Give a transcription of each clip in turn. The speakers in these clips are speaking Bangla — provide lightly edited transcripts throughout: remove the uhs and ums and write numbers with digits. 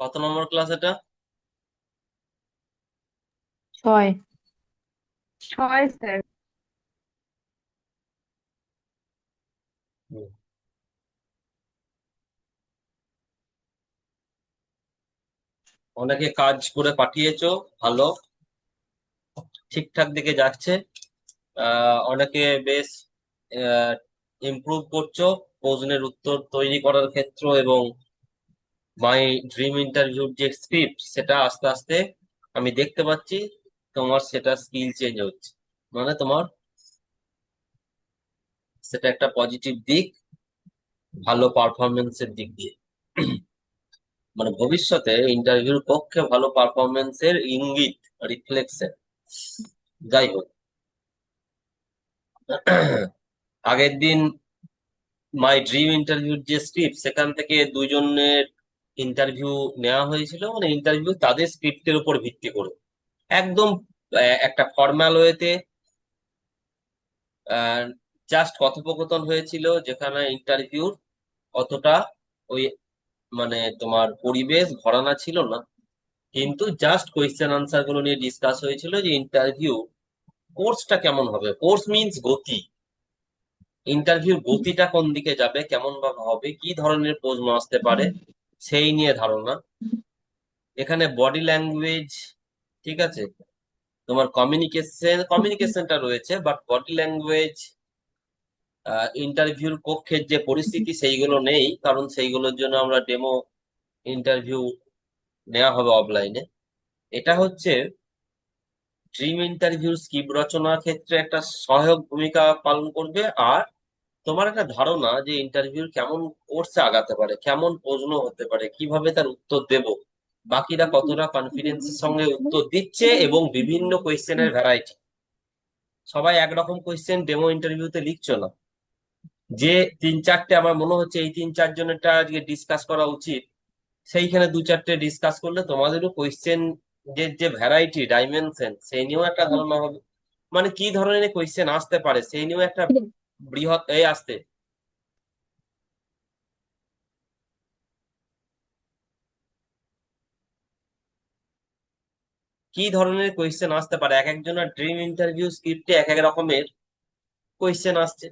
কত নম্বর ক্লাস এটা? 6। 6 স্যার। হুম। অনেকে কাজ করে পাঠিয়েছো, ভালো, ঠিকঠাক দিকে যাচ্ছে। অনেকে বেশ ইমপ্রুভ করছো প্রশ্নের উত্তর তৈরি করার ক্ষেত্র, এবং মাই ড্রিম ইন্টারভিউর যে স্ক্রিপ্ট সেটা আস্তে আস্তে আমি দেখতে পাচ্ছি তোমার সেটা স্কিল চেঞ্জ হচ্ছে। মানে তোমার সেটা একটা পজিটিভ দিক, ভালো পারফরমেন্সের দিক দিয়ে। মানে ভবিষ্যতে ইন্টারভিউর পক্ষে ভালো পারফরমেন্সের ইঙ্গিত, রিফ্লেক্সের। যাই হোক, আগের দিন মাই ড্রিম ইন্টারভিউর যে স্ক্রিপ্ট সেখান থেকে দুজনের ইন্টারভিউ নেওয়া হয়েছিল, মানে ইন্টারভিউ তাদের স্ক্রিপ্টের উপর ভিত্তি করে একদম একটা ফর্মাল ওয়েতে জাস্ট কথোপকথন হয়েছিল, যেখানে ইন্টারভিউর অতটা ওই মানে তোমার পরিবেশ ঘরানা ছিল না, কিন্তু জাস্ট কোয়েশ্চেন আনসার গুলো নিয়ে ডিসকাস হয়েছিল যে ইন্টারভিউ কোর্সটা কেমন হবে। কোর্স মিন্স গতি, ইন্টারভিউর গতিটা কোন দিকে যাবে, কেমন ভাবে হবে, কি ধরনের প্রশ্ন আসতে পারে সেই নিয়ে ধারণা। এখানে বডি ল্যাঙ্গুয়েজ, ঠিক আছে, তোমার কমিউনিকেশনটা রয়েছে, বাট বডি ল্যাঙ্গুয়েজ ইন্টারভিউর পক্ষের যে পরিস্থিতি সেইগুলো নেই, কারণ সেইগুলোর জন্য আমরা ডেমো ইন্টারভিউ নেওয়া হবে অফলাইনে। এটা হচ্ছে ড্রিম ইন্টারভিউ স্ক্রিপ্ট রচনার ক্ষেত্রে একটা সহায়ক ভূমিকা পালন করবে। আর তোমার একটা ধারণা যে ইন্টারভিউ কেমন কোর্সে আগাতে পারে, কেমন প্রশ্ন হতে পারে, কিভাবে তার উত্তর দেব, বাকিরা কতটা কনফিডেন্সের সঙ্গে উত্তর দিচ্ছে, এবং বিভিন্ন কোয়েশ্চেনের ভ্যারাইটি। সবাই একরকম কোয়েশ্চেন ডেমো ইন্টারভিউতে লিখছো না। যে তিন চারটে আমার মনে হচ্ছে এই তিন চারজনেরটা আজকে ডিসকাস করা উচিত, সেইখানে দু চারটে ডিসকাস করলে তোমাদেরও কোয়েশ্চেন যে যে ভ্যারাইটি ডাইমেনশন সেই নিয়েও একটা ধারণা হবে। মানে কি ধরনের কোয়েশ্চেন আসতে পারে সেই নিয়েও একটা বৃহৎ এই আসতে কি ধরনের কোয়েশ্চেন আসতে পারে, এক একজনের ড্রিম ইন্টারভিউ স্ক্রিপ্টে এক এক রকমের কোয়েশ্চেন আসছে।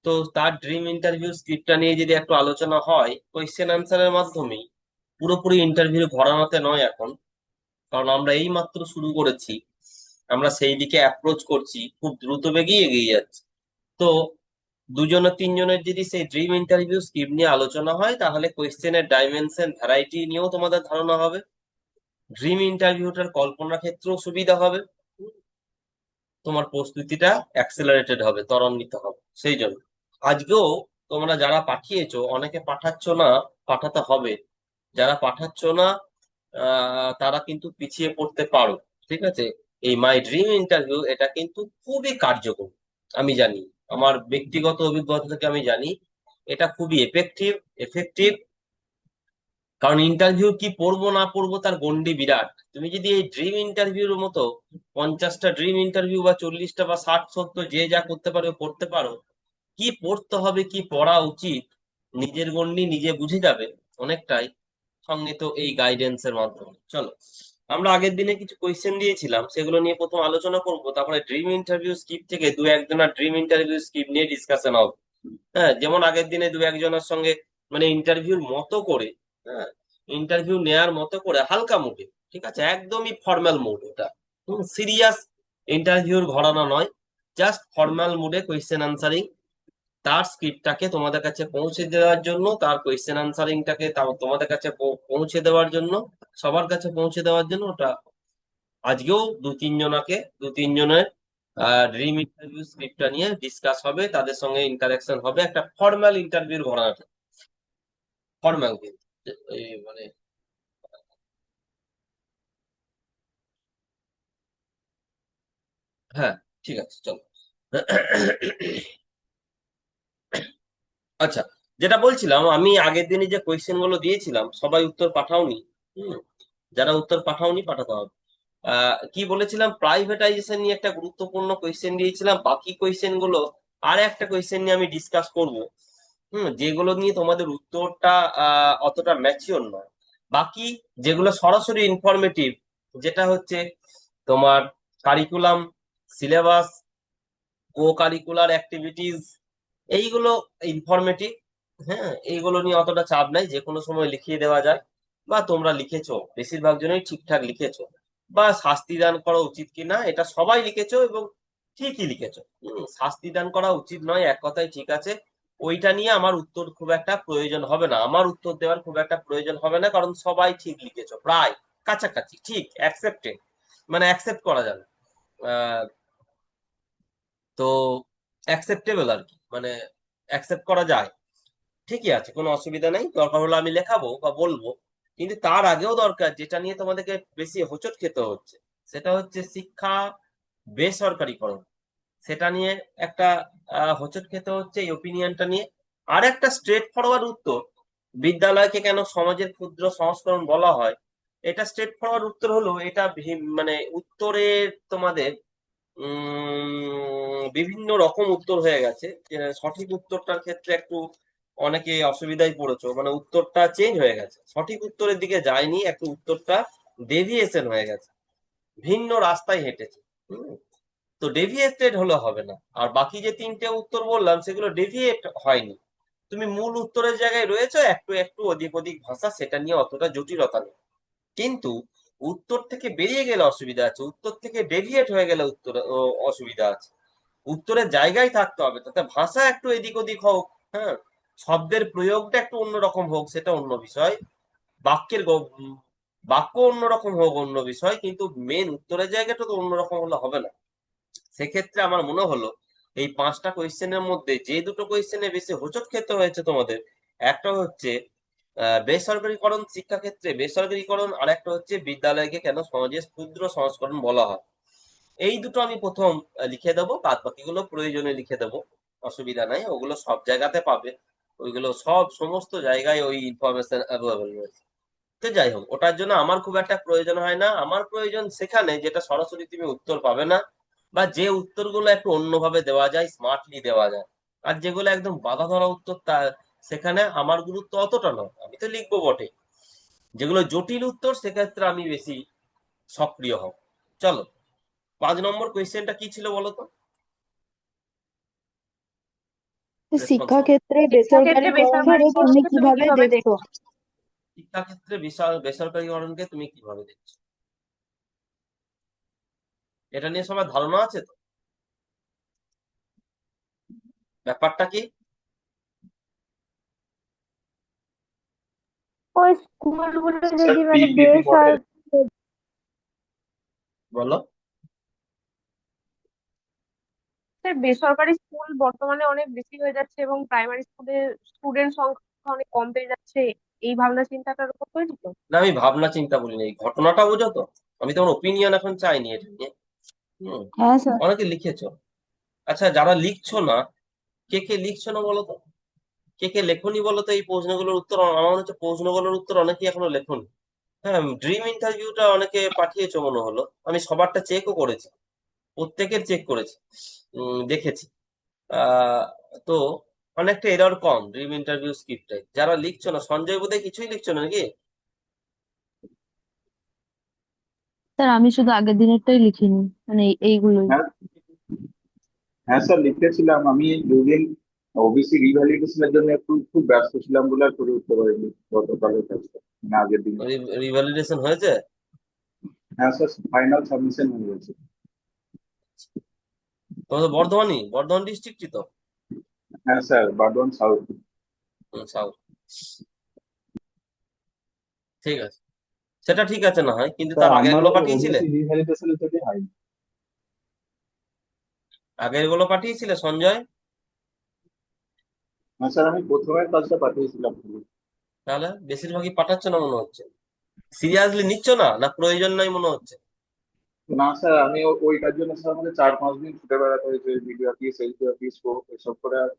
তো তার ড্রিম ইন্টারভিউ স্ক্রিপ্টটা নিয়ে যদি একটু আলোচনা হয় কোয়েশ্চেন আনসারের মাধ্যমেই, পুরোপুরি ইন্টারভিউ ঘরানোতে নয় এখন, কারণ আমরা এই মাত্র শুরু করেছি, আমরা সেই দিকে অ্যাপ্রোচ করছি, খুব দ্রুত বেগেই এগিয়ে যাচ্ছি। তো দুজনের তিনজনের যদি সেই ড্রিম ইন্টারভিউ স্ক্রিপ্ট নিয়ে আলোচনা হয়, তাহলে কোয়েশ্চেনের ডাইমেনশন ভ্যারাইটি নিয়েও তোমাদের ধারণা হবে, ড্রিম ইন্টারভিউটার কল্পনা ক্ষেত্রেও সুবিধা হবে, তোমার প্রস্তুতিটা অ্যাক্সেলারেটেড হবে, ত্বরান্বিত হবে। সেই জন্য আজকেও তোমরা যারা পাঠিয়েছো, অনেকে পাঠাচ্ছ না, পাঠাতে হবে। যারা পাঠাচ্ছ না তারা কিন্তু পিছিয়ে পড়তে পারো, ঠিক আছে। এই মাই ড্রিম ইন্টারভিউ এটা কিন্তু খুবই কার্যকর, আমি জানি, আমার ব্যক্তিগত অভিজ্ঞতা থেকে আমি জানি এটা খুবই এফেক্টিভ। কারণ ইন্টারভিউ কি পড়বো না পড়বো তার গন্ডি বিরাট। তুমি যদি এই ড্রিম ইন্টারভিউর মতো 50টা ড্রিম ইন্টারভিউ বা 40টা বা 60 70 যে যা করতে পারো করতে পারো, কি পড়তে হবে কি পড়া উচিত নিজের গন্ডি নিজে বুঝে যাবে অনেকটাই, সঙ্গে তো এই গাইডেন্স এর মাধ্যমে। চলো, আমরা আগের দিনে কিছু কোয়েশ্চেন দিয়েছিলাম, সেগুলো নিয়ে প্রথম আলোচনা করবো, তারপরে ড্রিম ইন্টারভিউ স্ক্রিপ্ট থেকে দু একজনের ড্রিম ইন্টারভিউ স্ক্রিপ্ট নিয়ে ডিসকাশন হবে। হ্যাঁ, যেমন আগের দিনে দু একজনের সঙ্গে মানে ইন্টারভিউর মতো করে, হ্যাঁ, ইন্টারভিউ নেয়ার মতো করে হালকা মুডে, ঠিক আছে, একদমই ফর্মাল মুড এটা, সিরিয়াস ইন্টারভিউর ঘরানা নয়, জাস্ট ফর্মাল মুডে কোয়েশ্চেন আনসারিং, তার স্ক্রিপ্টটাকে তোমাদের কাছে পৌঁছে দেওয়ার জন্য, তার কোয়েশ্চেন আনসারিংটাকে তোমাদের কাছে পৌঁছে দেওয়ার জন্য, সবার কাছে পৌঁছে দেওয়ার জন্য ওটা আজকেও দু তিনজনের ড্রিম ইন্টারভিউ স্ক্রিপ্টটা নিয়ে ডিসকাস হবে, তাদের সঙ্গে ইন্টারাকশন হবে, একটা ফর্মাল ইন্টারভিউর ঘরানাটা, ফর্মাল কিন্তু এই মানে। হ্যাঁ, ঠিক আছে, চলো। আচ্ছা, যেটা বলছিলাম, আমি আগের দিনে যে কোয়েশ্চেন গুলো দিয়েছিলাম সবাই উত্তর পাঠাওনি। হুম, যারা উত্তর পাঠাওনি পাঠাতে হবে। কি বলেছিলাম, প্রাইভেটাইজেশন নিয়ে একটা গুরুত্বপূর্ণ কোয়েশ্চেন দিয়েছিলাম, বাকি কোয়েশ্চেন গুলো আর একটা কোয়েশ্চেন নিয়ে আমি ডিসকাস করব। যেগুলো নিয়ে তোমাদের উত্তরটা অতটা ম্যাচিওর নয়, বাকি যেগুলো সরাসরি ইনফরমেটিভ, যেটা হচ্ছে তোমার কারিকুলাম, সিলেবাস, কো কারিকুলার অ্যাক্টিভিটিস, এইগুলো ইনফরমেটিভ। হ্যাঁ, এইগুলো নিয়ে অতটা চাপ নাই, যে কোনো সময় লিখিয়ে দেওয়া যায়। বা তোমরা লিখেছো, বেশিরভাগ জনই ঠিকঠাক লিখেছো। বা শাস্তি দান করা উচিত কিনা, এটা সবাই লিখেছো এবং ঠিকই লিখেছো। শাস্তি দান করা উচিত নয়, এক কথায় ঠিক আছে। ওইটা নিয়ে আমার উত্তর খুব একটা প্রয়োজন হবে না, আমার উত্তর দেওয়ার খুব একটা প্রয়োজন হবে না, কারণ সবাই ঠিক লিখেছো, প্রায় কাছাকাছি ঠিক অ্যাকসেপ্টেড, মানে অ্যাকসেপ্ট করা যাবে। আহ, তো অ্যাকসেপ্টেবল আর কি, মানে অ্যাকসেপ্ট করা যায়। ঠিকই আছে, কোনো অসুবিধা নেই, দরকার হলে আমি লেখাবো বা বলবো। কিন্তু তার আগেও দরকার, যেটা নিয়ে তোমাদেরকে বেশি হোঁচট খেতে হচ্ছে, সেটা হচ্ছে শিক্ষা বেসরকারীকরণ। সেটা নিয়ে একটা হোঁচট খেতে হচ্ছে, এই ওপিনিয়নটা নিয়ে। আর একটা স্ট্রেট ফরওয়ার্ড উত্তর, বিদ্যালয়কে কেন সমাজের ক্ষুদ্র সংস্করণ বলা হয়, এটা স্ট্রেট ফরওয়ার্ড উত্তর হলো, এটা মানে উত্তরের তোমাদের বিভিন্ন রকম উত্তর হয়ে গেছে। সঠিক উত্তরটার ক্ষেত্রে একটু অনেকে অসুবিধায় পড়েছো, মানে উত্তরটা চেঞ্জ হয়ে গেছে, সঠিক উত্তরের দিকে যায়নি, একটু উত্তরটা ডেভিয়েশন হয়ে গেছে, ভিন্ন রাস্তায় হেঁটেছে। হুম, তো ডেভিয়েটেড হলে হবে না। আর বাকি যে তিনটে উত্তর বললাম, সেগুলো ডেভিয়েট হয়নি। তুমি মূল উত্তরের জায়গায় রয়েছে, একটু একটু ওদিক ওদিক ভাষা, সেটা নিয়ে অতটা জটিলতা নেই। কিন্তু উত্তর থেকে বেরিয়ে গেলে অসুবিধা আছে, উত্তর থেকে ডেভিয়েট হয়ে গেলে উত্তর অসুবিধা আছে। উত্তরের জায়গায় থাকতে হবে, তাতে ভাষা একটু এদিক ওদিক হোক, হ্যাঁ, শব্দের প্রয়োগটা একটু অন্যরকম হোক, সেটা অন্য বিষয়। বাক্যের বাক্য অন্যরকম হোক, অন্য বিষয়, কিন্তু মেন উত্তরের জায়গাটা তো অন্যরকম হলে হবে না। সেক্ষেত্রে আমার মনে হলো, এই পাঁচটা কোয়েশ্চেনের মধ্যে যে দুটো কোয়েশ্চেনে বেশি হোঁচট খেতে হয়েছে তোমাদের, একটা হচ্ছে বেসরকারীকরণ, শিক্ষাক্ষেত্রে বেসরকারীকরণ, আর একটা হচ্ছে বিদ্যালয়কে কেন সমাজের ক্ষুদ্র সংস্করণ বলা হয়। এই দুটো আমি প্রথম লিখে দেবো, বাদ বাকিগুলো প্রয়োজনে লিখে দেবো, অসুবিধা নাই, ওগুলো সব জায়গাতে পাবে। ওইগুলো সব সমস্ত জায়গায় ওই ইনফরমেশন অ্যাভেলেবল রয়েছে। তো যাই হোক, ওটার জন্য আমার খুব একটা প্রয়োজন হয় না, আমার প্রয়োজন সেখানে যেটা সরাসরি তুমি উত্তর পাবে না, বা যে উত্তরগুলো একটু অন্যভাবে দেওয়া যায়, স্মার্টলি দেওয়া যায়। আর যেগুলো একদম বাঁধা ধরা উত্তর, তা সেখানে আমার গুরুত্ব অতটা নয়, আমি তো লিখবো বটে। যেগুলো জটিল উত্তর, সেক্ষেত্রে আমি বেশি সক্রিয় হব। চলো, 5 নম্বর কোয়েশ্চেনটা কি ছিল বলো তো, রেসপন্স করো। শিক্ষাক্ষেত্রে শিক্ষাক্ষেত্রে বেসরকারীকরণকে তুমি বেসরকারিকরণকে তুমি কিভাবে কিভাবে দেখছো? দেখছো? শিক্ষাক্ষেত্রে বিশাল বেসরকারীকরণকে তুমি কিভাবে দেখছো, এটা নিয়ে সবার ধারণা আছে তো? ব্যাপারটা কি ওই স্কুলগুলো স্যার যদি মানে পিপিপি মডেল। বলো। বেসরকারি স্কুল বর্তমানে অনেক বেশি হয়ে যাচ্ছে এবং প্রাইমারি স্কুলে স্টুডেন্ট সংখ্যা অনেক কম পেয়ে যাচ্ছে, এই ভাবনা চিন্তাটার উপর তৈরি তো। না, আমি ভাবনা চিন্তা বলিনি, এই ঘটনাটা বুঝো তো। আমি তোমার ওপিনিয়ন এখন চাইনি এটা নিয়ে। হম, হ্যাঁ স্যার। অনেকে লিখেছো। আচ্ছা, যারা লিখছো না, কে কে লিখছো না বলো তো, কে কে লেখনি বলো তো এই প্রশ্নগুলোর উত্তর। আমার মনে হচ্ছে প্রশ্নগুলোর উত্তর অনেকেই এখনো লেখনি। হ্যাঁ, ড্রিম ইন্টারভিউটা অনেকে পাঠিয়েছো মনে হলো, আমি সবারটা চেকও করেছি, প্রত্যেকের চেক করেছি, দেখেছি। আহ তো অনেকটা এরর কম ড্রিম ইন্টারভিউ স্ক্রিপ্টে। যারা লিখছো না, সঞ্জয় বোধহয় কিছুই লিখছো না নাকি? স্যার আমি শুধু আগের দিনেরটাই লিখিনি, মানে এইগুলোই। হ্যাঁ, হ্যাঁ স্যার লিখেছিলাম। আমি 2 দিন ওবিসি রিভ্যালিডেশনের জন্য একটু খুব ব্যস্ত ছিলাম বলে আর করে উঠতে পারিনি গতকালের কাজটা, মানে আগের দিনে। রিভ্যালিডেশন হয়েছে? হ্যাঁ স্যার, ফাইনাল সাবমিশন হয়ে গেছে। তোমাদের বর্ধমানই, বর্ধমান ডিস্ট্রিক্টই তো? হ্যাঁ স্যার, বারডন সাউথ। সাউথ। ঠিক আছে, সেটা ঠিক আছে না হয়, কিন্তু স্যার তার আগের গুলো আমারও পাঠিয়েছিলে? ওবিসি রিভ্যালিডেশনের জন্য হয়নি। আগের গুলো পাঠিয়েছিলে সঞ্জয়? হ্যাঁ স্যার, আমি প্রথমের কাজটা পাঠিয়েছিলাম। তাহলে বেশিরভাগই পাঠাচ্ছ না মনে হচ্ছে, সিরিয়াসলি নিচ্ছ না, না প্রয়োজন নাই মনে হচ্ছে? না স্যার, আমি ওইটার জন্য স্যার আমাকে 4-5 দিন ছুটে বেড়াতে হয়েছে, video office, HD office, court এসব করে। আর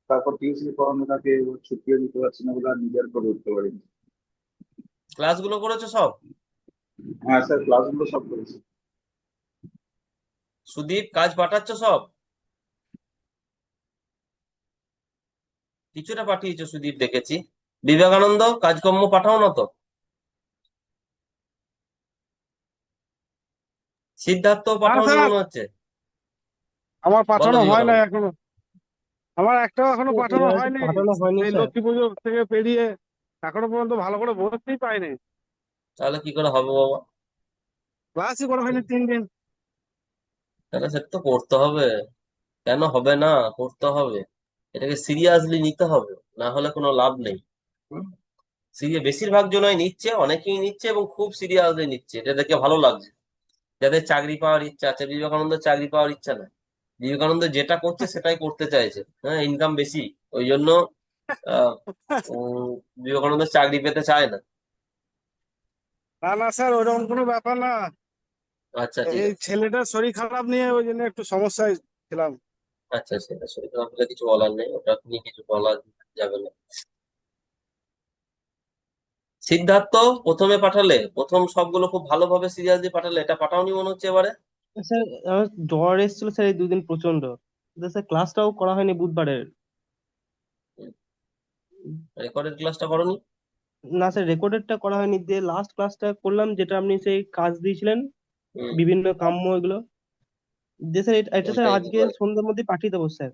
তারপর টিউশনি পড়ানোটাকে ছুটিও দিতে পারছি না বলে আর নিজের করে উঠতে পারিনি। ক্লাসগুলো করেছো সব? হ্যাঁ স্যার, ক্লাসগুলো সব করেছি। সুদীপ, কাজ পাঠাচ্ছ সব? কিছুটা পাঠিয়েছো সুদীপ, দেখেছি। বিবেকানন্দ, কাজকর্ম পাঠাও না তো? সিদ্ধার্থ না পাঠাওনি স্যার, মনে হচ্ছে। আমার বলো পাঠানো হয় না বিবেকানন্দ। এখনো। আমার একটাও এখনো পাঠানো এবার হয়নি। পাঠানো হয়নি এই স্যার। লক্ষ্মী পুজো থেকে পেরিয়ে এখনো পর্যন্ত ভালো করে বসতেই পাইনি। তাহলে কি করে হবে বাবা? ক্লাসই করা হয়নি 3 দিন। তাহলে সে তো করতে হবে। কেন হবে না? করতে হবে। এটাকে সিরিয়াসলি নিতে হবে, না হলে কোনো লাভ নেই। বেশিরভাগ জনই নিচ্ছে, অনেকেই নিচ্ছে এবং খুব সিরিয়াসলি নিচ্ছে, এটা দেখে ভালো লাগছে। যাদের চাকরি পাওয়ার ইচ্ছা আছে, বিবেকানন্দের চাকরি পাওয়ার ইচ্ছা নাই। বিবেকানন্দ যেটা করছে সেটাই করতে চাইছে, হ্যাঁ, ইনকাম বেশি, ওই জন্য আহ, উম, বিবেকানন্দ চাকরি পেতে চায় না। না না স্যার, ওইরকম কোনো ব্যাপার না। আচ্ছা ঠিক এই আছে। ছেলেটার শরীর খারাপ নিয়ে ওই জন্য একটু সমস্যায় ছিলাম। আচ্ছা, সেটা শরীর খারাপ হলে কিছু বলার নেই, ওটা নিয়ে কিছু বলা যাবে না। সিদ্ধার্থ প্রথমে পাঠালে, প্রথম সবগুলো খুব ভালোভাবে সিরিয়াসলি পাঠালে, এটা পাঠাওনি মনে হচ্ছে এবারে। স্যার আমার জ্বর এসেছিল স্যার এই 2 দিন প্রচন্ড। স্যার ক্লাসটাও করা হয়নি বুধবারের। রেকর্ডেড ক্লাসটা করনি? না স্যার, রেকর্ডেডটা করা হয়নি, যে লাস্ট ক্লাসটা করলাম যেটা আপনি সেই কাজ দিয়েছিলেন, হুম। বিভিন্ন কাম্য এগুলো। যে স্যার এটা এটা স্যার ওইটাই আজকে সন্ধ্যের মধ্যে পাঠিয়ে দেবো স্যার।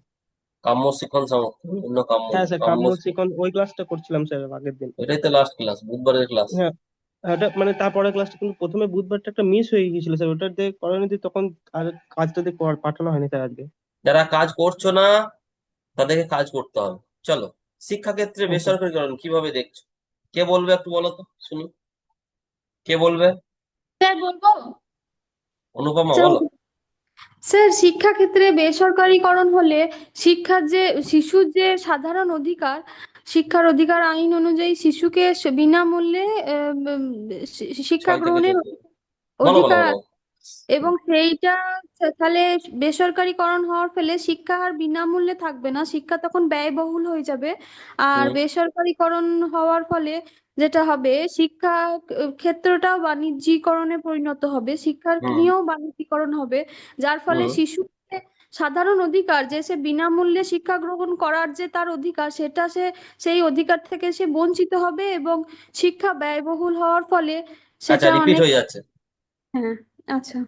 কাম্য শিখন সামর্থ্য, বিভিন্ন কাম্য, হ্যাঁ স্যার, কাম্য কাম্য শিখন ওই ক্লাসটা করছিলাম স্যার আগের দিন। এটাই তো লাস্ট ক্লাস, বুধবারের ক্লাস। হ্যাঁ, ওটা মানে তারপরে ক্লাসটা কিন্তু প্রথমে বুধবারটা একটা মিস হয়ে গিয়েছিল স্যার, ওটা দিয়ে করানো দিয়ে তখন আর কাজটা দিয়ে পাঠানো হয়নি স্যার আজকে। যারা কাজ করছো না তাদেরকে কাজ করতে হবে। চলো, শিক্ষাক্ষেত্রে হ্যাঁ স্যার। বেসরকারীকরণ কিভাবে দেখছো? কে বলবে একটু বলো তো শুনি, কে বলবে? স্যার বলবো। অনুপমা স্যার বলো। স্যার, শিক্ষাক্ষেত্রে বেসরকারীকরণ হলে শিক্ষার যে শিশুর যে সাধারণ অধিকার, শিক্ষার অধিকার আইন অনুযায়ী শিশুকে বিনামূল্যে শিক্ষা 6 থেকে গ্রহণের 14। বলো বলো অধিকার বলো। আছে। এবং সেইটা তাহলে বেসরকারীকরণ হওয়ার ফলে শিক্ষা আর বিনামূল্যে থাকবে না, শিক্ষা তখন ব্যয়বহুল হয়ে যাবে। আর হুম। বেসরকারীকরণ হওয়ার ফলে যেটা হবে, শিক্ষা ক্ষেত্রটাও বাণিজ্যিকরণে পরিণত হবে, শিক্ষার হুম। নিয়েও বাণিজ্যিকরণ হবে। যার ফলে হুম। শিশু সাধারণ অধিকার যে সে বিনামূল্যে শিক্ষা গ্রহণ করার যে তার অধিকার, সেটা সে সেই অধিকার থেকে সে বঞ্চিত হবে। এবং শিক্ষা ব্যয়বহুল হওয়ার ফলে আচ্ছা, সেটা রিপিট অনেক। হয়ে যাচ্ছে। হ্যাঁ। আচ্ছা।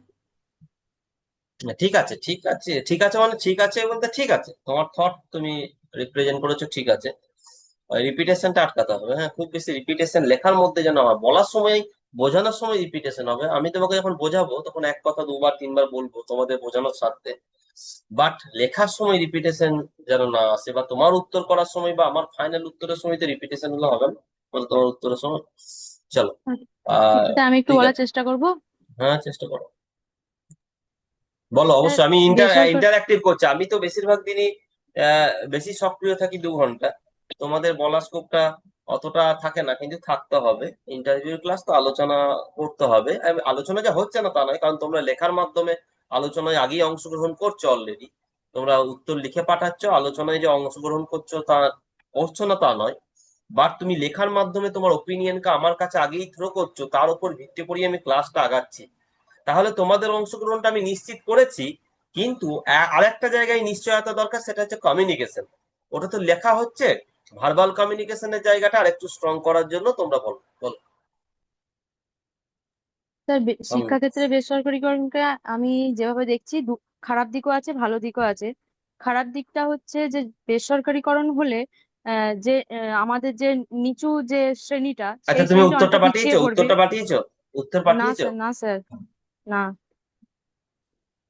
ঠিক আছে, ঠিক আছে, ঠিক আছে, মানে ঠিক আছে বলতে ঠিক আছে, তোমার থট তুমি রিপ্রেজেন্ট করেছো, ঠিক আছে। রিপিটেশনটা আটকাতে হবে, হ্যাঁ, খুব বেশি রিপিটেশন লেখার মধ্যে যেন হয়, বলার সময়, বোঝানোর সময় রিপিটেশন হবে। আমি তোমাকে যখন বোঝাবো তখন এক কথা দুবার তিনবার বলবো তোমাদের বোঝানোর স্বার্থে, বাট লেখার সময় রিপিটেশন যেন না আসে, বা তোমার উত্তর করার সময় বা আমার ফাইনাল উত্তরের সময় তো রিপিটেশন হলে হবে না, বলে তোমার উত্তরের সময়। চলো। আহ তা আমি একটু ঠিক বলার আছে, চেষ্টা করব। হ্যাঁ, চেষ্টা করো, বলো। স্যার, অবশ্যই আমি বেসরকারি ইন্টারঅ্যাক্টিভ করছি, আমি তো বেশিরভাগ দিনই বেশি সক্রিয় থাকি 2 ঘন্টা। তোমাদের বলার স্কোপটা অতটা থাকে না, কিন্তু থাকতে হবে। ইন্টারভিউ ক্লাস তো আলোচনা করতে হবে, আলোচনা যা হচ্ছে না তা নয়, কারণ তোমরা লেখার মাধ্যমে আলোচনায় আগেই অংশগ্রহণ করছো অলরেডি। তোমরা উত্তর লিখে পাঠাচ্ছ, আলোচনায় যে অংশগ্রহণ করছো তা করছো না তা নয়, বাট তুমি লেখার মাধ্যমে তোমার ওপিনিয়নকে আমার কাছে আগেই থ্রো করছো, তার উপর ভিত্তি করেই আমি ক্লাসটা আগাচ্ছি। তাহলে তোমাদের অংশগ্রহণটা আমি নিশ্চিত করেছি, কিন্তু আরেকটা জায়গায় নিশ্চয়তা দরকার, সেটা হচ্ছে কমিউনিকেশন। ওটা তো লেখা হচ্ছে, ভার্বাল কমিউনিকেশনের জায়গাটা আর একটু স্ট্রং করার জন্য তোমরা বলো বলো। স্যার, আমি শিক্ষাক্ষেত্রে বেসরকারীকরণকে আমি যেভাবে দেখছি, খারাপ দিকও আছে, ভালো দিকও আছে। খারাপ দিকটা হচ্ছে যে বেসরকারীকরণ হলে যে আমাদের যে নিচু যে শ্রেণীটা, আচ্ছা, সেই তুমি শ্রেণীটা উত্তরটা অনেকটা পিছিয়ে পাঠিয়েছো, পড়বে। উত্তরটা পাঠিয়েছো, উত্তর না পাঠিয়েছো? স্যার, না স্যার, না,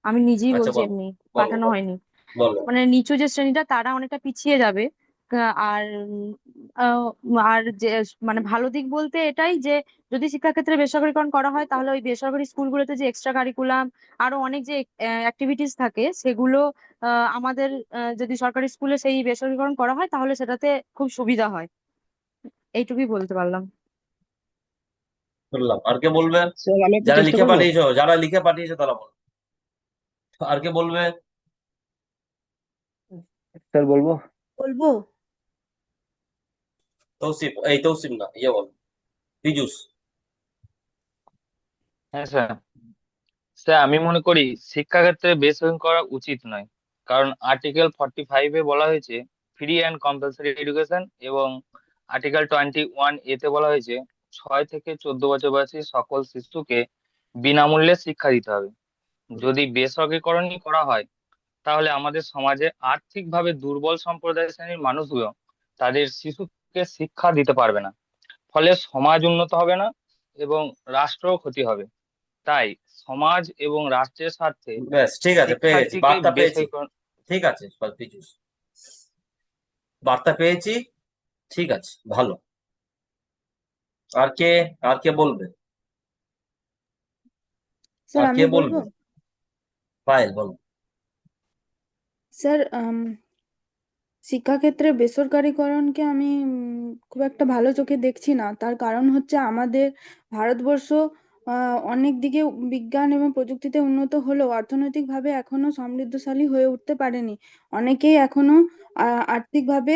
আমি নিজেই আচ্ছা বলছি, বলো, এমনি বলো পাঠানো বলো হয়নি। বলো। মানে নিচু যে শ্রেণীটা তারা অনেকটা পিছিয়ে যাবে। আর আর যে মানে ভালো দিক বলতে এটাই যে যদি শিক্ষাক্ষেত্রে বেসরকারীকরণ করা হয়, তাহলে ওই বেসরকারি স্কুলগুলোতে যে এক্সট্রা কারিকুলাম আরো অনেক যে অ্যাক্টিভিটিস থাকে, সেগুলো আমাদের যদি সরকারি স্কুলে সেই বেসরকারীকরণ করা হয়, তাহলে সেটাতে খুব সুবিধা হয়। এইটুকুই বলতে পারলাম। শুনলাম, আর কে বলবে? স্যার আমি একটু যারা চেষ্টা লিখে করবো। পাঠিয়েছো, যারা লিখে পাঠিয়েছো তারা বলো। আর কে বলবে? স্যার বলবো। বলবো। তৌসিফ, এই তৌসিফ না, ইয়ে বল, পীযুষ। হ্যাঁ স্যার। স্যার আমি মনে করি শিক্ষাক্ষেত্রে বেসরকারি করা উচিত নয়। কারণ আর্টিকেল 45-এ বলা হয়েছে ফ্রি অ্যান্ড কম্পালসারি এডুকেশন, এবং আর্টিকেল 21-এতে বলা হয়েছে 6 থেকে 14 বছর বয়সী সকল শিশুকে বিনামূল্যে শিক্ষা দিতে হবে। যদি বেসরকারিকরণই করা হয় তাহলে আমাদের সমাজে আর্থিকভাবে দুর্বল সম্প্রদায় শ্রেণীর মানুষগুলো তাদের শিশুকে শিক্ষা দিতে পারবে না, ফলে সমাজ উন্নত হবে না এবং রাষ্ট্রও ক্ষতি হবে। তাই সমাজ এবং রাষ্ট্রের স্বার্থে ব্যাস, ঠিক আছে, পেয়ে গেছি, শিক্ষার্থীকে বার্তা পেয়েছি। বেসরকারি। ঠিক আছে, পিচুস, বার্তা পেয়েছি। ঠিক আছে, ভালো। আর কে, আর কে বলবে? স্যার আর কে আমি বলবো। বলবে? পায়েল, বল। স্যার শিক্ষাক্ষেত্রে বেসরকারিকরণকে আমি খুব একটা ভালো চোখে দেখছি না। তার কারণ হচ্ছে আমাদের ভারতবর্ষ অনেক দিকে বিজ্ঞান এবং প্রযুক্তিতে উন্নত হলেও অর্থনৈতিকভাবে এখনো সমৃদ্ধশালী হয়ে উঠতে পারেনি। অনেকেই এখনো আর্থিকভাবে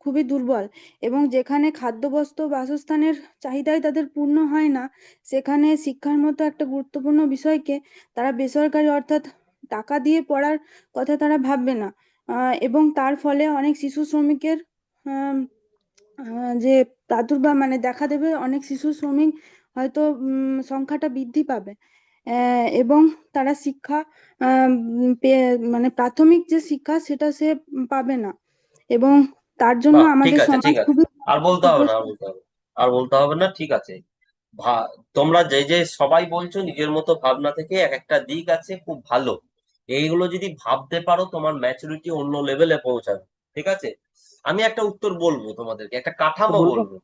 খুবই দুর্বল, এবং যেখানে খাদ্য বস্ত্র বাসস্থানের চাহিদাই তাদের পূর্ণ হয় না, সেখানে শিক্ষার মতো একটা গুরুত্বপূর্ণ বিষয়কে তারা বেসরকারি অর্থাৎ টাকা দিয়ে পড়ার কথা তারা ভাববে না। এবং তার ফলে অনেক শিশু শ্রমিকের আম, যে প্রাদুর্ভাব মানে দেখা দেবে, অনেক শিশু শ্রমিক হয়তো সংখ্যাটা বৃদ্ধি পাবে। এবং তারা শিক্ষা মানে প্রাথমিক যে শিক্ষা সেটা সে পাবে না, এবং তার জন্য বাহ, ঠিক আমাদের আছে, সমাজ ঠিক আছে, খুবই আর বলতে হবে না, আর কুপ্রস্থান। বলতে হবে, আর বলতে হবে না, ঠিক আছে। তোমরা যে যে সবাই বলছো নিজের মতো ভাবনা থেকে এক একটা দিক আছে, খুব ভালো। এইগুলো যদি ভাবতে পারো তোমার ম্যাচুরিটি অন্য লেভেলে পৌঁছাবে। ঠিক আছে, আমি একটা উত্তর বলবো তোমাদেরকে, একটা কাঠামো বলবো। বলবো।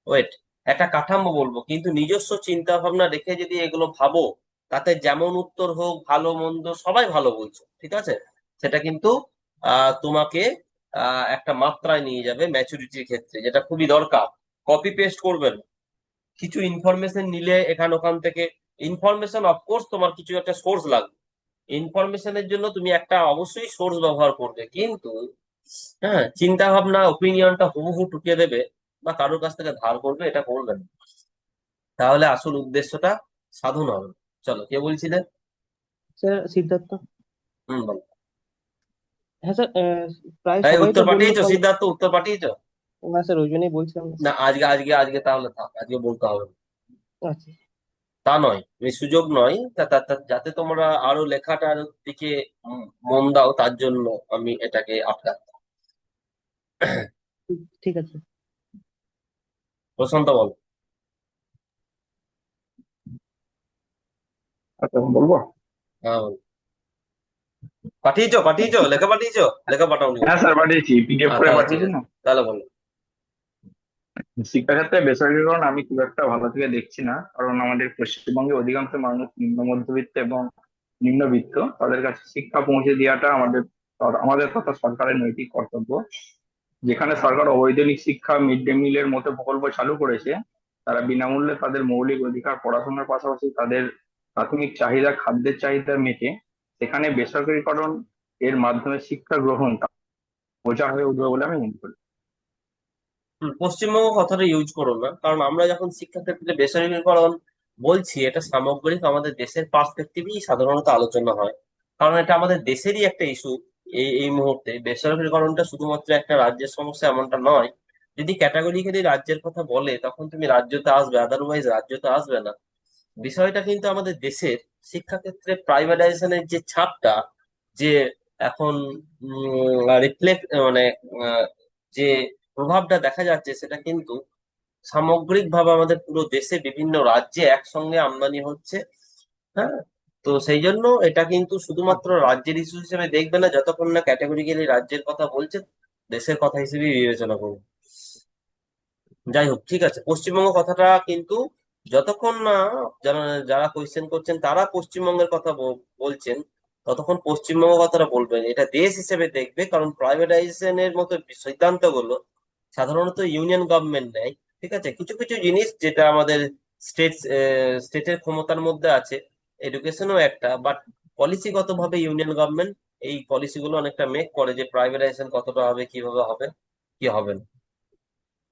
ওয়েট, একটা কাঠামো বলবো, কিন্তু নিজস্ব চিন্তা ভাবনা রেখে যদি এগুলো ভাবো, তাতে যেমন উত্তর হোক, ভালো মন্দ সবাই ভালো বলছো, ঠিক আছে, সেটা কিন্তু তোমাকে একটা মাত্রায় নিয়ে যাবে ম্যাচুরিটির ক্ষেত্রে, যেটা খুবই দরকার। কপি পেস্ট করবেন, কিছু ইনফরমেশন নিলে এখান ওখান থেকে। ইনফরমেশন অফকোর্স তোমার কিছু একটা সোর্স লাগবে, ইনফরমেশনের জন্য তুমি একটা অবশ্যই সোর্স ব্যবহার করবে, কিন্তু হ্যাঁ, চিন্তা ভাবনা ওপিনিয়নটা হুবহু ঢুকিয়ে দেবে বা কারোর কাছ থেকে ধার করবে, এটা করবেন না। তাহলে আসল উদ্দেশ্যটা সাধন হবে না। চলো, কে বলছিলেন? স্যার সিদ্ধার্থ। বলো। হ্যাঁ স্যার, প্রায় এই সবাই তো উত্তর বললো পাঠিয়েছো সিদ্ধার্থ, উত্তর পাঠিয়েছো? হ্যাঁ স্যার, ওই জন্যই বলছিলাম। না, আজকে তাহলে থাক, আজকে বলতে হবে না। আচ্ছা। তা নয়, এই সুযোগ নয়, যাতে তোমরা আরো লেখাটার দিকে মন দাও, তার জন্য আমি এটাকে আটকাচ্ছি। ঠিক আছে। প্রশান্ত, বলো। আচ্ছা, এখন বলবো। হ্যাঁ, বলো। পাঠিয়েছো, লেখা পাঠিয়েছো? লেখা পাঠাওনি হ্যাঁ বলো। স্যার, পাঠিয়েছি, পিডিএফ করে তাহলে ঠিক পাঠিয়েছি আছে, না। তাহলে বলো। শিক্ষাক্ষেত্রে বেসরকারিকরণ আমি খুব একটা ভালো থেকে দেখছি না, কারণ আমাদের পশ্চিমবঙ্গে অধিকাংশ মানুষ নিম্ন মধ্যবিত্ত এবং নিম্নবিত্ত, তাদের কাছে শিক্ষা পৌঁছে দেওয়াটা আমাদের আমাদের তথা সরকারের নৈতিক কর্তব্য। যেখানে সরকার অবৈতনিক শিক্ষা, মিড ডে মিলের মতো প্রকল্প চালু করেছে, তারা বিনামূল্যে তাদের মৌলিক অধিকার পড়াশোনার পাশাপাশি তাদের প্রাথমিক চাহিদা, খাদ্যের চাহিদা মেটে, সেখানে বেসরকারিকরণ এর মাধ্যমে শিক্ষা গ্রহণ বোঝা হয়ে উঠবে বলে আমি মনে করি। পশ্চিমবঙ্গ কথাটা ইউজ করো না, কারণ আমরা যখন শিক্ষাক্ষেত্রে বেসরকারিকরণ বলছি, এটা সামগ্রিক আমাদের দেশের পার্সপেক্টিভই সাধারণত আলোচনা হয়, কারণ এটা আমাদের দেশেরই একটা ইস্যু। এই মুহূর্তে বেসরকারিকরণটা শুধুমাত্র একটা রাজ্যের সমস্যা এমনটা নয়। যদি ক্যাটাগরিক্যালি রাজ্যের কথা বলে, তখন তুমি রাজ্যতে আসবে, আদারওয়াইজ রাজ্যতে আসবে না। বিষয়টা কিন্তু আমাদের দেশের শিক্ষাক্ষেত্রে প্রাইভেটাইজেশনের যে ছাপটা, যে এখন রিফ্লেক্ট মানে আহ, যে প্রভাবটা দেখা যাচ্ছে, সেটা কিন্তু সামগ্রিকভাবে আমাদের পুরো দেশে বিভিন্ন রাজ্যে একসঙ্গে আমদানি হচ্ছে। হ্যাঁ, তো সেই জন্য এটা কিন্তু শুধুমাত্র রাজ্যের ইস্যু হিসেবে দেখবে না, যতক্ষণ না ক্যাটাগরিক্যালি রাজ্যের কথা বলছে, দেশের কথা হিসেবে বিবেচনা করবে। যাই হোক, ঠিক আছে, পশ্চিমবঙ্গ কথাটা কিন্তু যতক্ষণ না যারা যারা কোয়েশ্চেন করছেন তারা পশ্চিমবঙ্গের কথা বলছেন, ততক্ষণ পশ্চিমবঙ্গ কথাটা বলবেন, এটা দেশ হিসেবে দেখবে, কারণ প্রাইভেটাইজেশনের মতো সিদ্ধান্তগুলো সাধারণত ইউনিয়ন গভর্নমেন্ট নেয়। ঠিক আছে, কিছু কিছু জিনিস যেটা আমাদের স্টেট স্টেটের ক্ষমতার মধ্যে আছে, এডুকেশনও একটা, বাট পলিসিগতভাবে ইউনিয়ন গভর্নমেন্ট এই পলিসিগুলো অনেকটা মেক করে যে প্রাইভেটাইজেশন কতটা হবে, কিভাবে হবে, কি হবে না।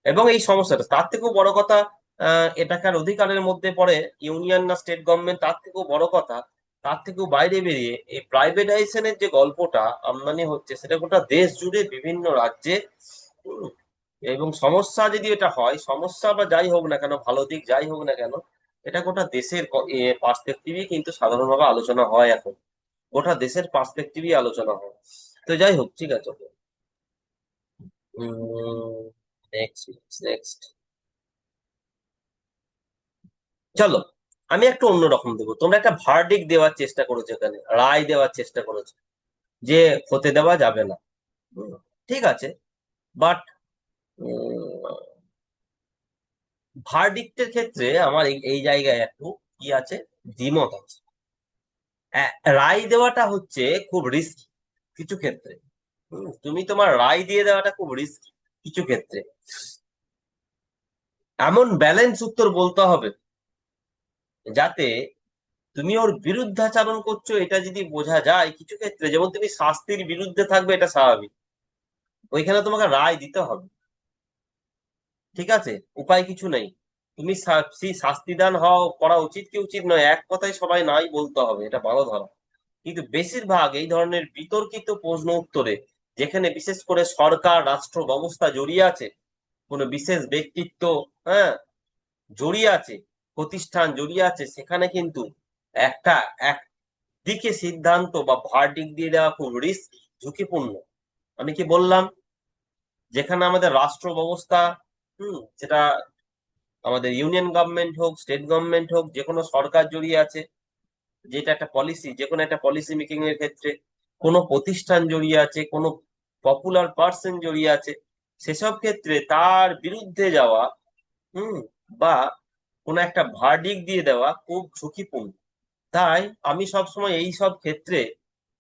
এবং এই সমস্যাটা তার থেকেও বড় কথা, এটাকার অধিকারের মধ্যে পড়ে ইউনিয়ন না স্টেট গভর্নমেন্ট, তার থেকেও বড় কথা, তার থেকেও বাইরে বেরিয়ে এই প্রাইভেটাইজেশনের যে গল্পটা আমদানি হচ্ছে, সেটা গোটা দেশ জুড়ে বিভিন্ন রাজ্যে। উম, এবং সমস্যা যদি এটা হয়, সমস্যা বা যাই হোক না কেন, ভালো দিক যাই হোক না কেন, এটা গোটা দেশের পার্সপেক্টিভই কিন্তু সাধারণভাবে আলোচনা হয় এখন, গোটা দেশের পার্সপেক্টিভই আলোচনা হয়। তো যাই হোক, ঠিক আছে। নেক্সট নেক্সট চলো, আমি একটু অন্যরকম দেবো। তোমরা একটা ভার্ডিক্ট দেওয়ার চেষ্টা করেছো, এখানে রায় দেওয়ার চেষ্টা করেছো যে হতে দেওয়া যাবে না। হুম, ঠিক আছে, বাট ভার্ডিক্টের ক্ষেত্রে আমার এই এই জায়গায় একটু কি আছে, দ্বিমত আছে। রায় দেওয়াটা হচ্ছে খুব রিস্কি কিছু ক্ষেত্রে। তুমি তোমার রায় দিয়ে দেওয়াটা খুব রিস্কি কিছু ক্ষেত্রে। এমন ব্যালেন্স উত্তর বলতে হবে যাতে তুমি ওর বিরুদ্ধাচারণ করছো এটা যদি বোঝা যায়। কিছু ক্ষেত্রে যেমন তুমি শাস্তির বিরুদ্ধে থাকবে, এটা স্বাভাবিক, ওইখানে তোমাকে রায় দিতে হবে, ঠিক আছে, উপায় কিছু নেই। তুমি সেই শাস্তিদান করা উচিত কি উচিত নয়, এক কথায় সবাই নাই বলতে হবে, এটা ভালো ধরা। কিন্তু বেশিরভাগ এই ধরনের বিতর্কিত প্রশ্ন উত্তরে, যেখানে বিশেষ করে সরকার রাষ্ট্র ব্যবস্থা জড়িয়ে আছে, কোনো বিশেষ ব্যক্তিত্ব, হ্যাঁ, জড়িয়ে আছে, প্রতিষ্ঠান জড়িয়ে আছে, সেখানে কিন্তু একটা একদিকে সিদ্ধান্ত বা ভার্ডিক্ট দিয়ে দেওয়া খুব ঝুঁকিপূর্ণ। আমি কি বললাম, যেখানে আমাদের রাষ্ট্র ব্যবস্থা, সেটা আমাদের ইউনিয়ন গভর্নমেন্ট হোক, স্টেট গভর্নমেন্ট হোক, যে কোনো সরকার জড়িয়ে আছে, যেটা একটা পলিসি, যে কোনো একটা পলিসি মেকিং এর ক্ষেত্রে কোনো প্রতিষ্ঠান জড়িয়ে আছে, কোনো পপুলার পার্সন জড়িয়ে আছে, সেসব ক্ষেত্রে তার বিরুদ্ধে যাওয়া, হুম বা কোনো একটা ভার্ডিক্ট দিয়ে দেওয়া খুব ঝুঁকিপূর্ণ। তাই আমি সবসময় এই সব ক্ষেত্রে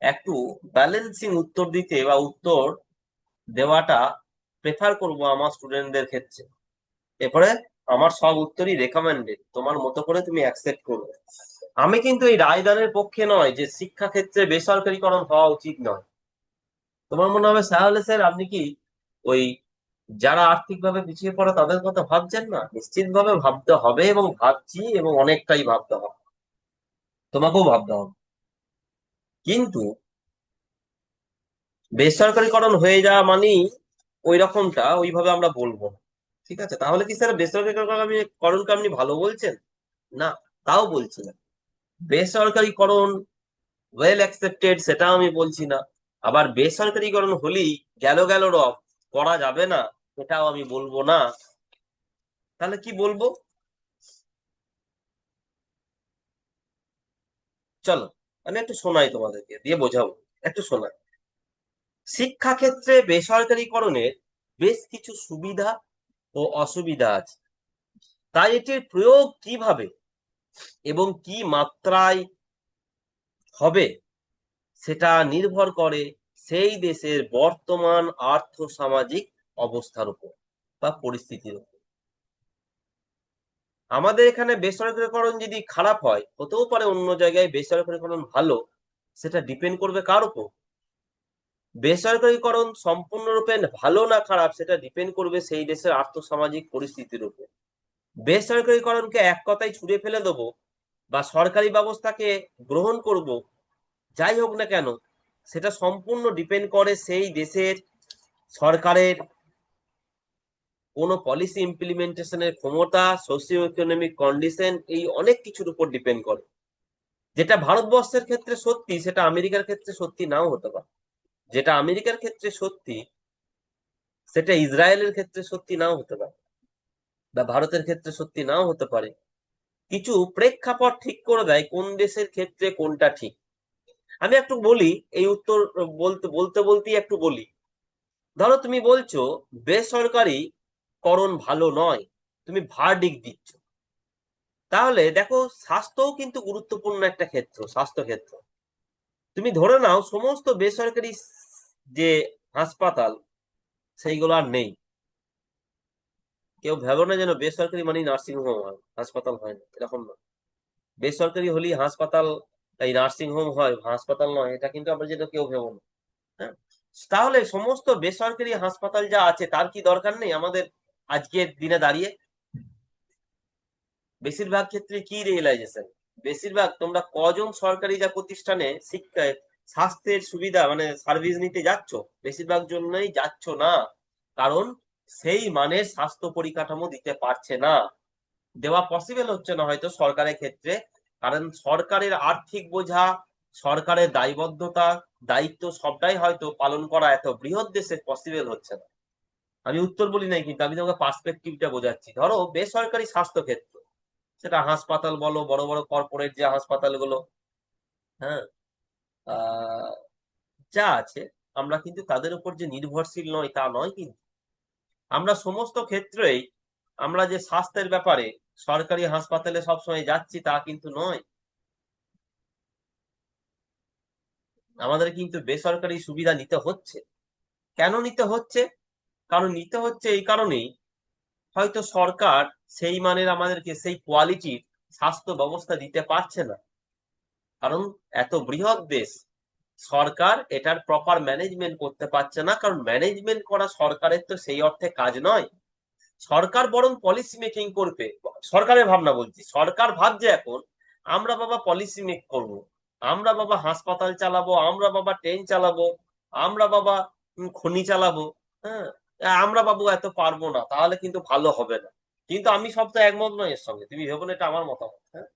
একটু ব্যালেন্সিং উত্তর দিতে বা উত্তর দেওয়াটা প্রেফার করব আমার স্টুডেন্টদের ক্ষেত্রে। এরপরে আমার সব উত্তরই রেকমেন্ডেড, তোমার মতো করে তুমি অ্যাকসেপ্ট করবে। আমি কিন্তু এই রায়দানের পক্ষে নয় যে শিক্ষা ক্ষেত্রে বেসরকারীকরণ হওয়া উচিত নয়। তোমার মনে হবে তাহলে স্যার আপনি কি ওই যারা আর্থিকভাবে পিছিয়ে পড়ে তাদের কথা ভাবছেন না? নিশ্চিতভাবে ভাবতে হবে, এবং ভাবছি, এবং অনেকটাই ভাবতে হবে, তোমাকেও ভাবতে হবে। কিন্তু বেসরকারীকরণ হয়ে যাওয়া মানেই ওই রকমটা ওইভাবে আমরা বলবো না, ঠিক আছে? তাহলে কি স্যার বেসরকারীকরণকে আপনি ভালো বলছেন? না, তাও বলছি না। বেসরকারীকরণ ওয়েল অ্যাকসেপ্টেড সেটাও আমি বলছি না। আবার বেসরকারীকরণ হলেই গেল গেল রব করা যাবে না, এটাও আমি বলবো না। তাহলে কি বলবো? চলো, আমি একটু শোনাই তোমাদেরকে, দিয়ে বোঝাবো, একটু শোনাই। শিক্ষাক্ষেত্রে বেসরকারীকরণের বেশ কিছু সুবিধা ও অসুবিধা আছে, তাই এটির প্রয়োগ কিভাবে এবং কি মাত্রায় হবে সেটা নির্ভর করে সেই দেশের বর্তমান আর্থ-সামাজিক অবস্থার উপর বা পরিস্থিতির উপর। আমাদের এখানে বেসরকারীকরণ যদি খারাপ হয়, হতেও পারে অন্য জায়গায় বেসরকারীকরণ ভালো, সেটা ডিপেন্ড করবে কার উপর? বেসরকারীকরণ সম্পূর্ণরূপে ভালো না খারাপ সেটা ডিপেন্ড করবে সেই দেশের আর্থ-সামাজিক পরিস্থিতির উপর। বেসরকারীকরণকে এক কথায় ছুঁড়ে ফেলে দেবো বা সরকারি ব্যবস্থাকে গ্রহণ করব, যাই হোক না কেন, সেটা সম্পূর্ণ ডিপেন্ড করে সেই দেশের সরকারের কোনো পলিসি ইমপ্লিমেন্টেশনের ক্ষমতা, সোশিও ইকোনমিক কন্ডিশন, এই অনেক কিছুর উপর ডিপেন্ড করে। যেটা ভারতবর্ষের ক্ষেত্রে সত্যি সেটা আমেরিকার ক্ষেত্রে সত্যি নাও হতে পারে, যেটা আমেরিকার ক্ষেত্রে সত্যি সেটা ইসরায়েলের ক্ষেত্রে সত্যি নাও হতে পারে, বা ভারতের ক্ষেত্রে সত্যি নাও হতে পারে। কিছু প্রেক্ষাপট ঠিক করে দেয় কোন দেশের ক্ষেত্রে কোনটা ঠিক। আমি একটু বলি, এই উত্তর বলতে বলতে বলতেই একটু বলি। ধরো তুমি বলছো বেসরকারি করণ ভালো নয়, তুমি ভার্ডিক্ট দিচ্ছ। তাহলে দেখো, স্বাস্থ্যও কিন্তু গুরুত্বপূর্ণ একটা ক্ষেত্র, স্বাস্থ্য ক্ষেত্র। তুমি ধরে নাও সমস্ত বেসরকারি যে হাসপাতাল সেইগুলো আর নেই। কেউ ভেবো না যেন বেসরকারি মানে নার্সিং হোম হয়, হাসপাতাল হয় না, এরকম না। বেসরকারি হলেই হাসপাতাল, এই নার্সিং হোম হয়, হাসপাতাল নয়, এটা কিন্তু আমরা যেটা কেউ ভেবো না। হ্যাঁ, তাহলে সমস্ত বেসরকারি হাসপাতাল যা আছে তার কি দরকার নেই আমাদের আজকের দিনে দাঁড়িয়ে? বেশিরভাগ ক্ষেত্রে কি রিয়েলাইজেশন, বেশিরভাগ তোমরা কজন সরকারি যা প্রতিষ্ঠানে শিক্ষায় স্বাস্থ্যের সুবিধা মানে সার্ভিস নিতে যাচ্ছ? বেশিরভাগ জন্যই যাচ্ছ না, কারণ সেই মানের স্বাস্থ্য পরিকাঠামো দিতে পারছে না। দেওয়া পসিবল হচ্ছে না হয়তো সরকারের ক্ষেত্রে, কারণ সরকারের আর্থিক বোঝা, সরকারের দায়বদ্ধতা, দায়িত্ব সবটাই হয়তো পালন করা এত বৃহৎ দেশে পসিবল হচ্ছে না। আমি উত্তর বলি নাই, কিন্তু আমি তোমাকে পার্সপেক্টিভটা বোঝাচ্ছি। ধরো বেসরকারি স্বাস্থ্য ক্ষেত্র, সেটা হাসপাতাল বলো, বড় বড় কর্পোরেট যে হাসপাতালগুলো, হ্যাঁ, আহ যা আছে, আমরা কিন্তু তাদের উপর যে নির্ভরশীল নয় তা নয়, কিন্তু আমরা সমস্ত ক্ষেত্রেই আমরা যে স্বাস্থ্যের ব্যাপারে সরকারি হাসপাতালে সবসময় যাচ্ছি তা কিন্তু নয়। আমাদের কিন্তু বেসরকারি সুবিধা নিতে হচ্ছে। কেন নিতে হচ্ছে? কারণ নিতে হচ্ছে এই কারণেই, হয়তো সরকার সেই মানের আমাদেরকে সেই কোয়ালিটির স্বাস্থ্য ব্যবস্থা দিতে পারছে না। কারণ এত বৃহৎ দেশ, সরকার এটার প্রপার ম্যানেজমেন্ট করতে পারছে না, কারণ ম্যানেজমেন্ট করা সরকারের তো সেই অর্থে কাজ নয়। সরকার বরং পলিসি মেকিং করবে। সরকারের ভাবনা বলছি, সরকার ভাবছে এখন আমরা বাবা পলিসি মেক করব, আমরা বাবা হাসপাতাল চালাবো, আমরা বাবা ট্রেন চালাবো, আমরা বাবা খনি চালাবো, হ্যাঁ, আমরা বাবু এত পারবো না, তাহলে কিন্তু ভালো হবে না। কিন্তু আমি সব তো একমত নয় এর সঙ্গে, তুমি ভেবো না এটা আমার মতামত। হ্যাঁ,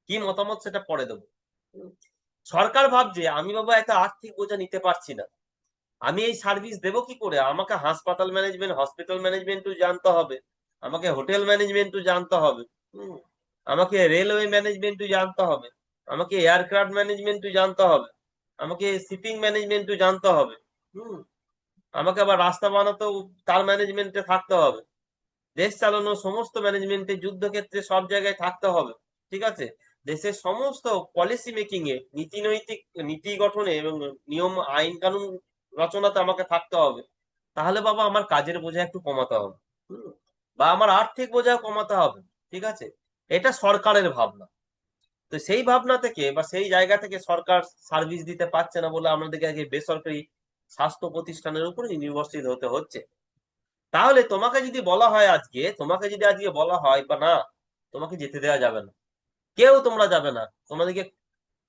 কি মতামত সেটা পরে দেবো। হুম। সরকার ভাবছে আমি বাবা এত আর্থিক বোঝা নিতে পারছি না, আমি এই সার্ভিস দেবো কি করে? আমাকে হাসপাতাল ম্যানেজমেন্ট, হসপিটাল ম্যানেজমেন্টও জানতে হবে, আমাকে হোটেল ম্যানেজমেন্টও জানতে হবে, হুম, আমাকে রেলওয়ে ম্যানেজমেন্টও জানতে হবে, আমাকে এয়ারক্রাফট ম্যানেজমেন্টও জানতে হবে, আমাকে শিপিং ম্যানেজমেন্টও জানতে হবে, হুম, আমাকে আবার রাস্তা বানাতেও তার ম্যানেজমেন্টে থাকতে হবে, দেশ চালানো সমস্ত ম্যানেজমেন্টে, যুদ্ধক্ষেত্রে সব জায়গায় থাকতে হবে। ঠিক আছে, দেশের সমস্ত পলিসি মেকিং এ, নীতি নৈতিক নীতি গঠনে এবং নিয়ম আইন কানুন রচনাতে আমাকে থাকতে হবে। তাহলে বাবা আমার কাজের বোঝা একটু কমাতে হবে, হুম, বা আমার আর্থিক বোঝা কমাতে হবে। ঠিক আছে, এটা সরকারের ভাবনা। তো সেই ভাবনা থেকে বা সেই জায়গা থেকে সরকার সার্ভিস দিতে পারছে না বলে আমাদেরকে আগে বেসরকারি স্বাস্থ্য প্রতিষ্ঠানের উপরে নির্ভরশীল হতে হচ্ছে। তাহলে তোমাকে যদি বলা হয় আজকে, তোমাকে যদি আজকে বলা হয় বা না, তোমাকে যেতে দেওয়া যাবে না, কেউ তোমরা যাবে না, তোমাদেরকে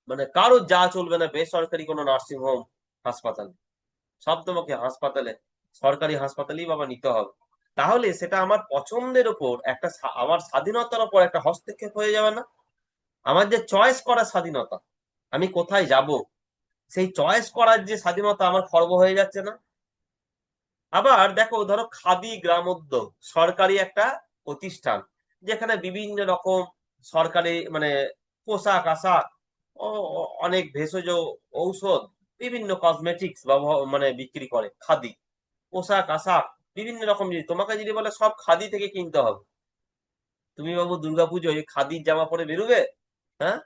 মানে কারো যা চলবে না বেসরকারি কোনো নার্সিং হোম, হাসপাতাল, সব তোমাকে হাসপাতালে, সরকারি হাসপাতালেই বাবা নিতে হবে। তাহলে সেটা আমার পছন্দের ওপর একটা আমার স্বাধীনতার ওপর একটা হস্তক্ষেপ হয়ে যাবে না? আমার যে চয়েস করার স্বাধীনতা, আমি কোথায় যাব, সেই চয়েস করার যে স্বাধীনতা আমার খর্ব হয়ে যাচ্ছে না? আবার দেখো, ধরো খাদি গ্রামোদ্যোগ সরকারি একটা প্রতিষ্ঠান, যেখানে বিভিন্ন রকম সরকারি মানে পোশাক আশাক, অনেক ভেষজ ঔষধ, বিভিন্ন কসমেটিক্স মানে বিক্রি করে, খাদি পোশাক আশাক, বিভিন্ন রকম জিনিস। তোমাকে যদি বলে সব খাদি থেকে কিনতে হবে, তুমি বাবু দুর্গাপুজোয় খাদির জামা পরে বেরোবে? হ্যাঁ,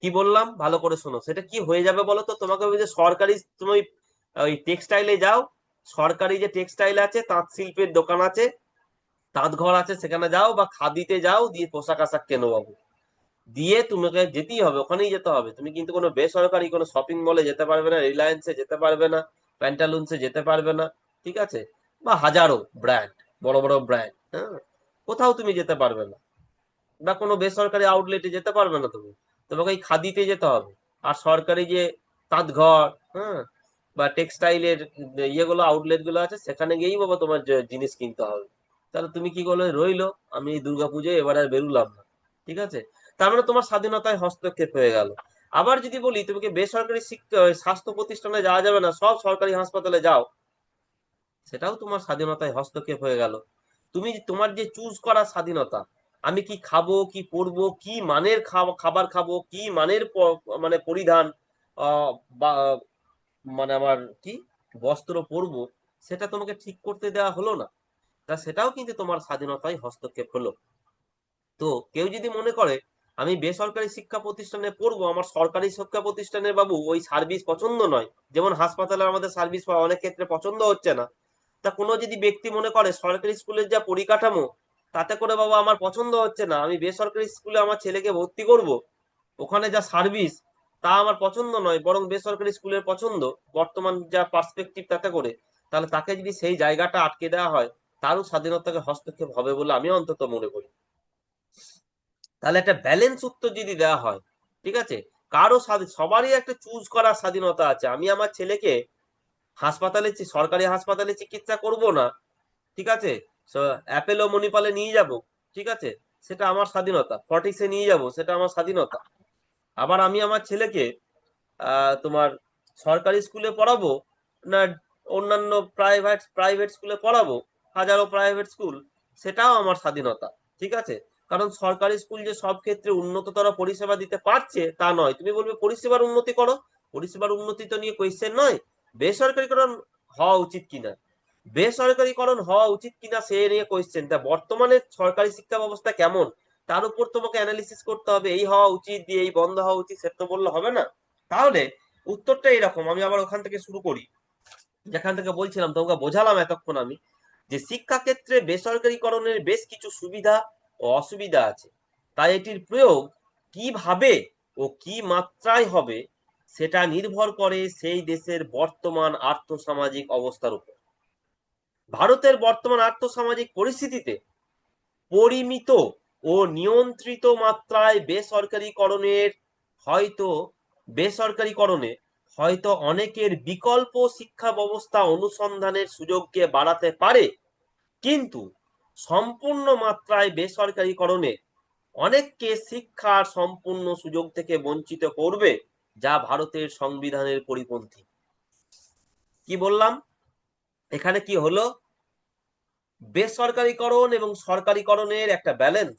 কি বললাম ভালো করে শোনো, সেটা কি হয়ে যাবে বলো তো? তোমাকে ওই যে সরকারি, তুমি ওই টেক্সটাইলে যাও, সরকারি যে টেক্সটাইল আছে, তাঁত শিল্পের দোকান আছে, তাঁত ঘর আছে, সেখানে যাও, বা খাদিতে যাও, দিয়ে পোশাক আশাক কেনো বাবু, দিয়ে তোমাকে যেতেই হবে, ওখানেই যেতে হবে। তুমি কিন্তু কোনো বেসরকারি কোনো শপিং মলে যেতে পারবে না, রিলায়েন্সে যেতে পারবে না, প্যান্টালুন্সে যেতে পারবে না, ঠিক আছে, বা হাজারো ব্র্যান্ড, বড় বড় ব্র্যান্ড, হ্যাঁ, কোথাও তুমি যেতে পারবে না, বা কোনো বেসরকারি আউটলেটে যেতে পারবে না তুমি, তোমাকে এই খাদিতে যেতে হবে। আর সরকারি যে তাঁত ঘর, হ্যাঁ, বা টেক্সটাইলের ইয়েগুলো আউটলেট গুলো আছে, সেখানে গিয়েই বাবা তোমার জিনিস কিনতে হবে। তাহলে তুমি কি করলে রইলো, আমি এই দুর্গাপুজোয় এবার আর বেরুলাম না, ঠিক আছে, তার মানে তোমার স্বাধীনতায় হস্তক্ষেপ হয়ে গেল। আবার যদি বলি তোমাকে বেসরকারি শিক্ষা স্বাস্থ্য প্রতিষ্ঠানে যাওয়া যাবে না, সব সরকারি হাসপাতালে যাও, সেটাও তোমার স্বাধীনতায় হস্তক্ষেপ হয়ে গেল। তুমি তোমার যে চুজ করার স্বাধীনতা, আমি কি খাবো, কি পরবো, কি মানের খাবার খাবো, কি মানের মানে পরিধান, আহ, বা মানে আমার কি বস্ত্র পরবো, সেটা তোমাকে ঠিক করতে দেওয়া হলো না। তা সেটাও কিন্তু তোমার স্বাধীনতায় হস্তক্ষেপ হলো। তো কেউ যদি মনে করে আমি বেসরকারি শিক্ষা প্রতিষ্ঠানে পড়বো, আমার সরকারি শিক্ষা প্রতিষ্ঠানের বাবু ওই সার্ভিস পছন্দ নয়, যেমন হাসপাতালে আমাদের সার্ভিস অনেক ক্ষেত্রে পছন্দ হচ্ছে না, তা কোনো যদি ব্যক্তি মনে করে সরকারি স্কুলের যা পরিকাঠামো, তাতে করে বাবা আমার পছন্দ হচ্ছে না, আমি বেসরকারি স্কুলে আমার ছেলেকে ভর্তি করব, ওখানে যা সার্ভিস তা আমার পছন্দ নয়, বরং বেসরকারি স্কুলের পছন্দ, বর্তমান যা পার্সপেক্টিভ তাতে করে, তাহলে তাকে যদি সেই জায়গাটা আটকে দেওয়া হয়, তারও স্বাধীনতাকে হস্তক্ষেপ হবে বলে আমি অন্তত মনে করি। তাহলে একটা ব্যালেন্স উত্তর যদি দেওয়া হয়, ঠিক আছে, কারো সবারই একটা চুজ করার স্বাধীনতা আছে। আমি আমার ছেলেকে হাসপাতালে, সরকারি হাসপাতালে চিকিৎসা করব না, ঠিক আছে, অ্যাপেলো মণিপালে নিয়ে যাব, ঠিক আছে, সেটা আমার স্বাধীনতা, ফর্টিসে নিয়ে যাব, সেটা আমার স্বাধীনতা। আবার আমি আমার ছেলেকে তোমার সরকারি স্কুলে পড়াবো না অন্যান্য প্রাইভেট স্কুলে পড়াবো, হাজারো প্রাইভেট স্কুল, সেটাও আমার স্বাধীনতা। ঠিক আছে, কারণ সরকারি স্কুল যে সব ক্ষেত্রে উন্নততর পরিষেবা দিতে পারছে তা নয়। তুমি বলবে পরিষেবার উন্নতি করো, পরিষেবার উন্নতি তো নিয়ে কোয়েশ্চেন নয়, বেসরকারীকরণ হওয়া উচিত কিনা, বেসরকারীকরণ হওয়া উচিত কিনা সে নিয়ে কোয়েশ্চেন। তা বর্তমানে সরকারি শিক্ষা ব্যবস্থা কেমন তার উপর তোমাকে অ্যানালিসিস করতে হবে, এই হওয়া উচিত দিয়ে এই বন্ধ হওয়া উচিত সেটা তো বললে হবে না। তাহলে উত্তরটা এরকম, আমি আবার ওখান থেকে শুরু করি যেখান থেকে বলছিলাম, তোমাকে বোঝালাম এতক্ষণ আমি যে শিক্ষাক্ষেত্রে বেসরকারীকরণের বেশ কিছু সুবিধা ও অসুবিধা আছে, তাই এটির প্রয়োগ কিভাবে ও কি মাত্রায় হবে সেটা নির্ভর করে সেই দেশের বর্তমান আর্থসামাজিক অবস্থার উপর। ভারতের বর্তমান আর্থসামাজিক পরিস্থিতিতে পরিমিত ও নিয়ন্ত্রিত মাত্রায় হয়তো বেসরকারীকরণে হয়তো অনেকের বিকল্প শিক্ষা ব্যবস্থা অনুসন্ধানের সুযোগকে বাড়াতে পারে, কিন্তু সম্পূর্ণ মাত্রায় বেসরকারীকরণে অনেককে শিক্ষার সম্পূর্ণ সুযোগ থেকে বঞ্চিত করবে, যা ভারতের সংবিধানের পরিপন্থী। কি বললাম এখানে, কি হলো, বেসরকারীকরণ এবং সরকারিকরণের একটা ব্যালেন্স।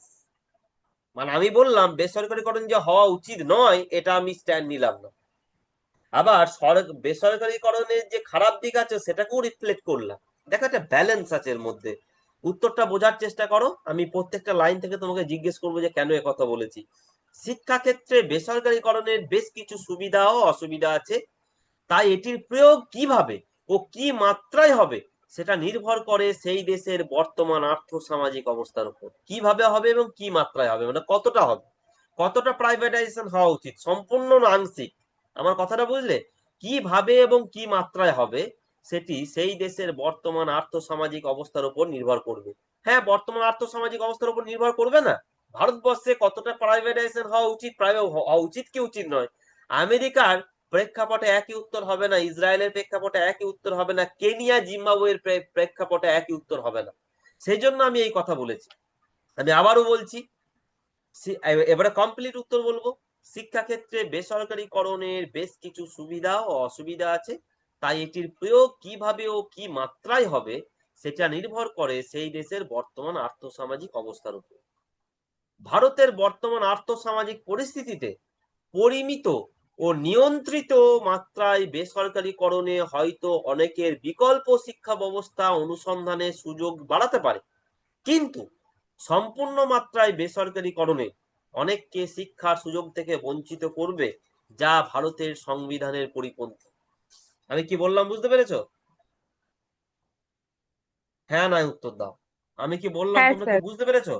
মানে আমি বললাম বেসরকারীকরণ যে হওয়া উচিত নয় এটা আমি স্ট্যান্ড নিলাম না, আবার বেসরকারীকরণের যে খারাপ দিক আছে সেটাকেও রিফ্লেক্ট করলাম। দেখো একটা ব্যালেন্স আছে এর মধ্যে। উত্তরটা বোঝার চেষ্টা করো, আমি প্রত্যেকটা লাইন থেকে তোমাকে জিজ্ঞেস করবো যে কেন কথা বলেছি। শিক্ষাক্ষেত্রে বেসরকারীকরণের বেশ কিছু সুবিধা ও অসুবিধা আছে, তাই এটির প্রয়োগ কিভাবে ও কি মাত্রায় হবে সেটা নির্ভর করে সেই দেশের বর্তমান আর্থসামাজিক অবস্থার উপর। কিভাবে হবে এবং কি মাত্রায় হবে, মানে কতটা হবে, কতটা প্রাইভেটাইজেশন হওয়া উচিত, সম্পূর্ণ না আংশিক, আমার কথাটা বুঝলে? কিভাবে এবং কি মাত্রায় হবে সেটি সেই দেশের বর্তমান আর্থসামাজিক অবস্থার উপর নির্ভর করবে। হ্যাঁ, বর্তমান আর্থসামাজিক অবস্থার উপর নির্ভর করবে না, ভারতবর্ষে কতটা প্রাইভেটাইজেশন হওয়া উচিত, হওয়া উচিত কি উচিত নয়, আমেরিকার প্রেক্ষাপটে একই উত্তর হবে না, ইসরায়েলের প্রেক্ষাপটে একই উত্তর হবে না, কেনিয়া জিম্বাবুয়ের প্রেক্ষাপটে একই উত্তর হবে না। সেই জন্য আমি এই কথা বলেছি। আমি আবারও বলছি, এবারে কমপ্লিট উত্তর বলবো। শিক্ষাক্ষেত্রে বেসরকারীকরণের বেশ কিছু সুবিধা ও অসুবিধা আছে, তাই এটির প্রয়োগ কিভাবে ও কি মাত্রায় হবে সেটা নির্ভর করে সেই দেশের বর্তমান আর্থসামাজিক অবস্থার উপর। ভারতের বর্তমান আর্থসামাজিক পরিস্থিতিতে পরিমিত ও নিয়ন্ত্রিত মাত্রায় বেসরকারীকরণে হয়তো অনেকের বিকল্প শিক্ষা ব্যবস্থা অনুসন্ধানের সুযোগ বাড়াতে পারে, কিন্তু সম্পূর্ণ মাত্রায় বেসরকারীকরণে অনেককে শিক্ষার সুযোগ থেকে বঞ্চিত করবে, যা ভারতের সংবিধানের পরিপন্থী। আমি কি বললাম বুঝতে পেরেছো? হ্যাঁ না উত্তর দাও, আমি কি বললাম হ্যাঁ তোমরা কি স্যার। বুঝতে পেরেছো?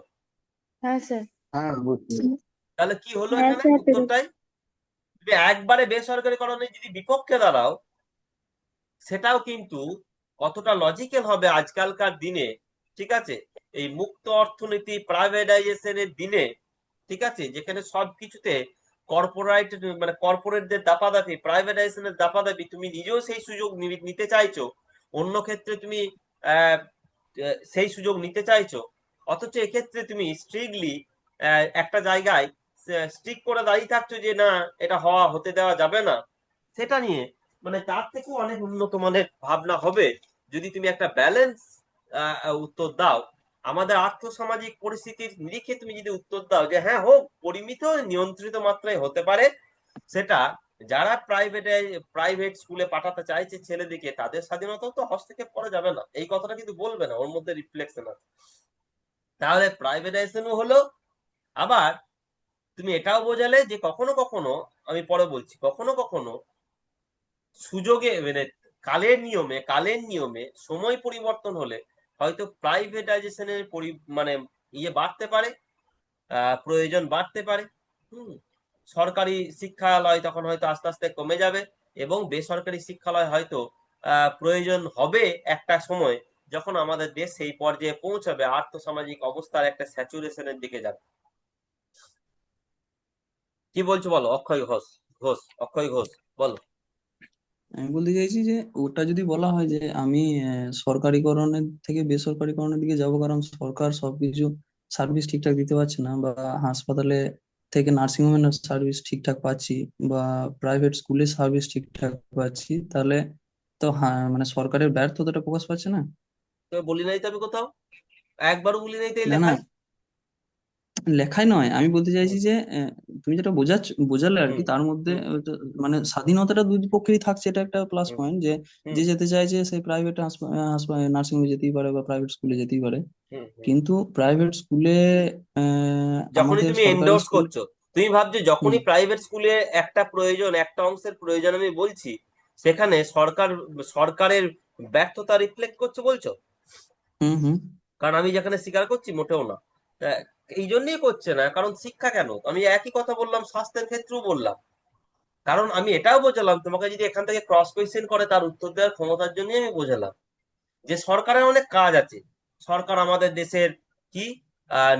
হ্যাঁ স্যার। হ্যাঁ, বুঝছি। তাহলে কি হলো হ্যাঁ এখানে স্যার পেরেছি। উত্তরটাই, যদি একবারে বেসরকারীকরণের যদি বিপক্ষে দাঁড়াও সেটাও কিন্তু কতটা লজিক্যাল হবে আজকালকার দিনে। ঠিক আছে, এই মুক্ত অর্থনীতি প্রাইভেটাইজেশনের দিনে, ঠিক আছে, যেখানে সবকিছুতে কর্পোরেট মানে কর্পোরেটদের দাপাদাপি, প্রাইভেটাইজেশনের দাপাদাপি, তুমি নিজেও সেই সুযোগ নিতে চাইছো, অন্য ক্ষেত্রে তুমি আহ সেই সুযোগ নিতে চাইছো, অথচ এক্ষেত্রে তুমি স্ট্রিক্টলি একটা জায়গায় স্ট্রিক করে দাঁড়িয়ে থাকছো যে না এটা হতে দেওয়া যাবে না, সেটা নিয়ে মানে তার থেকেও অনেক উন্নত মানের ভাবনা হবে যদি তুমি একটা ব্যালেন্স উত্তর দাও। আমাদের আর্থসামাজিক পরিস্থিতির নিরিখে তুমি যদি উত্তর দাও যে হ্যাঁ হোক, পরিমিত নিয়ন্ত্রিত মাত্রায় হতে পারে, সেটা যারা প্রাইভেট স্কুলে পাঠাতে চাইছে ছেলেদিকে তাদের স্বাধীনতাও তো হস্তক্ষেপ করা যাবে না, এই কথাটা কিন্তু বলবে না, ওর মধ্যে রিফ্লেকশন আছে। তাহলে প্রাইভেটাইজেশনও হলো, আবার তুমি এটাও বোঝালে যে কখনো কখনো, আমি পরে বলছি, কখনো কখনো সুযোগে মানে কালের নিয়মে সময় পরিবর্তন হলে হয়তো প্রাইভেটাইজেশনের মানে বাড়তে পারে, প্রয়োজন বাড়তে পারে। হুম, সরকারি শিক্ষালয় তখন হয়তো আস্তে আস্তে কমে যাবে এবং বেসরকারি শিক্ষালয় হয়তো প্রয়োজন হবে একটা সময়, যখন আমাদের দেশ সেই পর্যায়ে পৌঁছাবে, আর্থসামাজিক অবস্থার একটা স্যাচুরেশনের দিকে যাবে। কি বলছো বলো, অক্ষয় ঘোষ বলো। আমি বলতে চাইছি যে ওটা যদি বলা হয় যে আমি সরকারিকরণের থেকে বেসরকারিকরণের দিকে যাব কারণ সরকার সবকিছু সার্ভিস ঠিকঠাক দিতে পারছে না, বা হাসপাতালে থেকে নার্সিং হোমের সার্ভিস ঠিকঠাক পাচ্ছি, বা প্রাইভেট স্কুলের সার্ভিস ঠিকঠাক পাচ্ছি, তাহলে তো হ্যাঁ মানে সরকারের ব্যর্থতাটা প্রকাশ পাচ্ছে না। তো বলি নাই তো আমি কোথাও, একবারও বলি নাই তো এই না না, লেখায়। লেখায় নয়, আমি বলতে চাইছি হুম যে তুমি যেটা বোঝালে আর কি, হুম তার মধ্যে হুম মানে স্বাধীনতাটা দুই পক্ষেরই থাকছে, এটা একটা প্লাস হুম পয়েন্ট, যে হুম যে যেতে চাইছে সেই প্রাইভেট নার্সিং হোমে যেতেই পারে বা প্রাইভেট স্কুলে যেতেই পারে। হুম। কিন্তু প্রাইভেট স্কুলে যখনই আমাদের তুমি সরকারি এন্ডোর্স স্কুল। করছো, তুমি ভাবছো হুম যখনই প্রাইভেট স্কুলে একটা প্রয়োজন, একটা অংশের প্রয়োজন আমি বলছি, সেখানে সরকারের ব্যর্থতা রিফ্লেক্ট করছে বলছো? হুম হুম কারণ আমি যেখানে স্বীকার করছি মোটেও না। তা এই জন্যই করছে না, কারণ শিক্ষা কেন, আমি একই কথা বললাম, স্বাস্থ্যের ক্ষেত্রেও বললাম। কারণ আমি এটাও বোঝালাম, তোমাকে যদি এখান থেকে ক্রস কোয়েশ্চেন করে তার উত্তর দেওয়ার ক্ষমতার জন্যই আমি বোঝালাম যে সরকারের অনেক কাজ আছে। সরকার আমাদের দেশের কি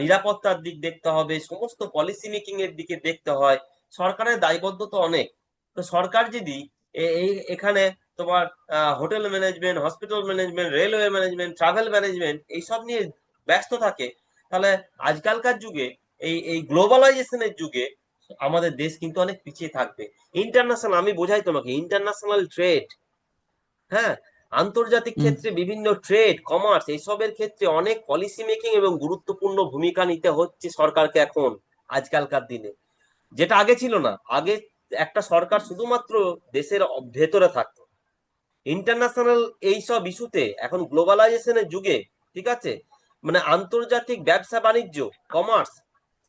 নিরাপত্তার দিক দেখতে হবে, সমস্ত পলিসি মেকিং এর দিকে দেখতে হয়। সরকারের দায়বদ্ধতা অনেক। তো সরকার যদি এখানে তোমার hotel management, hospital management, railway management, travel management এইসব নিয়ে ব্যস্ত থাকে, তাহলে আজকালকার যুগে, এই গ্লোবালাইজেশনের যুগে আমাদের দেশ কিন্তু অনেক পিছিয়ে থাকবে। ইন্টারন্যাশনাল, আমি বোঝাই তোমাকে, ইন্টারন্যাশনাল ট্রেড, হ্যাঁ, আন্তর্জাতিক হুম ক্ষেত্রে বিভিন্ন ট্রেড, কমার্স এইসবের ক্ষেত্রে অনেক পলিসি মেকিং এবং গুরুত্বপূর্ণ ভূমিকা নিতে হচ্ছে সরকারকে এখন, আজকালকার দিনে। যেটা আগে ছিল না। আগে একটা সরকার শুধুমাত্র দেশের ভেতরে থাকতো। ইন্টারন্যাশনাল এইসব ইস্যুতে এখন গ্লোবালাইজেশনের যুগে, ঠিক আছে, মানে আন্তর্জাতিক ব্যবসা বাণিজ্য, কমার্স,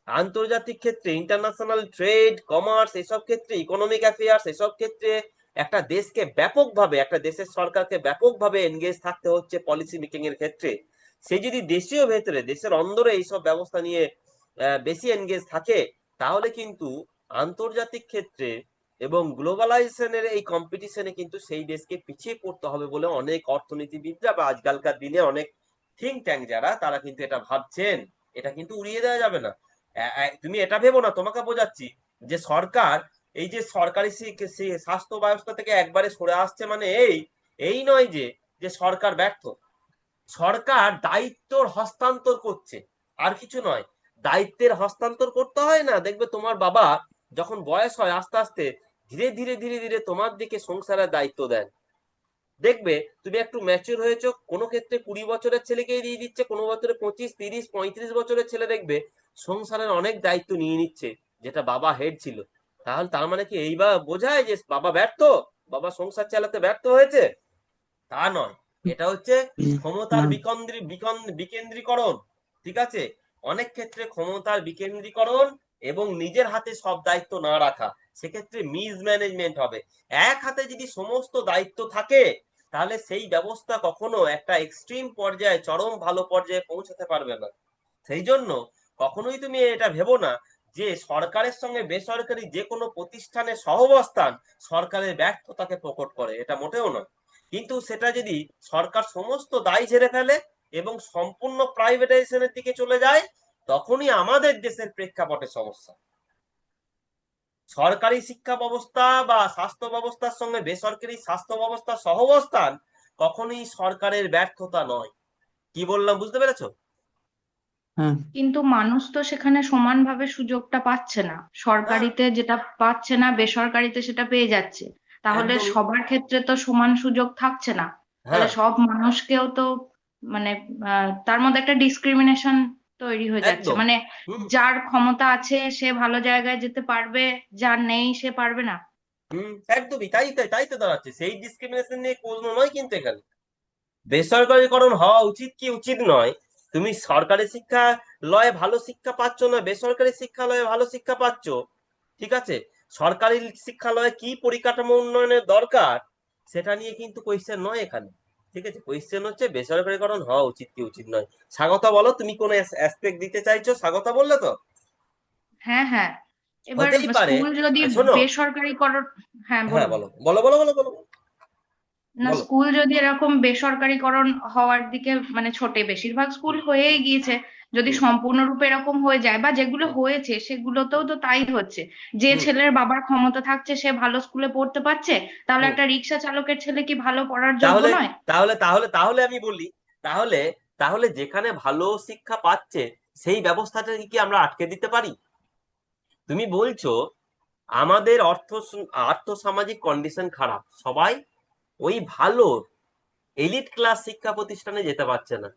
আন্তর্জাতিক ক্ষেত্রে ইন্টারন্যাশনাল ট্রেড, কমার্স এসব ক্ষেত্রে, ইকোনমিক অ্যাফেয়ার্স এসব ক্ষেত্রে একটা দেশকে ব্যাপকভাবে, একটা দেশের সরকারকে ব্যাপকভাবে এনগেজ থাকতে হচ্ছে পলিসি মেকিং এর ক্ষেত্রে। সে যদি দেশীয় ভেতরে, দেশের অন্দরে এইসব ব্যবস্থা নিয়ে বেশি এনগেজ থাকে, তাহলে কিন্তু আন্তর্জাতিক ক্ষেত্রে এবং গ্লোবালাইজেশনের এই কম্পিটিশনে কিন্তু সেই দেশকে পিছিয়ে পড়তে হবে বলে অনেক অর্থনীতিবিদরা বা আজকালকার দিনে অনেক থিঙ্ক ট্যাঙ্ক যারা, তারা কিন্তু এটা ভাবছেন। এটা কিন্তু উড়িয়ে দেওয়া যাবে না। তুমি এটা ভেবো না, তোমাকে বোঝাচ্ছি, যে সরকার এই যে সরকারি স্বাস্থ্য ব্যবস্থা থেকে একবারে সরে আসছে মানে এই এই নয় যে যে সরকার ব্যর্থ। সরকার দায়িত্বর হস্তান্তর করছে, আর কিছু নয়। দায়িত্বের হস্তান্তর করতে হয় না, দেখবে তোমার বাবা যখন বয়স হয় আস্তে আস্তে ধীরে ধীরে ধীরে ধীরে তোমার দিকে সংসারের দায়িত্ব দেন। দেখবে তুমি একটু ম্যাচিউর হয়েছো, কোনো ক্ষেত্রে 20 বছরের ছেলেকেই দিয়ে দিচ্ছে, কোনো বছরে 25, 30, 35 বছরের ছেলে দেখবে সংসারের অনেক দায়িত্ব নিয়ে নিচ্ছে, যেটা বাবা হেড ছিল। তাহলে তার মানে কি এই বা বোঝায় যে বাবা ব্যর্থ, বাবা সংসার চালাতে ব্যর্থ হয়েছে? তা নয়। এটা হচ্ছে ক্ষমতার না বিকেন্দ্রীকরণ, ঠিক আছে। অনেক ক্ষেত্রে ক্ষমতার বিকেন্দ্রীকরণ এবং নিজের হাতে সব দায়িত্ব না রাখা, সেক্ষেত্রে মিসম্যানেজমেন্ট হবে। এক হাতে যদি সমস্ত দায়িত্ব থাকে, তাহলে সেই ব্যবস্থা কখনো একটা এক্সট্রিম পর্যায়ে, চরম ভালো পর্যায়ে পৌঁছাতে পারবে না। সেই জন্য কখনোই তুমি এটা ভেবো না যে সরকারের সঙ্গে বেসরকারি যে কোনো প্রতিষ্ঠানের সহাবস্থান সরকারের ব্যর্থতাকে প্রকট করে, এটা মোটেও নয়। কিন্তু সেটা যদি সরকার সমস্ত দায় ঝেড়ে ফেলে এবং সম্পূর্ণ প্রাইভেটাইজেশনের দিকে চলে যায়, তখনই আমাদের দেশের প্রেক্ষাপটে সমস্যা। সরকারি শিক্ষা ব্যবস্থা বা স্বাস্থ্য ব্যবস্থার সঙ্গে বেসরকারি স্বাস্থ্য ব্যবস্থার সহাবস্থান কখনোই সরকারের ব্যর্থতা নয়। কি বললাম, বুঝতে পেরেছো? হ্যাঁ কিন্তু মানুষ তো সেখানে সমানভাবে সুযোগটা পাচ্ছে না, হ্যাঁ, সরকারিতে যেটা পাচ্ছে না বেসরকারিতে সেটা পেয়ে যাচ্ছে। তাহলে একদমই। সবার ক্ষেত্রে তো সমান সুযোগ থাকছে না। তাহলে হ্যাঁ, সব মানুষকেও তো মানে তার মধ্যে একটা ডিসক্রিমিনেশন তৈরি হয়ে যাচ্ছে, একদম। মানে হুম যার ক্ষমতা আছে সে ভালো জায়গায় যেতে পারবে, যার নেই সে পারবে না। হুম, একদমই তাই, তাই তাই তো দাঁড়াচ্ছে, সেই ডিসক্রিমিনেশন নিয়ে প্রশ্ন নয় কিন্তু এখানে। বেসরকারীকরণ হওয়া উচিত কি উচিত নয়, তুমি সরকারি শিক্ষালয়ে ভালো শিক্ষা পাচ্ছ না বেসরকারি শিক্ষালয়ে ভালো শিক্ষা পাচ্ছ, ঠিক আছে, সরকারি শিক্ষালয়ে কি পরিকাঠামো উন্নয়নের দরকার, সেটা নিয়ে কিন্তু কোয়েশ্চেন নয় এখানে। ঠিক আছে, কোয়েশ্চেন হচ্ছে বেসরকারীকরণ হওয়া উচিত কি উচিত নয়। স্বাগতা বলো, তুমি কোন অ্যাসপেক্ট দিতে চাইছো, স্বাগতা বললে তো। হ্যাঁ হ্যাঁ। এবার হতেই পারে। স্কুল যদি শোনো, বেসরকারিকরণ, হ্যাঁ হ্যাঁ বলুন। বলো বলো বলো বলো বলো না, বলো। স্কুল যদি এরকম বেসরকারিকরণ হওয়ার দিকে মানে ছোটে, বেশিরভাগ স্কুল হুম হয়েই গিয়েছে, যদি হুম সম্পূর্ণরূপে এরকম হয়ে যায় বা যেগুলো হুম হয়েছে সেগুলোতেও তো তাই হচ্ছে, যে হুম ছেলের বাবার ক্ষমতা থাকছে সে ভালো স্কুলে পড়তে পারছে, তাহলে হুম। একটা রিক্সা চালকের ছেলে কি ভালো পড়ার যোগ্য তাহলে নয়? তাহলে তাহলে তাহলে আমি বলি, তাহলে তাহলে যেখানে ভালো শিক্ষা পাচ্ছে সেই ব্যবস্থাটাকে কি আমরা আটকে দিতে পারি? তুমি বলছো আমাদের আর্থসামাজিক কন্ডিশন খারাপ, সবাই ওই ভালো এলিট ক্লাস শিক্ষা প্রতিষ্ঠানে যেতে পারছে না।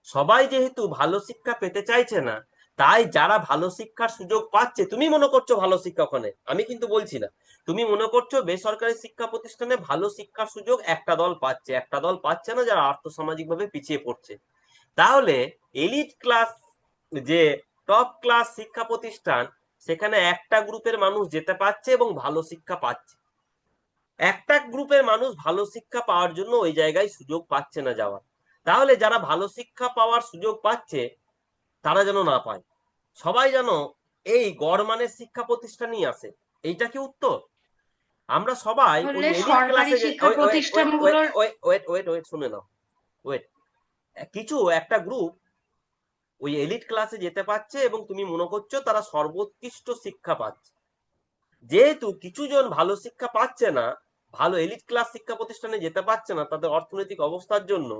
সবাই যেহেতু ভালো শিক্ষা পেতে চাইছে না, তাই যারা ভালো শিক্ষার সুযোগ পাচ্ছে, তুমি মনে করছো ভালো শিক্ষা ওখানে, আমি কিন্তু বলছি না, তুমি মনে করছো বেসরকারি শিক্ষা প্রতিষ্ঠানে ভালো শিক্ষার সুযোগ একটা দল পাচ্ছে, একটা দল পাচ্ছে না, যারা আর্থসামাজিক ভাবে পিছিয়ে পড়ছে। তাহলে এলিট ক্লাস, যে টপ ক্লাস শিক্ষা প্রতিষ্ঠান, সেখানে একটা গ্রুপের মানুষ যেতে পারছে এবং ভালো শিক্ষা পাচ্ছে। একটা গ্রুপের মানুষ ভালো শিক্ষা পাওয়ার জন্য ওই জায়গায় সুযোগ পাচ্ছে না যাওয়ার। তাহলে যারা ভালো শিক্ষা পাওয়ার সুযোগ পাচ্ছে তারা যেন না পায়, সবাই যেন এই গড়মানের শিক্ষা প্রতিষ্ঠানই আসে। এইটা কি উত্তর? আমরা সবাই ওই তাহলে এলিট সরকারি ক্লাসে শিক্ষা প্রতিষ্ঠানগুলোর ওয়েট শুনে নাও, ওয়েট। কিছু একটা গ্রুপ ওই এলিট ক্লাসে যেতে পারছে এবং তুমি মনে করছো তারা সর্বোৎকৃষ্ট শিক্ষা পাচ্ছে। যেহেতু কিছু জন ভালো শিক্ষা পাচ্ছে না, ভালো এলিট ক্লাস শিক্ষা প্রতিষ্ঠানে যেতে পারছে না তাদের অর্থনৈতিক অবস্থার জন্য,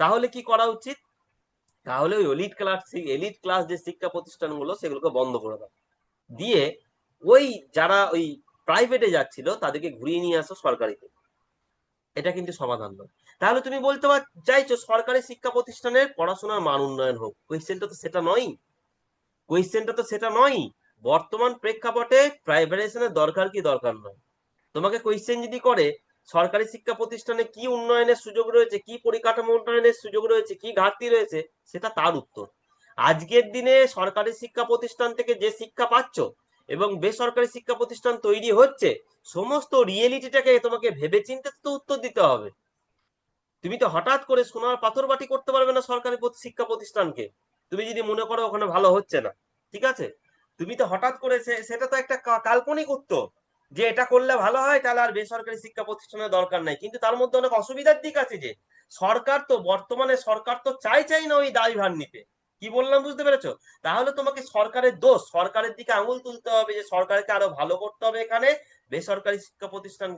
তাহলে কি করা উচিত? তাহলে ওই এলিট ক্লাস যে শিক্ষা প্রতিষ্ঠানগুলো সেগুলোকে বন্ধ করে দাও, দিয়ে ওই যারা ওই প্রাইভেটে যাচ্ছিল তাদেরকে ঘুরিয়ে নিয়ে আসো সরকারিতে। এটা কিন্তু সমাধান নয়। তাহলে তুমি বলতে চাইছো সরকারি শিক্ষা প্রতিষ্ঠানের পড়াশোনার মান উন্নয়ন হোক, কোয়েশ্চেনটা তো সেটা নয়। কোয়েশ্চেনটা তো সেটা নয়। বর্তমান প্রেক্ষাপটে প্রাইভেটাইজেশনের দরকার কি দরকার নয়, তোমাকে কোয়েশ্চেন যদি করে সরকারি শিক্ষা প্রতিষ্ঠানে কি উন্নয়নের সুযোগ রয়েছে, কি পরিকাঠামো উন্নয়নের সুযোগ রয়েছে, কি ঘাটতি রয়েছে, সেটা তার উত্তর। আজকের দিনে সরকারি শিক্ষা প্রতিষ্ঠান থেকে যে শিক্ষা পাচ্ছ এবং বেসরকারি শিক্ষা প্রতিষ্ঠান তৈরি হচ্ছে, সমস্ত রিয়েলিটিটাকে তোমাকে ভেবেচিন্তে তো উত্তর দিতে হবে। তুমি তো হঠাৎ করে সোনার পাথর বাটি করতে পারবে না সরকারি শিক্ষা প্রতিষ্ঠানকে, তুমি যদি মনে করো ওখানে ভালো হচ্ছে না। ঠিক আছে, তুমি তো হঠাৎ করে সেটা তো একটা কাল্পনিক উত্তর, যে এটা করলে ভালো হয় তাহলে আর বেসরকারি শিক্ষা প্রতিষ্ঠানের দরকার নাই। কিন্তু তার মধ্যে অনেক অসুবিধার দিক আছে, যে বর্তমানে সরকার তো চাই না ওই দায়ভার নিতে। কি বললাম বুঝতে পেরেছো? তাহলে তোমাকে সরকারের দোষ, সরকারের দিকে আঙুল তুলতে হবে, যে সরকারকে আরো ভালো করতে হবে, এখানে বেসরকারি শিক্ষা প্রতিষ্ঠান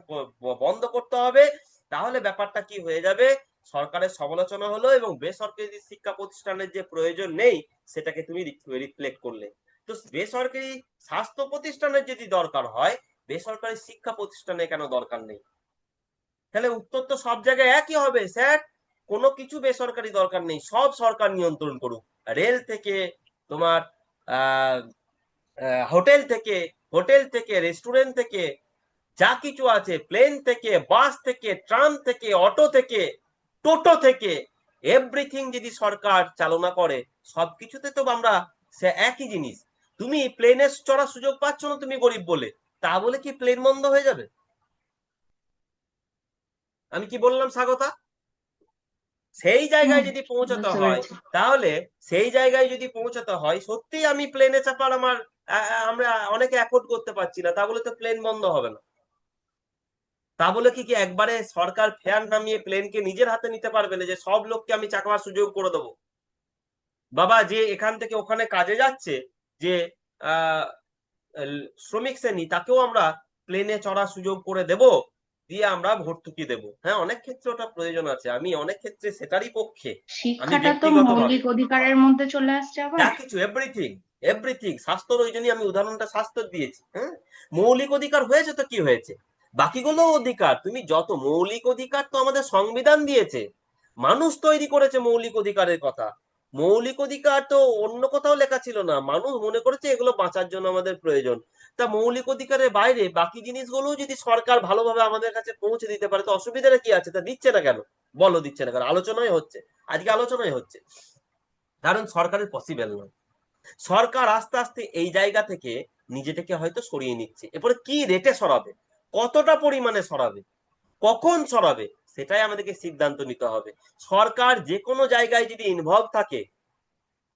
বন্ধ করতে হবে। তাহলে ব্যাপারটা কি হয়ে যাবে, সরকারের সমালোচনা হলো এবং বেসরকারি শিক্ষা প্রতিষ্ঠানের যে প্রয়োজন নেই সেটাকে তুমি রিফ্লেক্ট করলে। তো বেসরকারি স্বাস্থ্য প্রতিষ্ঠানের যদি দরকার হয়, বেসরকারি শিক্ষা প্রতিষ্ঠানে কেন দরকার নেই? তাহলে উত্তর তো সব জায়গায় একই হবে, স্যার কোনো কিছু বেসরকারি দরকার নেই, সব সরকার নিয়ন্ত্রণ করুক। রেল থেকে তোমার আহ হোটেল থেকে রেস্টুরেন্ট থেকে যা কিছু আছে, প্লেন থেকে, বাস থেকে, ট্রাম থেকে, অটো থেকে, টোটো থেকে, এভরিথিং যদি সরকার চালনা করে, সবকিছুতে তো আমরা সে একই জিনিস। তুমি প্লেনে চড়ার সুযোগ পাচ্ছ না তুমি গরিব বলে, তা বলে কি প্লেন বন্ধ হয়ে যাবে? আমি কি বললাম স্বাগতা? সেই জায়গায় যদি পৌঁছাতে বুঝতে হয়, পেরেছি। তাহলে সেই জায়গায় যদি পৌঁছাতে হয়, সত্যি আমি প্লেনে চাপার আমরা অনেকে অ্যাফোর্ড করতে পারছি না, তা বলে তো প্লেন বন্ধ হবে না। তা বলে কি একবারে সরকার ফেয়ার নামিয়ে প্লেনকে নিজের হাতে নিতে পারবে না, যে সব লোককে আমি চাকমার সুযোগ করে দেবো? বাবা, যে এখান থেকে ওখানে কাজে যাচ্ছে, যে আহ শ্রমিক শ্রেণী, তাকেও আমরা প্লেনে চড়ার সুযোগ করে দেব, দিয়ে আমরা ভর্তুকি দেব। হ্যাঁ, অনেক ক্ষেত্রে ওটা প্রয়োজন আছে, আমি অনেক ক্ষেত্রে সেটারই পক্ষে। আমি শিক্ষাটা তো ব্যক্তিগতভাবে মৌলিক অধিকারের মধ্যে চলে আসছে আবার। যা কিছু এভরিথিং এভরিথিং স্বাস্থ্যর, ওই জন্যই আমি উদাহরণটা স্বাস্থ্য দিয়েছি। হ্যাঁ, মৌলিক অধিকার হয়েছে তো কি হয়েছে, বাকিগুলো অধিকার, তুমি যত মৌলিক অধিকার তো আমাদের সংবিধান দিয়েছে, মানুষ তৈরি করেছে মৌলিক অধিকারের কথা। মৌলিক অধিকার তো অন্য কোথাও লেখা ছিল না, মানুষ মনে করেছে এগুলো বাঁচার জন্য আমাদের প্রয়োজন। তা মৌলিক অধিকারের বাইরে বাকি জিনিসগুলো যদি সরকার ভালোভাবে আমাদের কাছে পৌঁছে দিতে পারে, তো অসুবিধাটা কি আছে? তা দিচ্ছে না কেন? বলো দিচ্ছে না কেন? আলোচনায় হচ্ছে, আজকে আলোচনায় হচ্ছে, কারণ সরকারের পসিবল নয়। সরকার আস্তে আস্তে এই জায়গা থেকে নিজেটাকে হয়তো সরিয়ে নিচ্ছে। এরপরে কি রেটে সরাবে, কতটা পরিমাণে সরাবে, কখন সরাবে, সেটাই আমাদেরকে সিদ্ধান্ত নিতে হবে। সরকার যে কোনো জায়গায় যদি ইনভলভ থাকে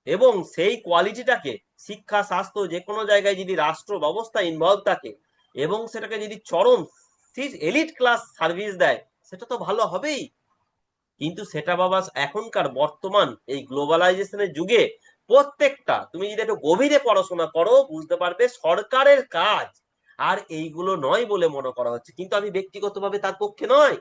এবং সেই কোয়ালিটিটাকে, শিক্ষা স্বাস্থ্য যে কোনো জায়গায় যদি রাষ্ট্র ব্যবস্থা ইনভলভ থাকে এবং সেটাকে যদি চরম এলিট ক্লাস সার্ভিস দেয়, সেটা তো ভালো হবেই। কিন্তু সেটা বাবা এখনকার বর্তমান এই গ্লোবালাইজেশনের যুগে প্রত্যেকটা, তুমি যদি একটু গভীরে পড়াশোনা করো বুঝতে পারবে সরকারের কাজ আর এইগুলো নয় বলে মনে করা হচ্ছে। কিন্তু আমি ব্যক্তিগতভাবে তার পক্ষে নয়,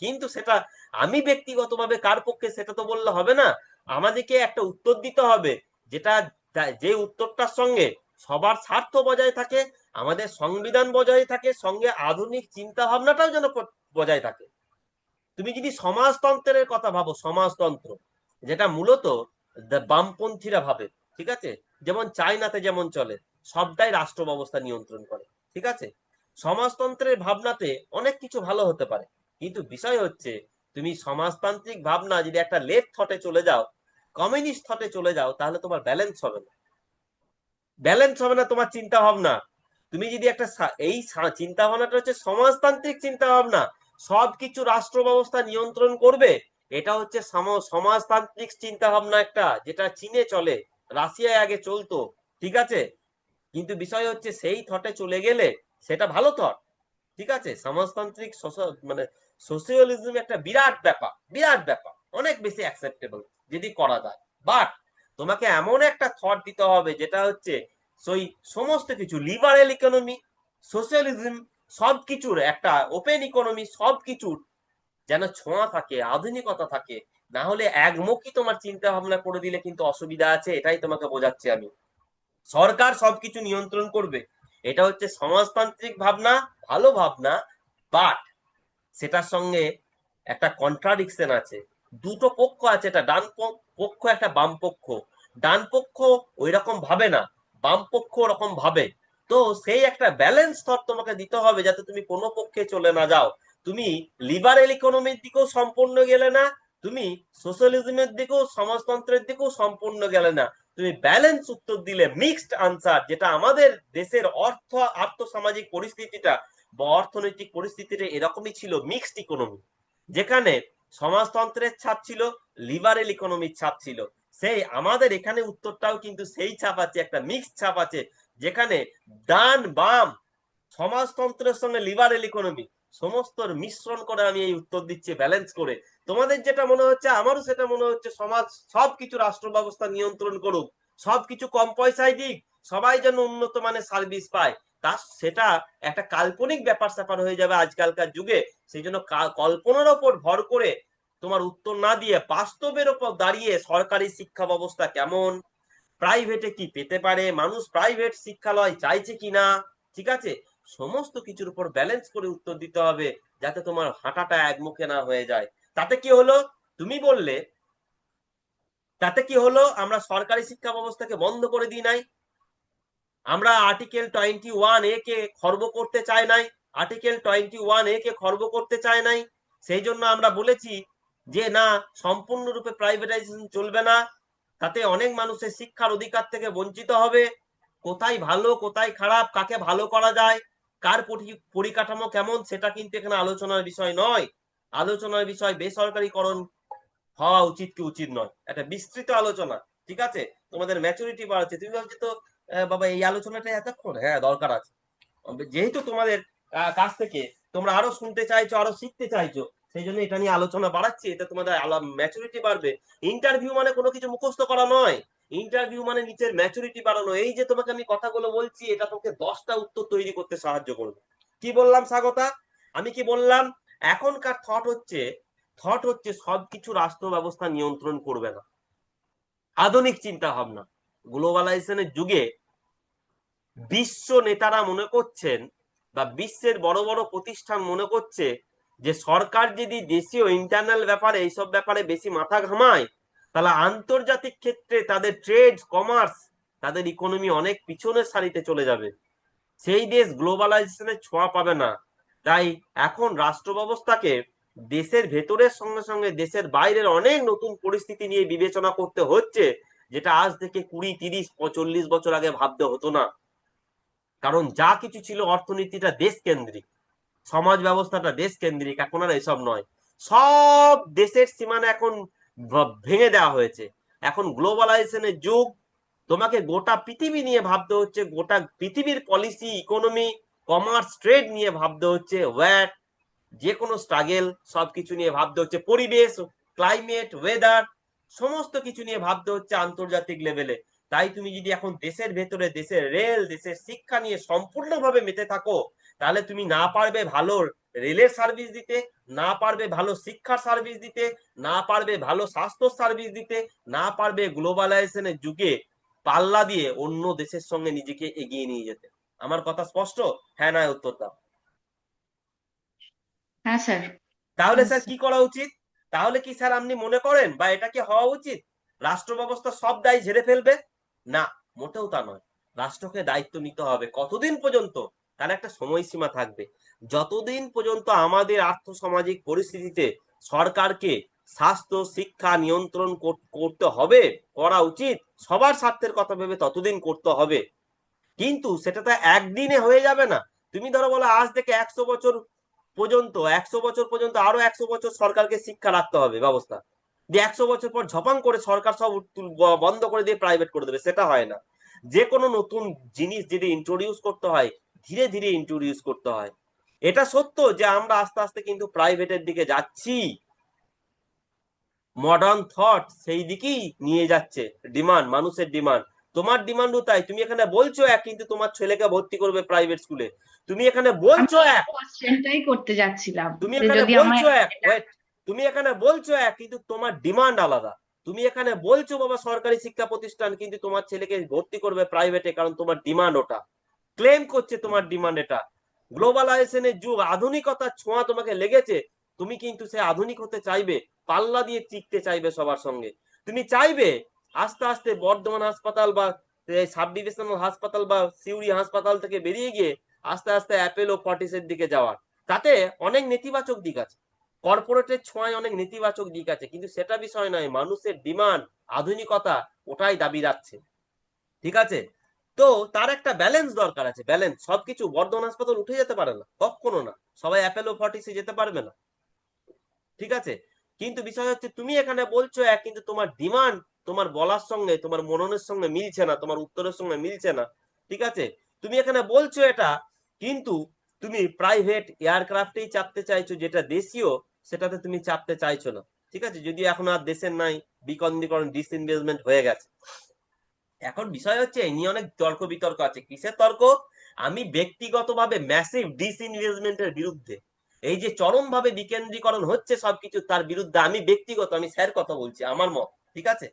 কিন্তু সেটা আমি ব্যক্তিগতভাবে কার পক্ষে সেটা তো বললে হবে না। আমাদেরকে একটা উত্তর দিতে হবে, যেটা যে উত্তরটার সঙ্গে সবার স্বার্থ বজায় থাকে, আমাদের সংবিধান বজায় থাকে, সঙ্গে আধুনিক চিন্তা ভাবনাটাও যেন বজায় থাকে। তুমি যদি সমাজতন্ত্রের কথা ভাবো, সমাজতন্ত্র যেটা মূলত বামপন্থীরা ভাবে, ঠিক আছে, যেমন চায়নাতে যেমন চলে, সবটাই রাষ্ট্র ব্যবস্থা নিয়ন্ত্রণ করে, ঠিক আছে। সমাজতন্ত্রের ভাবনাতে অনেক কিছু ভালো হতে পারে, কিন্তু বিষয় হচ্ছে তুমি সমাজতান্ত্রিক ভাবনা যদি একটা লেফট থটে চলে যাও, কমিউনিস্ট থটে চলে যাও, তাহলে তোমার ব্যালেন্স হবে না, ব্যালেন্স হবে না তোমার চিন্তা ভাবনা। তুমি যদি একটা এই চিন্তা ভাবনাটা হচ্ছে সমাজতান্ত্রিক চিন্তা ভাবনা, সবকিছু রাষ্ট্র ব্যবস্থা নিয়ন্ত্রণ করবে, এটা হচ্ছে সমাজতান্ত্রিক চিন্তা ভাবনা একটা, যেটা চীনে চলে, রাশিয়ায় আগে চলতো, ঠিক আছে। কিন্তু বিষয় হচ্ছে সেই থটে চলে গেলে সেটা ভালো থট, ঠিক আছে। সমাজতান্ত্রিক মানে সোশিয়ালিজম একটা বিরাট ব্যাপার, বিরাট ব্যাপার, অনেক বেশি অ্যাকসেপ্টেবল যদি করা যায়। বাট তোমাকে এমন একটা থট দিতে হবে যেটা হচ্ছে সেই সমস্ত কিছু লিবারেল ইকোনমি, সোশ্যালিজম, সবকিছুর একটা ওপেন ইকোনমি, সবকিছুর যেন ছোঁয়া থাকে, আধুনিকতা থাকে। না হলে একমুখী তোমার চিন্তা ভাবনা করে দিলে কিন্তু অসুবিধা আছে, এটাই তোমাকে বোঝাচ্ছি আমি। সরকার সবকিছু নিয়ন্ত্রণ করবে, এটা হচ্ছে সমাজতান্ত্রিক ভাবনা, ভালো ভাবনা, বাট সেটার সঙ্গে একটা কন্ট্রাডিকশন আছে, দুটো পক্ষ আছে, একটা ডান পক্ষ, একটা বাম পক্ষ। ডান পক্ষ ওই রকম ভাবে না, বাম পক্ষ ওরকম ভাবে। তো সেই একটা ব্যালেন্স থট তোমাকে দিতে হবে, যাতে তুমি কোনো পক্ষে চলে না যাও। তুমি লিবারেল ইকোনমির দিকেও সম্পূর্ণ গেলে না, তুমি সোশ্যালিজমের দিকেও, সমাজতন্ত্রের দিকেও সম্পূর্ণ গেলে না, তুমি ব্যালেন্স উত্তর দিলে, মিক্সড আনসার, যেটা আমাদের দেশের আর্থসামাজিক পরিস্থিতিটা বা অর্থনৈতিক পরিস্থিতিটা এরকমই ছিল, মিক্সড ইকোনমি, যেখানে সমাজতন্ত্রের ছাপ ছিল, লিবারেল ইকোনমির ছাপ ছিল। সেই আমাদের এখানে উত্তরটাও কিন্তু সেই ছাপ আছে, একটা মিক্সড ছাপ আছে, যেখানে ডান বাম, সমাজতন্ত্রের সঙ্গে লিবারেল ইকোনমি সমস্ত মিশ্রণ করে আমি এই উত্তর দিচ্ছি, ব্যালেন্স করে। তোমাদের যেটা মনে হচ্ছে, আমারও সেটা মনে হচ্ছে, সমাজ সবকিছু রাষ্ট্র ব্যবস্থা নিয়ন্ত্রণ করুক, সবকিছু কম পয়সায় দিক, সবাই যেন উন্নত মানের সার্ভিস পায়। তা সেটা একটা কাল্পনিক ব্যাপার স্যাপার হয়ে যাবে আজকালকার যুগে। সেই জন্য কল্পনার ওপর ভর করে তোমার উত্তর না দিয়ে বাস্তবের ওপর দাঁড়িয়ে সরকারি শিক্ষা ব্যবস্থা কেমন, প্রাইভেটে কি পেতে পারে, মানুষ প্রাইভেট শিক্ষালয় চাইছে কিনা, ঠিক আছে, সমস্ত কিছুর উপর ব্যালেন্স করে উত্তর দিতে হবে, যাতে তোমার হাঁটাটা একমুখে না হয়ে যায়। তাতে কি হলো, তুমি বললে তাতে কি হলো, আমরা সরকারি শিক্ষা ব্যবস্থাকে বন্ধ করে দিই নাই, আমরা আর্টিকেল 21A কে খর্ব করতে চাই নাই, আর্টিকেল 21A কে খর্ব করতে চাই নাই। সেই জন্য আমরা বলেছি যে না, সম্পূর্ণরূপে প্রাইভেটাইজেশন চলবে না, তাতে অনেক মানুষের শিক্ষার অধিকার থেকে বঞ্চিত হবে। কোথায় ভালো কোথায় খারাপ, কাকে ভালো করা যায়, কার পরিকাঠামো কেমন, সেটা কিন্তু এখানে আলোচনার বিষয় নয়। আলোচনার বিষয় বেসরকারীকরণ হওয়া উচিত কি উচিত নয়, একটা বিস্তৃত আলোচনা, ঠিক আছে। তোমাদের ম্যাচুরিটি বাড়াচ্ছে, তুমি ভাবছো তো বাবা এই আলোচনাটা এতক্ষণ, হ্যাঁ দরকার আছে, যেহেতু তোমাদের কাছ থেকে তোমরা আরো শুনতে চাইছো, আরো শিখতে চাইছো, সেই জন্য এটা নিয়ে আলোচনা বাড়াচ্ছি, এটা তোমাদের ম্যাচুরিটি বাড়বে। ইন্টারভিউ মানে কোনো কিছু মুখস্থ করা নয়, ইন্টারভিউ মানে নিচের ম্যাচুরিটি বাড়ানো। এই যে তোমাকে আমি কথাগুলো বলছি, এটা তোমাকে 10টা উত্তর তৈরি করতে সাহায্য করবে। কি বললাম স্বাগতা, আমি কি বললাম, এখনকার থট হচ্ছে সবকিছু রাষ্ট্র ব্যবস্থা নিয়ন্ত্রণ করবে না। আধুনিক চিন্তা ভাবনা, গ্লোবালাইজেশনের যুগে বিশ্ব নেতারা মনে করছেন, বা বিশ্বের বড় বড় প্রতিষ্ঠান মনে করছে, যে সরকার যদি দেশীয় ইন্টারনাল ব্যাপারে, এইসব ব্যাপারে বেশি মাথা ঘামায়, তাহলে আন্তর্জাতিক ক্ষেত্রে তাদের ট্রেড, কমার্স, তাদের ইকোনমি অনেক পিছনের সারিতে চলে যাবে, সেই দেশ গ্লোবালাইজেশনের ছোঁয়া পাবে না। তাই এখন রাষ্ট্র ব্যবস্থাকে দেশের ভেতরের সঙ্গে সঙ্গে দেশের বাইরের অনেক নতুন পরিস্থিতি নিয়ে বিবেচনা করতে হচ্ছে, যেটা আজ থেকে 20, 30, 40 বছর আগে ভাবতে হতো না। কারণ যা কিছু ছিল, অর্থনীতিটা দেশ কেন্দ্রিক, সমাজ ব্যবস্থাটা দেশ কেন্দ্রিক, এখন আর এসব নয়। সব দেশের সীমানা এখন ভেঙে দেওয়া হয়েছে। এখন গ্লোবালাইজেশনের যুগ, তোমাকে গোটা পৃথিবী নিয়ে ভাবতে হচ্ছে, গোটা পৃথিবীর পলিসি, ইকোনমি, কমার্স, ট্রেড নিয়ে ভাবতে হচ্ছে, ওয়্যাট, যে কোনো স্ট্রাগেল, সবকিছু নিয়ে ভাবতে হচ্ছে, পরিবেশ, ক্লাইমেট, ওয়েদার, সমস্ত কিছু নিয়ে ভাবতে হচ্ছে আন্তর্জাতিক লেভেলে। তাই তুমি যদি এখন দেশের ভেতরে, দেশের রেল, দেশের শিক্ষা নিয়ে সম্পূর্ণভাবে মেতে থাকো, তাহলে তুমি না পারবে ভালো রেলের সার্ভিস দিতে, না পারবে ভালো শিক্ষার সার্ভিস দিতে, না পারবে ভালো স্বাস্থ্য সার্ভিস দিতে, না পারবে গ্লোবালাইজেশনের যুগে পাল্লা দিয়ে অন্য দেশের সঙ্গে নিজেকে এগিয়ে নিয়ে যেতে। আমার কথা স্পষ্ট? হ্যাঁ না উত্তর দাও। হ্যাঁ স্যার। তাহলে হ্যাঁ স্যার কি করা উচিত? তাহলে কি স্যার আপনি মনে করেন বা এটা কি হওয়া উচিত রাষ্ট্র ব্যবস্থা সব দায় ঝেড়ে ফেলবে? না, মোটেও তা নয়। রাষ্ট্রকে দায়িত্ব নিতে হবে। কতদিন পর্যন্ত? তার একটা সময়সীমা থাকবে। যতদিন পর্যন্ত আমাদের আর্থসামাজিক পরিস্থিতিতে সরকারকে স্বাস্থ্য শিক্ষা নিয়ন্ত্রণ করতে হবে, করা উচিত, সবার স্বার্থের কথা ভেবে ততদিন করতে হবে। কিন্তু সেটা তো একদিনে হয়ে যাবে না। তুমি ধরো বলো আজ থেকে 100 বছর পর্যন্ত, 100 বছর পর্যন্ত আরো 100 বছর সরকারকে শিক্ষা রাখতে হবে ব্যবস্থা দিয়ে, 100 বছর পর ঝপাং করে সরকার সব বন্ধ করে দিয়ে প্রাইভেট করে দেবে, সেটা হয় না। যে কোনো নতুন জিনিস যদি ইন্ট্রোডিউস করতে হয়, ধীরে ধীরে ইন্ট্রোডিউস করতে হয়। এটা সত্য যে আমরা আস্তে আস্তে কিন্তু প্রাইভেটের দিকে যাচ্ছি, মডার্ন থট সেই দিকেই নিয়ে যাচ্ছে। ডিমান্ড, মানুষের ডিমান্ড, তোমার ডিমান্ডও তাই। তুমি এখানে বলছো এক, কিন্তু তোমার ছেলেকে ভর্তি করবে প্রাইভেট স্কুলে। তুমি এখানে আমি বলছো এই এক, কোশ্চেনটাই করতে যাচ্ছিলাম তুমি যে এখানে যদি বলছো আমার এক, এটা ওয়েট, তুমি এখানে বলছো এক, কিন্তু তোমার ডিমান্ড আলাদা। তুমি এখানে বলছো বাবা সরকারি শিক্ষা প্রতিষ্ঠান, কিন্তু তোমার ছেলেকে ভর্তি করবে প্রাইভেটে, কারণ তোমার ডিমান্ড ওটা। ক্লেম করছে তোমার ডিমান্ড এটা। গ্লোবালাইজেশনের যুগ, আধুনিকতার ছোঁয়া তোমাকে লেগেছে, তুমি কিন্তু সে আধুনিক হতে চাইবে, পাল্লা দিয়ে টিকতে চাইবে সবার সঙ্গে। তুমি চাইবে আস্তে আস্তে বর্ধমান হাসপাতাল বা সাব ডিভিশনাল হাসপাতাল বা সিউড়ি হাসপাতাল থেকে বেরিয়ে গিয়ে আস্তে আস্তে অ্যাপেলো ফর্টিসের দিকে যাওয়ার। তাতে অনেক নেতিবাচক দিক আছে, কর্পোরেটের ছোঁয়ায় অনেক নেতিবাচক দিক আছে, কিন্তু সেটা বিষয় নয়। মানুষের ডিমান্ড, আধুনিকতা, ওটাই দাবি রাখছে। ঠিক আছে? তো তার একটা ব্যালেন্স দরকার আছে, ব্যালেন্স। সবকিছু বর্ধমান হাসপাতাল উঠে যেতে পারে না, কখনো না। সবাই অ্যাপেলো ফর্টিসে যেতে পারবে না, ঠিক আছে? কিন্তু বিষয় হচ্ছে তুমি এখানে বলছো এক, কিন্তু তোমার ডিমান্ড তোমার বলার সঙ্গে, তোমার মননের সঙ্গে মিলছে না, তোমার উত্তরের সঙ্গে মিলছে না। ঠিক আছে? তুমি এখানে বলছো এটা, কিন্তু তুমি প্রাইভেট এয়ারক্রাফটেই চাপতে চাইছো, যেটা দেশীয় সেটাতে তুমি চাপতে চাইছো না। ঠিক আছে? যদিও এখন আর দেশের নাই, বিকেন্দ্রীকরণ, ডিসইনভেস্টমেন্ট হয়ে গেছে। এখন বিষয় হচ্ছে এই নিয়ে অনেক তর্ক বিতর্ক আছে। কিসের তর্ক? আমি ব্যক্তিগতভাবে ম্যাসিভ ডিসইনভেস্টমেন্টের বিরুদ্ধে। এই যে চরম ভাবে বিকেন্দ্রীকরণ হচ্ছে সবকিছু, তার বিরুদ্ধে আমি ব্যক্তিগত, আমি স্যার কথা বলছি, আমার মত। ঠিক আছে?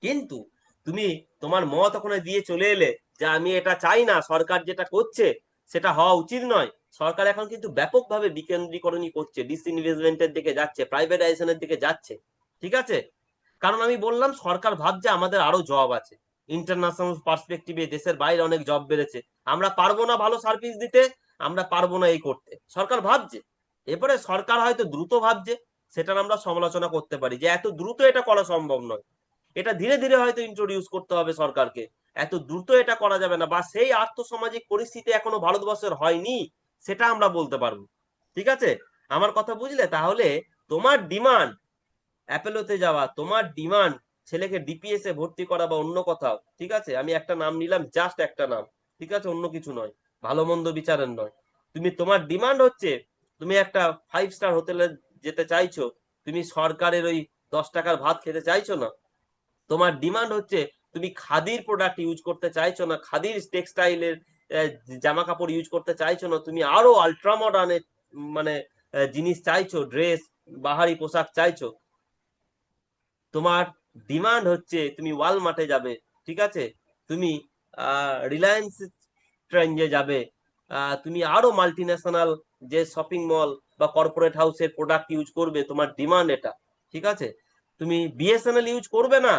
কিন্তু তুমি তোমার মত ওখানে দিয়ে চলে এলে যে আমি এটা চাই না, সরকার যেটা করছে সেটা হওয়া উচিত নয়। সরকার এখন কিন্তু ব্যাপকভাবে বিকেন্দ্রীকরণই করছে, ডিসইনভেস্টমেন্টের দিকে যাচ্ছে, প্রাইভেটাইজেশনের দিকে যাচ্ছে। ঠিক আছে? কারণ আমি বললাম সরকার ভাবছে আমাদের আরো জব আছে, ইন্টারন্যাশনাল পার্সপেক্টিভে দেশের বাইরে অনেক জব বেড়েছে, আমরা পারবো না ভালো সার্ভিস দিতে, আমরা পারবো না এই করতে, সরকার ভাবছে। এরপরে সরকার হয়তো দ্রুত ভাবছে, সেটার আমরা সমালোচনা করতে পারি যে এত দ্রুত এটা করা সম্ভব নয়, এটা ধীরে ধীরে হয়তো ইন্ট্রোডিউস করতে হবে সরকারকে, এত দ্রুত এটা করা যাবে না, বা সেই আর্থসামাজিক পরিস্থিতি এখনো ভারতবর্ষের হয়নি, সেটা আমরা বলতে পারবো। ঠিক আছে? আমার কথা বুঝলে? তাহলে তোমার ডিমান্ড অ্যাপেলোতে যাওয়া, তোমার ডিমান্ড ছেলেকে ডিপিএস এ ভর্তি করা বা অন্য কোথাও, ঠিক আছে, আমি একটা নাম নিলাম, জাস্ট একটা নাম, ঠিক আছে, অন্য কিছু নয়, ভালো মন্দ বিচারের নয়। তুমি, তোমার ডিমান্ড হচ্ছে তুমি একটা 5 স্টার হোটেলে যেতে চাইছো, তুমি সরকারের ওই 10 টাকার ভাত খেতে চাইছো না। তোমার ডিমান্ড হচ্ছে তুমি খাদির প্রোডাক্ট ইউজ করতে চাইছো না, খাদির টেক্সটাইলের জামা কাপড় ইউজ করতে চাইছো না, তুমি আরো আল্ট্রা মডার্নের মানে জিনিস চাইছো, ড্রেস, বাহারি পোশাক চাইছো। তোমার ডিমান্ড হচ্ছে তুমি ওয়ালমার্টে যাবে, ঠিক আছে, তুমি রিলায়েন্স ট্রেন্ডে যাবে, তুমি আরো মাল্টিন্যাশনাল যে শপিং মল বা কর্পোরেট হাউসের প্রোডাক্ট ইউজ করবে, তোমার ডিমান্ড এটা। ঠিক আছে? তুমি বিএসএনএল ইউজ করবে না,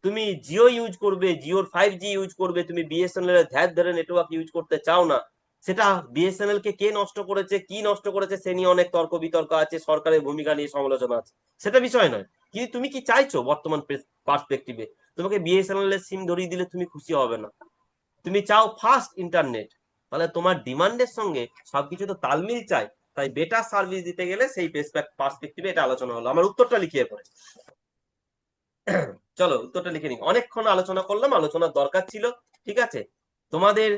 তুমি জিও ইউজ করবে, জিওর 5G ইউজ করবে, তুমি বিএসএনএল এর ধ্যাত ধরে নেটওয়ার্ক ইউজ করতে চাও না। সেটা বিএসএনএল কে কে নষ্ট করেছে, কি নষ্ট করেছে, সে নিয়ে অনেক তর্ক বিতর্ক আছে, সরকারের ভূমিকা নিয়ে সমালোচনা আছে, সেটা বিষয় নয়। কিন্তু তুমি কি চাইছো বর্তমান পার্সপেক্টিভে? তোমাকে বিএসএনএল এর সিম ধরিয়ে দিলে তুমি খুশি হবে না, তুমি চাও ফাস্ট ইন্টারনেট। তাহলে তোমার ডিমান্ডের সঙ্গে সবকিছু তো তালমিল চাই, তাই বেটার সার্ভিস দিতে গেলে সেই পার্সপেক্টিভে এটা আলোচনা হলো। আমার উত্তরটা লিখিয়ে পড়ে, চলো উত্তরটা লিখে নিই। অনেকক্ষণ আলোচনা করলাম, আলোচনার দরকার ছিল। ঠিক আছে? তোমাদের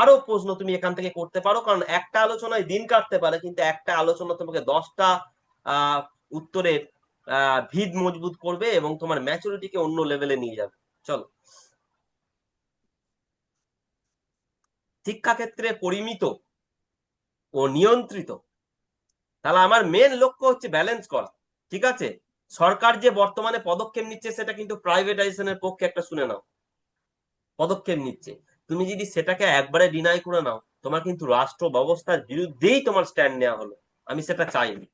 আরো প্রশ্ন তুমি এখান থেকে করতে পারো, কারণ একটা আলোচনায় দিন কাটতে পারে, কিন্তু একটা আলোচনা তোমাকে 10টা উত্তরের ভিত মজবুত করবে এবং তোমার ম্যাচুরিটিকে অন্য লেভেলে নিয়ে যাবে। চলো, শিক্ষাক্ষেত্রে পরিমিত ও নিয়ন্ত্রিত তাহলে আমার মেন লক্ষ্য হচ্ছে ব্যালেন্স করা। ঠিক আছে, সরকার যে বর্তমানে পদক্ষেপ নিচ্ছে সেটা কিন্তু প্রাইভেটাইজেশনের পক্ষে, একটা শুনে নাও, পদক্ষেপ নিচ্ছে। তুমি যদি সেটাকে একবারে ডিনাই করে নাও, তোমার কিন্তু রাষ্ট্র ব্যবস্থার বিরুদ্ধেই তোমার স্ট্যান্ড নেওয়া হলো। আমি সেটা চাইনি,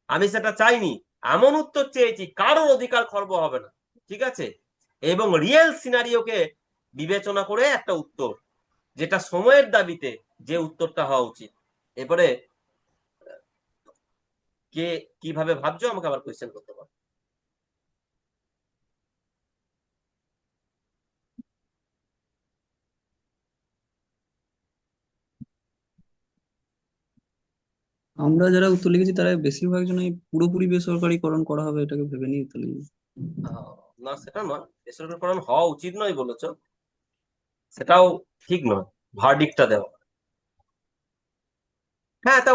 আমি সেটা চাইনি। এমন উত্তর চেয়েছি কারোর অধিকার খর্ব হবে না, ঠিক আছে, এবং রিয়েল সিনারিওকে বিবেচনা করে একটা উত্তর, যেটা সময়ের দাবিতে যে উত্তরটা হওয়া উচিত। এবারে কে কিভাবে ভাবছো আমাকে আবার কোয়েশ্চেন করতে পারো। আমরা যারা উত্তর লিখেছি তারা বেশিরভাগ জনই পুরোপুরি বেসরকারিকরণ করা হবে এটাকে ভেবে নিয়ে উত্তর লিখেছি। না, সেটা নয়, বেসরকারিকরণ হওয়া উচিত নয় বলেছো, সেটাও ঠিক নয় ভার্ডিক্টটা দেওয়া। হ্যাঁ, তা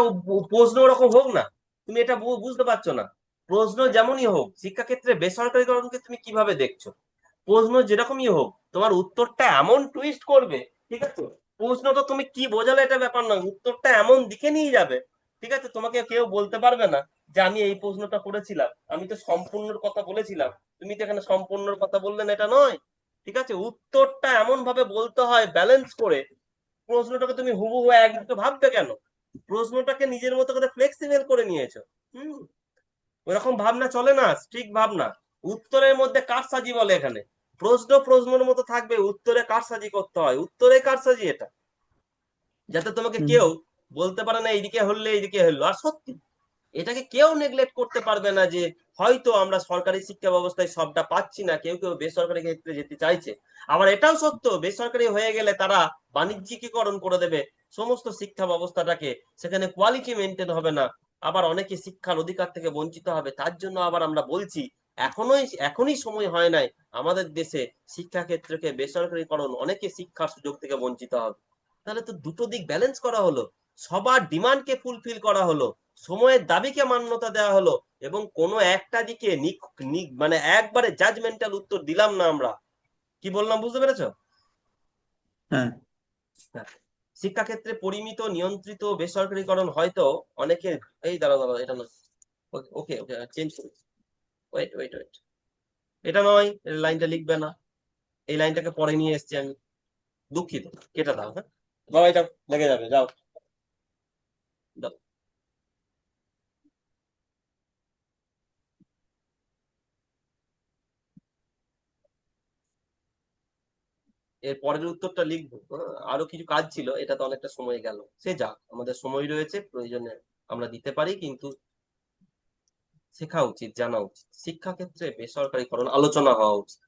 প্রশ্ন ওরকম হোক না, তুমি এটা বুঝতে পারছো না। প্রশ্ন যেমনই হোক, শিক্ষাক্ষেত্রে বেসরকারিকরণকে তুমি কিভাবে দেখছো? প্রশ্ন যেরকমই হোক, তোমার উত্তরটা এমন টুইস্ট করবে, ঠিক আছে, প্রশ্নটা তুমি কি বোঝালে এটা ব্যাপার নয়, উত্তরটা এমন দিকে নিয়ে যাবে, ঠিক আছে, তোমাকে কেউ বলতে পারবে না যে আমি এই প্রশ্নটা করেছিলাম, আমি তো সম্পূর্ণর কথা বলেছিলাম, তুমি তো এখানে সম্পূর্ণর কথা বললেন, এটা নয়। ঠিক আছে, উত্তরটা এমন ভাবে বলতে হয় ব্যালেন্স করে। প্রশ্নটাকে তুমি হুবহু একদিকে ভাববে কেন? প্রশ্নটাকে নিজের মতো করে ফ্লেক্সিবল করে নিয়েছো। হুম, ওরকম ভাবনা চলে না, স্ট্রিক্ট ভাবনা। উত্তরের মধ্যে কারসাজি বলে এখানে, প্রশ্ন প্রশ্নের মতো থাকবে, উত্তরে কারসাজি করতে হয়, উত্তরে কারসাজি এটা, যাতে তোমাকে হুম। কেউ বলতে পারে না এইদিকে হলে এইদিকে হলো। আর সত্যি এটাকে কেউ নেগলেক্ট করতে পারবে না যে হয়তো আমরা সরকারি শিক্ষা ব্যবস্থায় সবটা পাচ্ছি না, কেউ কেউ বেসরকারি ক্ষেত্রে যেতে চাইছে। আবার এটাও সত্য, বেসরকারি হয়ে গেলে তারা বাণিজ্যিকীকরণ করে দেবে সমস্ত শিক্ষা ব্যবস্থাটাকে, সেখানে কোয়ালিটি মেনটেন হবে না, আবার অনেকে শিক্ষার অধিকার থেকে বঞ্চিত হবে। তার জন্য আবার আমরা বলছি এখনই সময় হয় নাই আমাদের দেশে শিক্ষা ক্ষেত্রকে বেসরকারিকরণ, অনেকে শিক্ষার সুযোগ থেকে বঞ্চিত হবে। তাহলে তো দুটো দিক ব্যালেন্স করা হলো, সবার ডিমান্ডকে ফুলফিল করা হলো, সময়ের দাবিকে মান্যতা দেওয়া হলো, এবং কোনো একটা দিকে মানে একবারে জাজমেন্টাল উত্তর দিলাম না আমরা। কি বললাম বুঝতে পেরেছো? হ্যাঁ। হ্যাঁ। শিক্ষাক্ষেত্রে পরিমিত নিয়ন্ত্রিত বেসরকারীকরণ হয়তো অনেকে, এই দাঁড়াও দাঁড়াও, এটা নয়, ওকে ওকে চেঞ্জ করি, ওয়েট ওয়েট ওয়েট, এটা নয়, লাইনটা লিখবে না, এই লাইনটাকে পরে নিয়ে এসেছি আমি, দুঃখিত, কেটে দাও। হ্যাঁ, বাবা এটা লেগে যাবে, যাও দাও। এর পরের উত্তরটা লিখবো, আরো কিছু কাজ ছিল, এটা তো অনেকটা সময় গেল, সে যাক, আমাদের সময় রয়েছে, প্রয়োজনে আমরা দিতে পারি, কিন্তু শেখা উচিত, জানা উচিত, শিক্ষাক্ষেত্রে বেসরকারীকরণ আলোচনা হওয়া উচিত।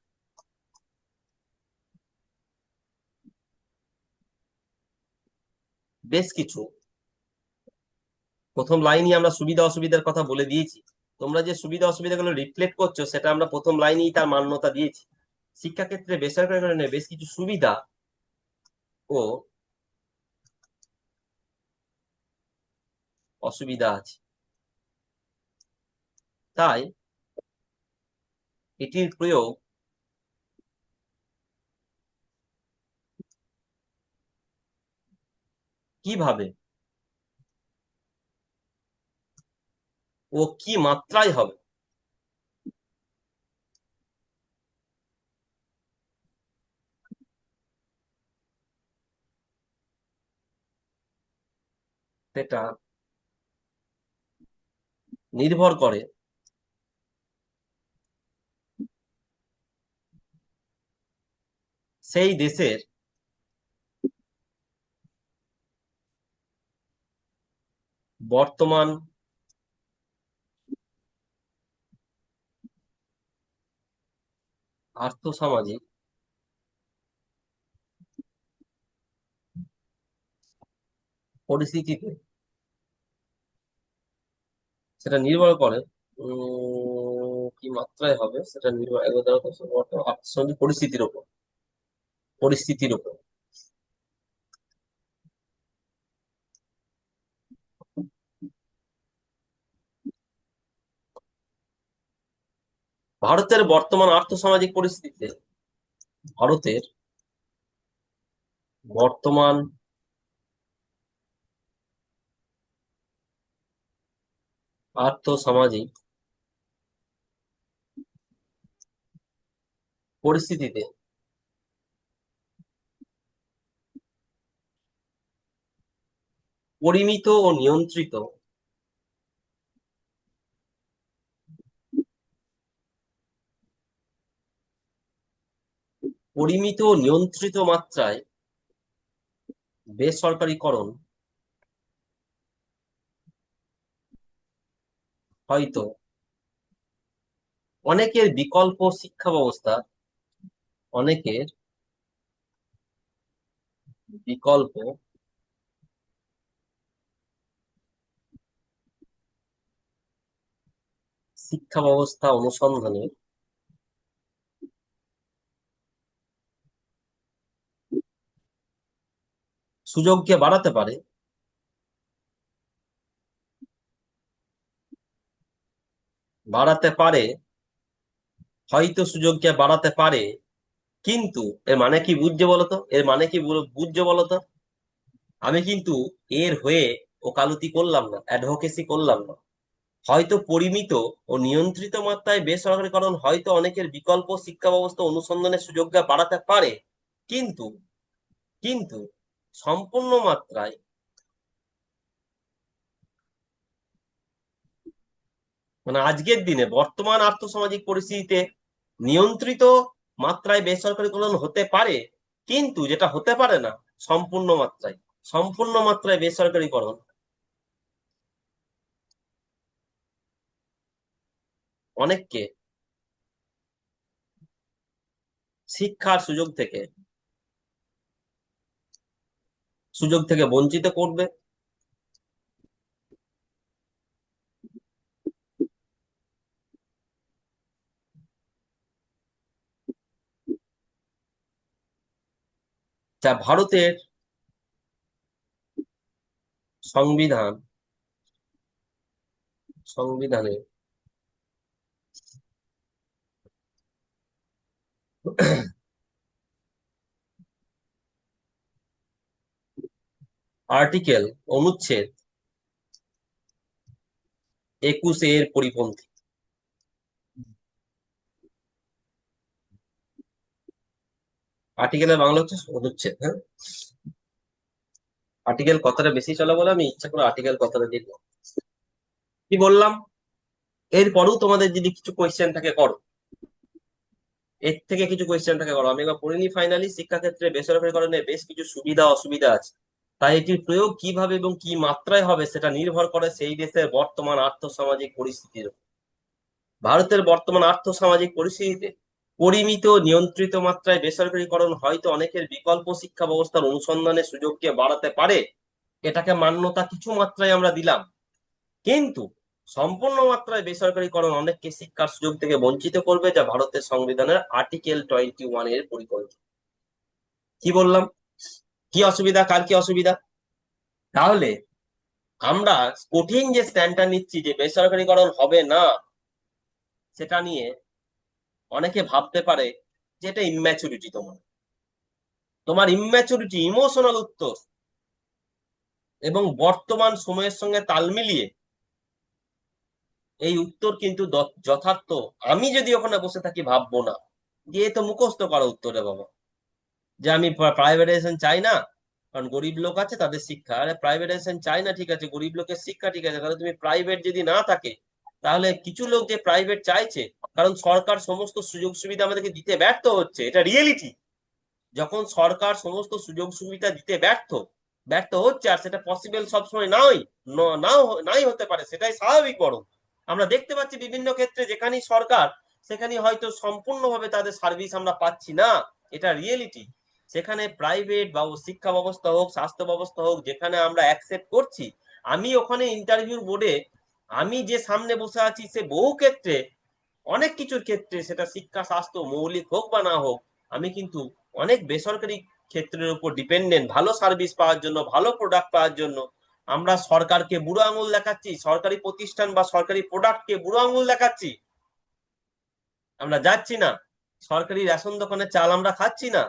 বেশ কিছু, প্রথম লাইনই আমরা সুবিধা অসুবিধার কথা বলে দিয়েছি, তোমরা যে সুবিধা অসুবিধাগুলো রিফ্লেক্ট করছো সেটা আমরা প্রথম লাইনেই তার মান্যতা দিয়েছি। শিক্ষাক্ষেত্রে বেসরকারীকরণের বেশ কিছু সুবিধা ও অসুবিধা আছে, তাই এটির প্রয়োগ কিভাবে ও কি মাত্রায় হবে সেটা নির্ভর করে সেই দেশের বর্তমান আর্থসামাজিক পরিস্থিতিতে, সেটা নির্ভর করে কি মাত্রায় হবে, সেটা নির্ভর আর্থসামাজিক পরিস্থিতির উপর। ভারতের বর্তমান আর্থসামাজিক পরিস্থিতিতে, ভারতের বর্তমান আর্থসামাজিক পরিস্থিতিতে পরিমিত ও নিয়ন্ত্রিত মাত্রায় বেসরকারীকরণ হয়তো অনেকের বিকল্প শিক্ষা ব্যবস্থা অনেকের বিকল্প শিক্ষা ব্যবস্থা অনুসন্ধানের সুযোগকে বাড়াতে পারে, হয়তো সুযোগকে বাড়াতে পারে। কিন্তু এর মানে কি বুঝছে বলতো, আমি কিন্তু এর হয়ে ওকালতি করলাম না, অ্যাডভোকেসি করলাম না। হয়তো পরিমিত ও নিয়ন্ত্রিত মাত্রায় বেসরকারীকরণ হয়তো অনেকের বিকল্প শিক্ষা ব্যবস্থা অনুসন্ধানের সুযোগকে বাড়াতে পারে, কিন্তু কিন্তু সম্পূর্ণ মাত্রায় মানে আজকের দিনে বর্তমান আর্থসামাজিক পরিস্থিতিতে নিয়ন্ত্রিত মাত্রায় বেসরকারীকরণ হতে পারে, কিন্তু যেটা হতে পারে না সম্পূর্ণ মাত্রায় বেসরকারীকরণ অনেককে শিক্ষার সুযোগ থেকে বঞ্চিত করবে। যা ভারতের সংবিধানে অনুচ্ছেদ 21 এর পরিপন্থী। আর্টিকেলের বাংলা হচ্ছে অনুচ্ছেদ। হ্যাঁ, আর্টিকেল কথাটা বেশি চলে বলে আমি ইচ্ছা করে আর্টিকেল কথাটা দিই। কি বললাম, এরপরেও তোমাদের যদি কিছু কোয়েশ্চেন থাকে করো, এর থেকে কিছু কোয়েশ্চেন থাকে করো। আমি এবার পড়িনি ফাইনালি। শিক্ষাক্ষেত্রে বেসরকারীকরণের বেশ কিছু সুবিধা অসুবিধা আছে, তাই এটির প্রয়োগ কিভাবে এবং কি মাত্রায় হবে সেটা নির্ভর করে সেই দেশের বর্তমান আর্থসামাজিক পরিস্থিতির উপর। ভারতের বর্তমান আর্থসামাজিক পরিস্থিতিতে পরিমিত নিয়ন্ত্রিত মাত্রায় বেসরকারীকরণ হয়তো অনেকের বিকল্প শিক্ষা ব্যবস্থার অনুসন্ধানের সুযোগকে বাড়াতে পারে, এটাকে মান্যতা কিছু মাত্রায় আমরা দিলাম। কিন্তু সম্পূর্ণ মাত্রায় বেসরকারীকরণ অনেককে শিক্ষার সুযোগ থেকে বঞ্চিত করবে, যা ভারতের সংবিধানের আর্টিকেল 21 এর পরিকল্পনা। কি বললাম, কি অসুবিধা, কার কি অসুবিধা? তাহলে আমরা কঠিন যে স্ট্যান্ডটা নিচ্ছি যে বেসরকারীকরণ হবে না, সেটা নিয়ে অনেকে ভাবতে পারে যে এটা ইম্যাচুরিটি। তোমার ইম্যাচুরিটি, ইমোশনাল উত্তর এবং বর্তমান সময়ের সঙ্গে তাল মিলিয়ে এই উত্তর কিন্তু যথার্থ। আমি যদি ওখানে বসে থাকি ভাববো না যে এ তো মুখস্থ করা উত্তরে বাবা, যে আমি প্রাইভেটাইজেশন চাই না কারণ গরিব লোক আছে তাদের শিক্ষা। আরে প্রাইভেটাইজেশন চাই না, ঠিক আছে, গরিব লোকের শিক্ষা, ঠিক আছে, তাহলে তুমি প্রাইভেট যদি না থাকে, তাহলে কিছু লোক যে প্রাইভেট চাইছে কারণ সরকার সমস্ত সুযোগ সুবিধা আমাদেরকে দিতে ব্যর্থ হচ্ছে, এটা রিয়েলিটি। যখন সরকার সমস্ত সুযোগ সুবিধা দিতে ব্যর্থ হচ্ছে, আর সেটা পসিবল সবসময় নাই হতে পারে, সেটাই স্বাভাবিক। বরং আমরা দেখতে পাচ্ছি বিভিন্ন ক্ষেত্রে যেখানেই সরকার, সেখানে হয়তো সম্পূর্ণভাবে তাদের সার্ভিস আমরা পাচ্ছি না, এটা রিয়েলিটি। সেখানে প্রাইভেট বা শিক্ষা ব্যবস্থা হোক, স্বাস্থ্য ব্যবস্থা হোক, যেখানে আমরা অ্যাকসেপ্ট করছি, আমি ওখানে ইন্টারভিউ বোর্ডে আমি যে সামনে বসে আছি, সে বহু ক্ষেত্রে অনেক কিছুর ক্ষেত্রে সেটা শিক্ষা স্বাস্থ্য মৌলিক হোক বা না হোক, আমি কিন্তু অনেক বেসরকারি ক্ষেত্রের উপর ডিপেন্ডেন্ট। ভালো সার্ভিস পাওয়ার জন্য, ভালো প্রোডাক্ট পাওয়ার জন্য আমরা সরকারকে বুড়ো আঙুল দেখাচ্ছি, সরকারি প্রতিষ্ঠান বা সরকারি প্রোডাক্টকে বুড়ো আঙুল দেখাচ্ছি। আমরা যাচ্ছি না সরকারি রেশন দোকানের চাল, আমরা খাচ্ছি না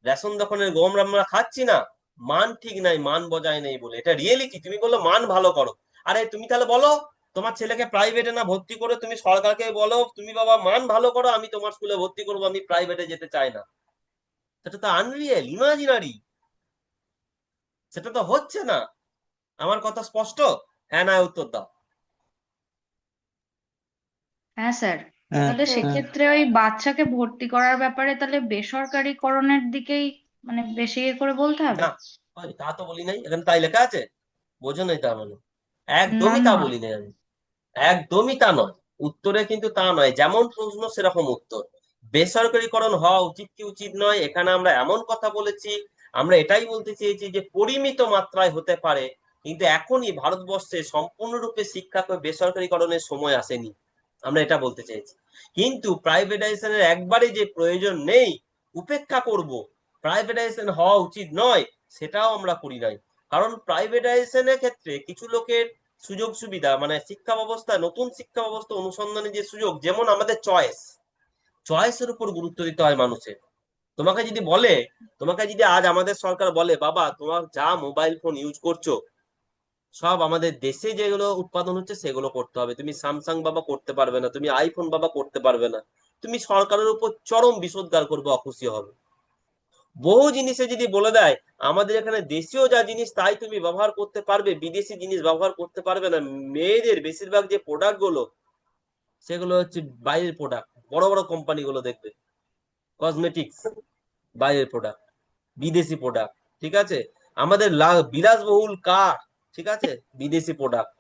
রেশন দোকানের গম, আমরা খাচ্ছি না। মান ঠিক নাই, মান বজায় নেই বলে, এটা রিয়েলিটি। তুমি বললো মান ভালো করো, আরে তুমি তাহলে বলো তোমার ছেলেকে প্রাইভেটে না ভর্তি করে তুমি সরকারকে বলো তুমি বাবা মান ভালো করো, আমি তোমার স্কুলে ভর্তি করবো, আমি প্রাইভেটে যেতে চাই না। সেটা তো আনরিয়েল, ইমাজিনারি, সেটা তো হচ্ছে না। আমার কথা স্পষ্ট? হ্যাঁ না উত্তর দাও। হ্যাঁ স্যার, হ্যাঁ তাহলে হ্যাঁ সেক্ষেত্রে ওই বাচ্চাকে ভর্তি করার ব্যাপারে তাহলে বেসরকারিকরণের দিকেই মানে বেশি ইয়ে করে বলতে হবে। না, তা তো বলি নাই, এখানে তাই লেখা আছে, বোঝো নাই তার মানে? না একদমই তা না, বলি নাই আমি, একদমই তা নয়। উত্তরে কিন্তু তা নয়, যেমন প্রশ্ন সেরকম উত্তর। বেসরকারীকরণ হওয়া উচিত কি উচিত নয়, এখানে আমরা এমন কথা বলেছি, আমরা এটাই বলতে চেয়েছি যে পরিমিত মাত্রায় হতে পারে, কিন্তু এখনই ভারতবর্ষে সম্পূর্ণরূপে শিক্ষাকে বেসরকারীকরণের সময় আসেনি, আমরা এটা বলতে চাইছি। কিন্তু প্রাইভেটাইজেশনের একবারে যে প্রয়োজন নেই, উপেক্ষা করব, প্রাইভেটাইজেশন হওয়া উচিত নয়, সেটাও আমরা করি নাই। কারণ প্রাইভেটাইজেশনের ক্ষেত্রে কিছু লোকের সুযোগ সুবিধা, মানে শিক্ষা ব্যবস্থা, নতুন শিক্ষা ব্যবস্থা অনুসন্ধানের যে সুযোগ, যেমন আমাদের চয়েসের উপর গুরুত্ব দিতে হয় মানুষের। তোমাকে যদি বলে, তোমাকে যদি আজ আমাদের সরকার বলে বাবা তোমার যা মোবাইল ফোন ইউজ করছো সব আমাদের দেশে যেগুলো উৎপাদন হচ্ছে সেগুলো করতে হবে, তুমি স্যামসাং বাবা করতে পারবে না, তুমি আইফোন বাবা করতে পারবে না, তুমি সরকারের উপর চরম বিষোদ্গার করবে, অখুশি হবে। বহু জিনিসে যদি বলে দেয় আমাদের এখানে দেশীয় যা জিনিস তাই তুমি ব্যবহার করতে পারবে, বিদেশি জিনিস ব্যবহার করতে পারবে না, মেয়েদের বেশিরভাগ যে প্রোডাক্ট গুলো সেগুলো হচ্ছে বাইরের প্রোডাক্ট, বড় বড় কোম্পানি গুলো দেখবে কসমেটিক্স বাইরের প্রোডাক্ট, বিদেশি প্রোডাক্ট, ঠিক আছে? আমাদের বিলাসবহুল কার, ঠিক আছে, বিদেশি প্রোডাক্ট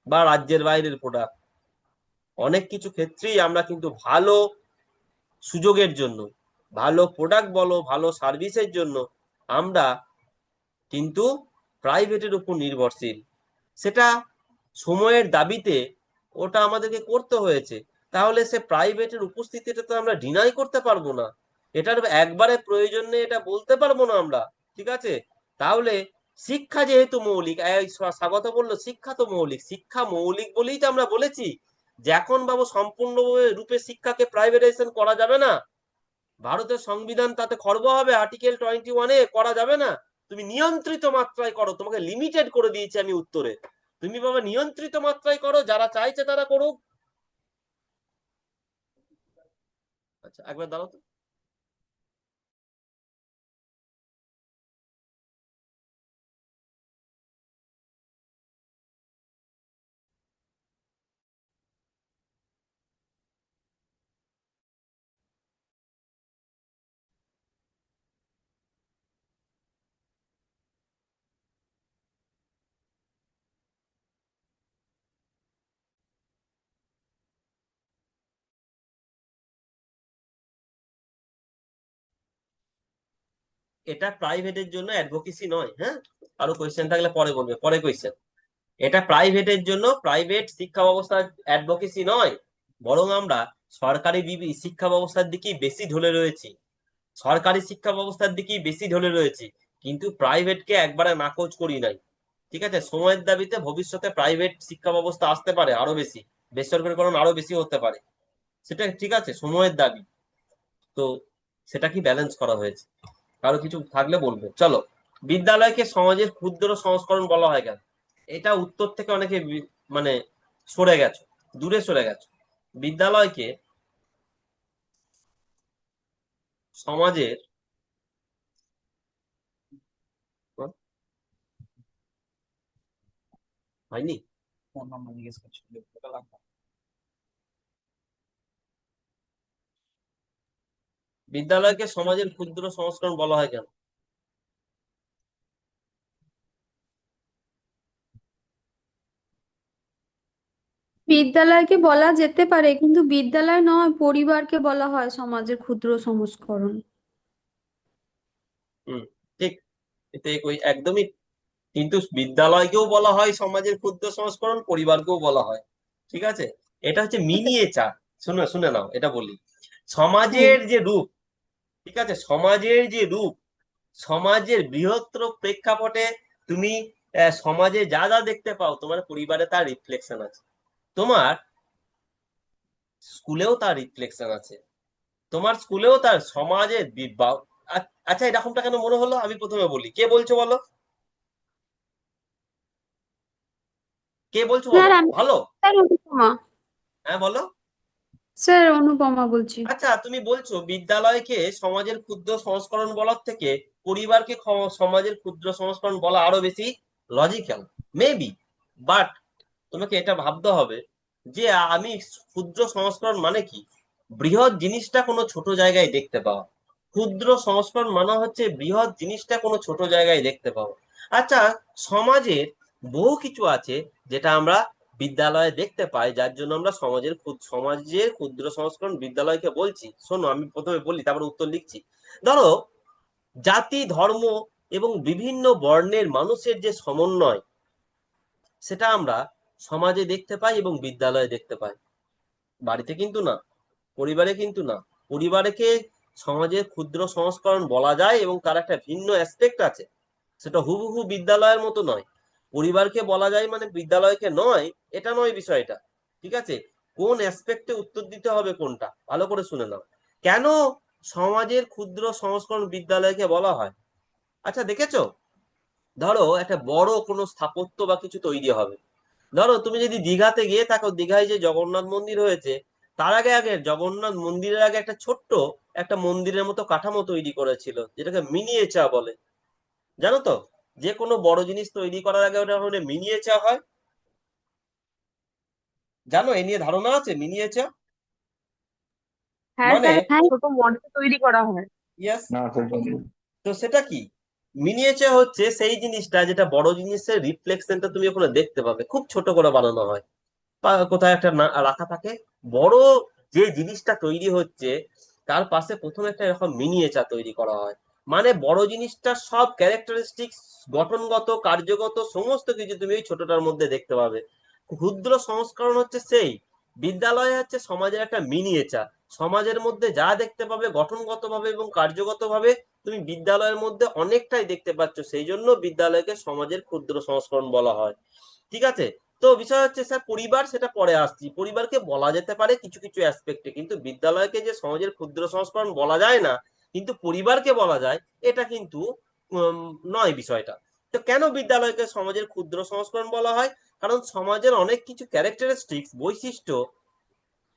বা রাজ্যের বাইরের প্রোডাক্ট। অনেক কিছু ক্ষেত্রেই আমরা কিন্তু ভালো সুযোগের জন্য, ভালো প্রোডাক্ট বলো, ভালো সার্ভিসের জন্য আমরা কিন্তু প্রাইভেটের উপর নির্ভরশীল। সেটা সময়ের দাবিতে ওটা আমাদেরকে করতে হয়েছে। তাহলে সে প্রাইভেটের উপস্থিতিটা তো আমরা ডিনাই করতে পারবো না, এটার একবারে প্রয়োজন নেই এটা বলতে পারবো না আমরা, ঠিক আছে? তাহলে শিক্ষা যেহেতু মৌলিক, এই স্বাগত বললো শিক্ষা তো মৌলিক, শিক্ষা মৌলিক বলেই তো আমরা বলেছি যে এখন বাবু সম্পূর্ণ রূপে শিক্ষাকে প্রাইভেটাইজেশন করা যাবে না। ভারতের সংবিধান তাতে খর্ব হবে, আর্টিকেল 21-এ করা যাবে না। তুমি নিয়ন্ত্রিত মাত্রায় করো, তোমাকে লিমিটেড করে দিয়েছি আমি উত্তরে, তুমি বাবা নিয়ন্ত্রিত মাত্রায় করো, যারা চাইছে তারা করুক। আচ্ছা একবার দাঁড়াও তো। এটা প্রাইভেটের জন্য অ্যাডভোকেসি নয়, হ্যাঁ? আরো কোয়েশ্চেন থাকলে পরে বলবে, পরে কোয়েশ্চেন। এটা প্রাইভেটের জন্য, প্রাইভেট শিক্ষা ব্যবস্থার অ্যাডভোকেসি নয়, বরং আমরা সরকারি শিক্ষা ব্যবস্থার দিকেই বেশি ঢলে রয়েছি, সরকারি শিক্ষা ব্যবস্থার দিকেই বেশি ঢলে রয়েছি, কিন্তু প্রাইভেটকে একবারে নাকচ করি নাই, ঠিক আছে? সময়ের দাবিতে ভবিষ্যতে প্রাইভেট শিক্ষা ব্যবস্থা আসতে পারে আরো বেশি, বেসরকারীকরণ আরো বেশি হতে পারে, সেটা ঠিক আছে, সময়ের দাবি। তো সেটা কি ব্যালেন্স করা হয়েছে? কারো কিছু থাকলে বলবে। চলো, বিদ্যালয়কে সমাজের ক্ষুদ্র সংস্করণ বলা হয় কেন? এটা উত্তর থেকে অনেকে মানে সরে গেছো, দূরে সরে গেছো। বিদ্যালয়কে সমাজের, হয়নি, বিদ্যালয়কে সমাজের ক্ষুদ্র সংস্করণ বলা হয় কেন? বিদ্যালয়কে বলা যেতে পারে, কিন্তু বিদ্যালয় নয়, পরিবারকে বলা হয় সমাজের ক্ষুদ্র সংস্করণ। হুম, ঠিক, এতে একদমই। কিন্তু বিদ্যালয়কেও বলা হয় সমাজের ক্ষুদ্র সংস্করণ, পরিবারকেও বলা হয়, ঠিক আছে? এটা হচ্ছে মিনিয়েচার। শুনে শুনে নাও, এটা বলি, হুম। সমাজের যে রূপ, ঠিক আছে, সমাজের যে রূপ, সমাজের বৃহত্তর প্রেক্ষাপটে তুমি সমাজে যা যা দেখতে পাও তোমার পরিবারে তার রিফ্লেকশন আছে, তোমার স্কুলেও তার রিফ্লেকশন আছে, তোমার স্কুলেও তার সমাজের আচ্ছা এরকমটা কেন মনে হলো? আমি প্রথমে বলি, কে বলছো বলো? কে বলছো স্যার বলো? আমি ভালো? স্যার অনুপমা। হ্যাঁ বলো। স্যার অনুপমা বলছি। আচ্ছা, তুমি বলছো বিদ্যালয়কে সমাজের ক্ষুদ্র সংস্করণ বলার থেকে পরিবারকে সমাজের ক্ষুদ্র সংস্করণ বলা আরো বেশি লজিক্যাল, মেবি। বাট তোমাকে এটা ভাবতে হবে যে আমি ক্ষুদ্র সংস্করণ মানে কি? বৃহৎ জিনিসটা কোনো ছোট জায়গায় দেখতে পাওয়া। ক্ষুদ্র সংস্করণ মানে হচ্ছে বৃহৎ জিনিসটা কোনো ছোট জায়গায় দেখতে পাওয়া। আচ্ছা, সমাজের বহু কিছু আছে যেটা আমরা বিদ্যালয়ে দেখতে পাই, যার জন্য আমরা সমাজের ক্ষুদ্র সংস্করণ বিদ্যালয়কে বলছি। শোনো, আমি প্রথমে বলি, তারপর উত্তর লিখছি। ধরো, জাতি, ধর্ম এবং বিভিন্ন বর্ণের মানুষের যে সমন্বয়, সেটা আমরা সমাজে দেখতে পাই এবং বিদ্যালয়ে দেখতে পাই। বাড়িতে কিন্তু না, পরিবারে কিন্তু না। পরিবারকে সমাজের ক্ষুদ্র সংস্করণ বলা যায় এবং তার একটা ভিন্ন অ্যাসপেক্ট আছে, সেটা হুবহু বিদ্যালয়ের মতো নয়। পরিবারকে বলা যায় মানে বিদ্যালয়কে নয়, এটা নয় বিষয়টা। ঠিক আছে? কোন অ্যাসপেক্টে উত্তর দিতে হবে কোনটা ভালো করে শুনে নাও। কেন সমাজের ক্ষুদ্র সংস্করণ বিদ্যালয়কে বলা হয়? আচ্ছা, দেখেছো? ধরো একটা বড় কোনো স্থাপত্য বা কিছু তৈরি হবে। ধরো তুমি যদি দীঘাতে গিয়ে থাকো, দীঘায় যে জগন্নাথ মন্দির হয়েছে, তার আগে আগে জগন্নাথ মন্দিরের আগে একটা ছোট্ট একটা মন্দিরের মতো কাঠামো তৈরি করেছিল, যেটাকে মিনিয়েচার বলে। জানো তো? যে কোনো বড় জিনিস তৈরি করার আগে ওটা হলে মিনিয়েচার হয়। জানো, এ নিয়ে ধারণা আছে মিনিয়েচার হ্যাঁ মানে? স্যার, ছোট মডেল তৈরি করা হয়। ইয়েস। না স্যার, জানি না। তো সেটা কি? মিনিয়েচার হচ্ছে সেই জিনিসটা যেটা বড় জিনিসের রিফ্লেকশনটা তুমি ওখানে দেখতে পাবে, খুব ছোট করে বানানো হয় বা কোথায় একটা রাখা থাকে। বড় যে জিনিসটা তৈরি হচ্ছে তার পাশে প্রথমে একটা এরকম মিনিয়েচার তৈরি করা হয়। মানে বড় জিনিসটার সব ক্যারেক্টারিস্টিক্স, গঠনগত, কার্যগত সমস্ত কিছু তুমি ওই ছোটটার মধ্যে দেখতে পাবে। ক্ষুদ্র সংস্করণ হচ্ছে সেই বিদ্যালয় হচ্ছে সমাজের একটা মিনিয়েচার। সমাজের মধ্যে যা দেখতে পাবে গঠনগতভাবে এবং কার্যগতভাবে, তুমি বিদ্যালয়ের মধ্যে অনেকটাই দেখতে পাচ্ছ। সেই জন্য বিদ্যালয়কে সমাজের ক্ষুদ্র সংস্করণ বলা হয়। ঠিক আছে? তো বিষয় হচ্ছে স্যার পরিবার, সেটা পরে আসছি। পরিবারকে বলা যেতে পারে কিছু কিছু অ্যাসপেক্টে, কিন্তু বিদ্যালয়কে যে সমাজের ক্ষুদ্র সংস্করণ বলা যায় না, কিন্তু পরিবারকে বলা যায়, এটা কিন্তু উম, নয় বিষয়টা। তো কেন বিদ্যালয়কে সমাজের ক্ষুদ্র সংস্করণ বলা হয়? কারণ সমাজের অনেক কিছু ক্যারেক্টারিস্টিক্স, বৈশিষ্ট্য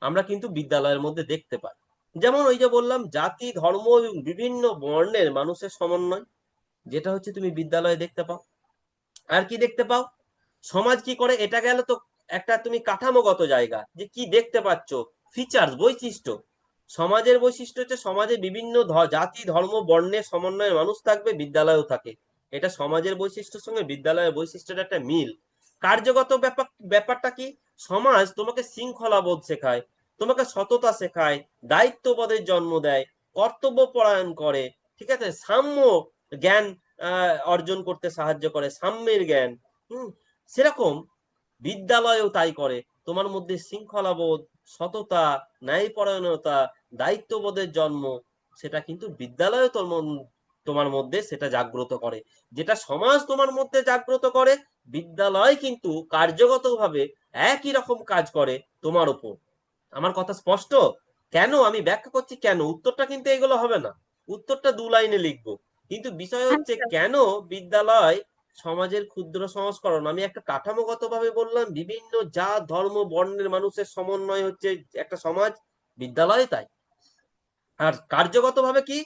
আমরা কিন্তু বিদ্যালয়ের মধ্যে দেখতে পাই। যেমন ওই যে বললাম, জাতি, ধর্ম এবং বিভিন্ন বর্ণের মানুষের সমন্বয়, যেটা হচ্ছে তুমি বিদ্যালয়ে দেখতে পাও। আর কি দেখতে পাও? সমাজ কি করে, এটা গেল তো একটা তুমি কাঠামোগত জায়গা, যে কি দেখতে পাচ্ছ, ফিচার্স, বৈশিষ্ট্য। সমাজের বৈশিষ্ট্য হচ্ছে সমাজে বিভিন্ন জাতি, ধর্ম, বর্ণের সমন্বয়ে মানুষ থাকবে, বিদ্যালয়েও থাকে। এটা সমাজের বৈশিষ্ট্যের সঙ্গে বিদ্যালয়ের বৈশিষ্ট্যের একটা মিল। কার্যগত ব্যাপারটা কি? সমাজ তোমাকে শৃঙ্খলা বোধ শেখায়, তোমাকে সততা শেখায়, দায়িত্ববোধের জন্ম দেয়, কর্তব্য পরায়ণ করে। ঠিক আছে? সাম্য জ্ঞান অর্জন করতে সাহায্য করে, সাম্যের জ্ঞান। হুম। সেরকম বিদ্যালয়েও তাই করে। তোমার মধ্যে শৃঙ্খলাবোধ, সততা, ন্যায়পরায়ণতা, দায়িত্ববোধের জন্ম, সেটা কিন্তু বিদ্যালয়ে তোমার মধ্যে সেটা জাগ্রত করে। যেটা সমাজ তোমার মধ্যে জাগ্রত করে, বিদ্যালয় কিন্তু কার্যগতভাবে একই রকম কাজ করে তোমার উপর। আমার কথা স্পষ্ট? কেন আমি ব্যাখ্যা করছি, কেন উত্তরটা কিন্তু এগুলো হবে না, উত্তরটা 2 লাইনে লিখবো। কিন্তু বিষয় হচ্ছে আচ্ছা। কেন বিদ্যালয় সমাজের ক্ষুদ্র সংস্করণ। আমি একটা কাঠামোগত ভাবে বললাম, বিভিন্ন জাত, ধর্ম, বর্ণের মানুষের সমন্বয় হচ্ছে একটা সমাজ, বিদ্যালয় তাই। আর কার্যগত ভাবে কি?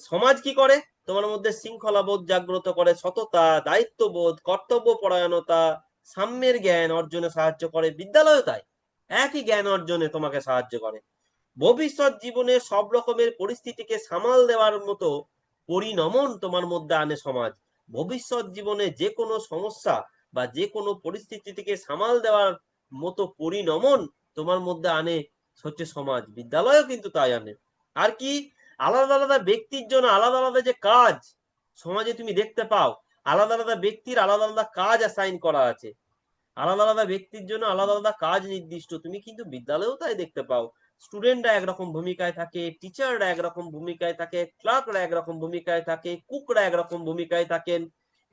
সমাজ কি করে? তোমার মধ্যে শৃঙ্খলা বোধ জাগ্রত করে, সততা, দায়িত্ববোধ, কর্তব্য পরায়ণতা, সাম্যের জ্ঞান অর্জনে সাহায্য করে, বিদ্যালয় তাই একই জ্ঞান অর্জনে তোমাকে সাহায্য করে। ভবিষ্যৎ জীবনে সব রকমের পরিস্থিতিকে সামাল দেওয়ার মতো পরিণমন তোমার মধ্যে আনে সমাজ। ভবিষ্যৎ জীবনে যে কোনো সমস্যা বা যে কোনো পরিস্থিতি থেকে সামাল দেওয়ার মতো পরিণমন তোমার মধ্যে আনে হচ্ছে সমাজ, বিদ্যালয়ও কিন্তু তাই আনে। আর কি? আলাদা আলাদা ব্যক্তির জন্য আলাদা আলাদা যে কাজ সমাজে তুমি দেখতে পাও, আলাদা আলাদা ব্যক্তির আলাদা আলাদা কাজ অ্যাসাইন করা আছে, আলাদা আলাদা ব্যক্তির জন্য আলাদা আলাদা কাজ নির্দিষ্ট, তুমি কিন্তু বিদ্যালয়েও তাই দেখতে পাও। স্টুডেন্টরা একরকম ভূমিকায় থাকে, টিচাররা একরকম ভূমিকায় থাকে, ক্লার্করা একরকম ভূমিকায় থাকে, কুকরা একরকম ভূমিকায় থাকেন,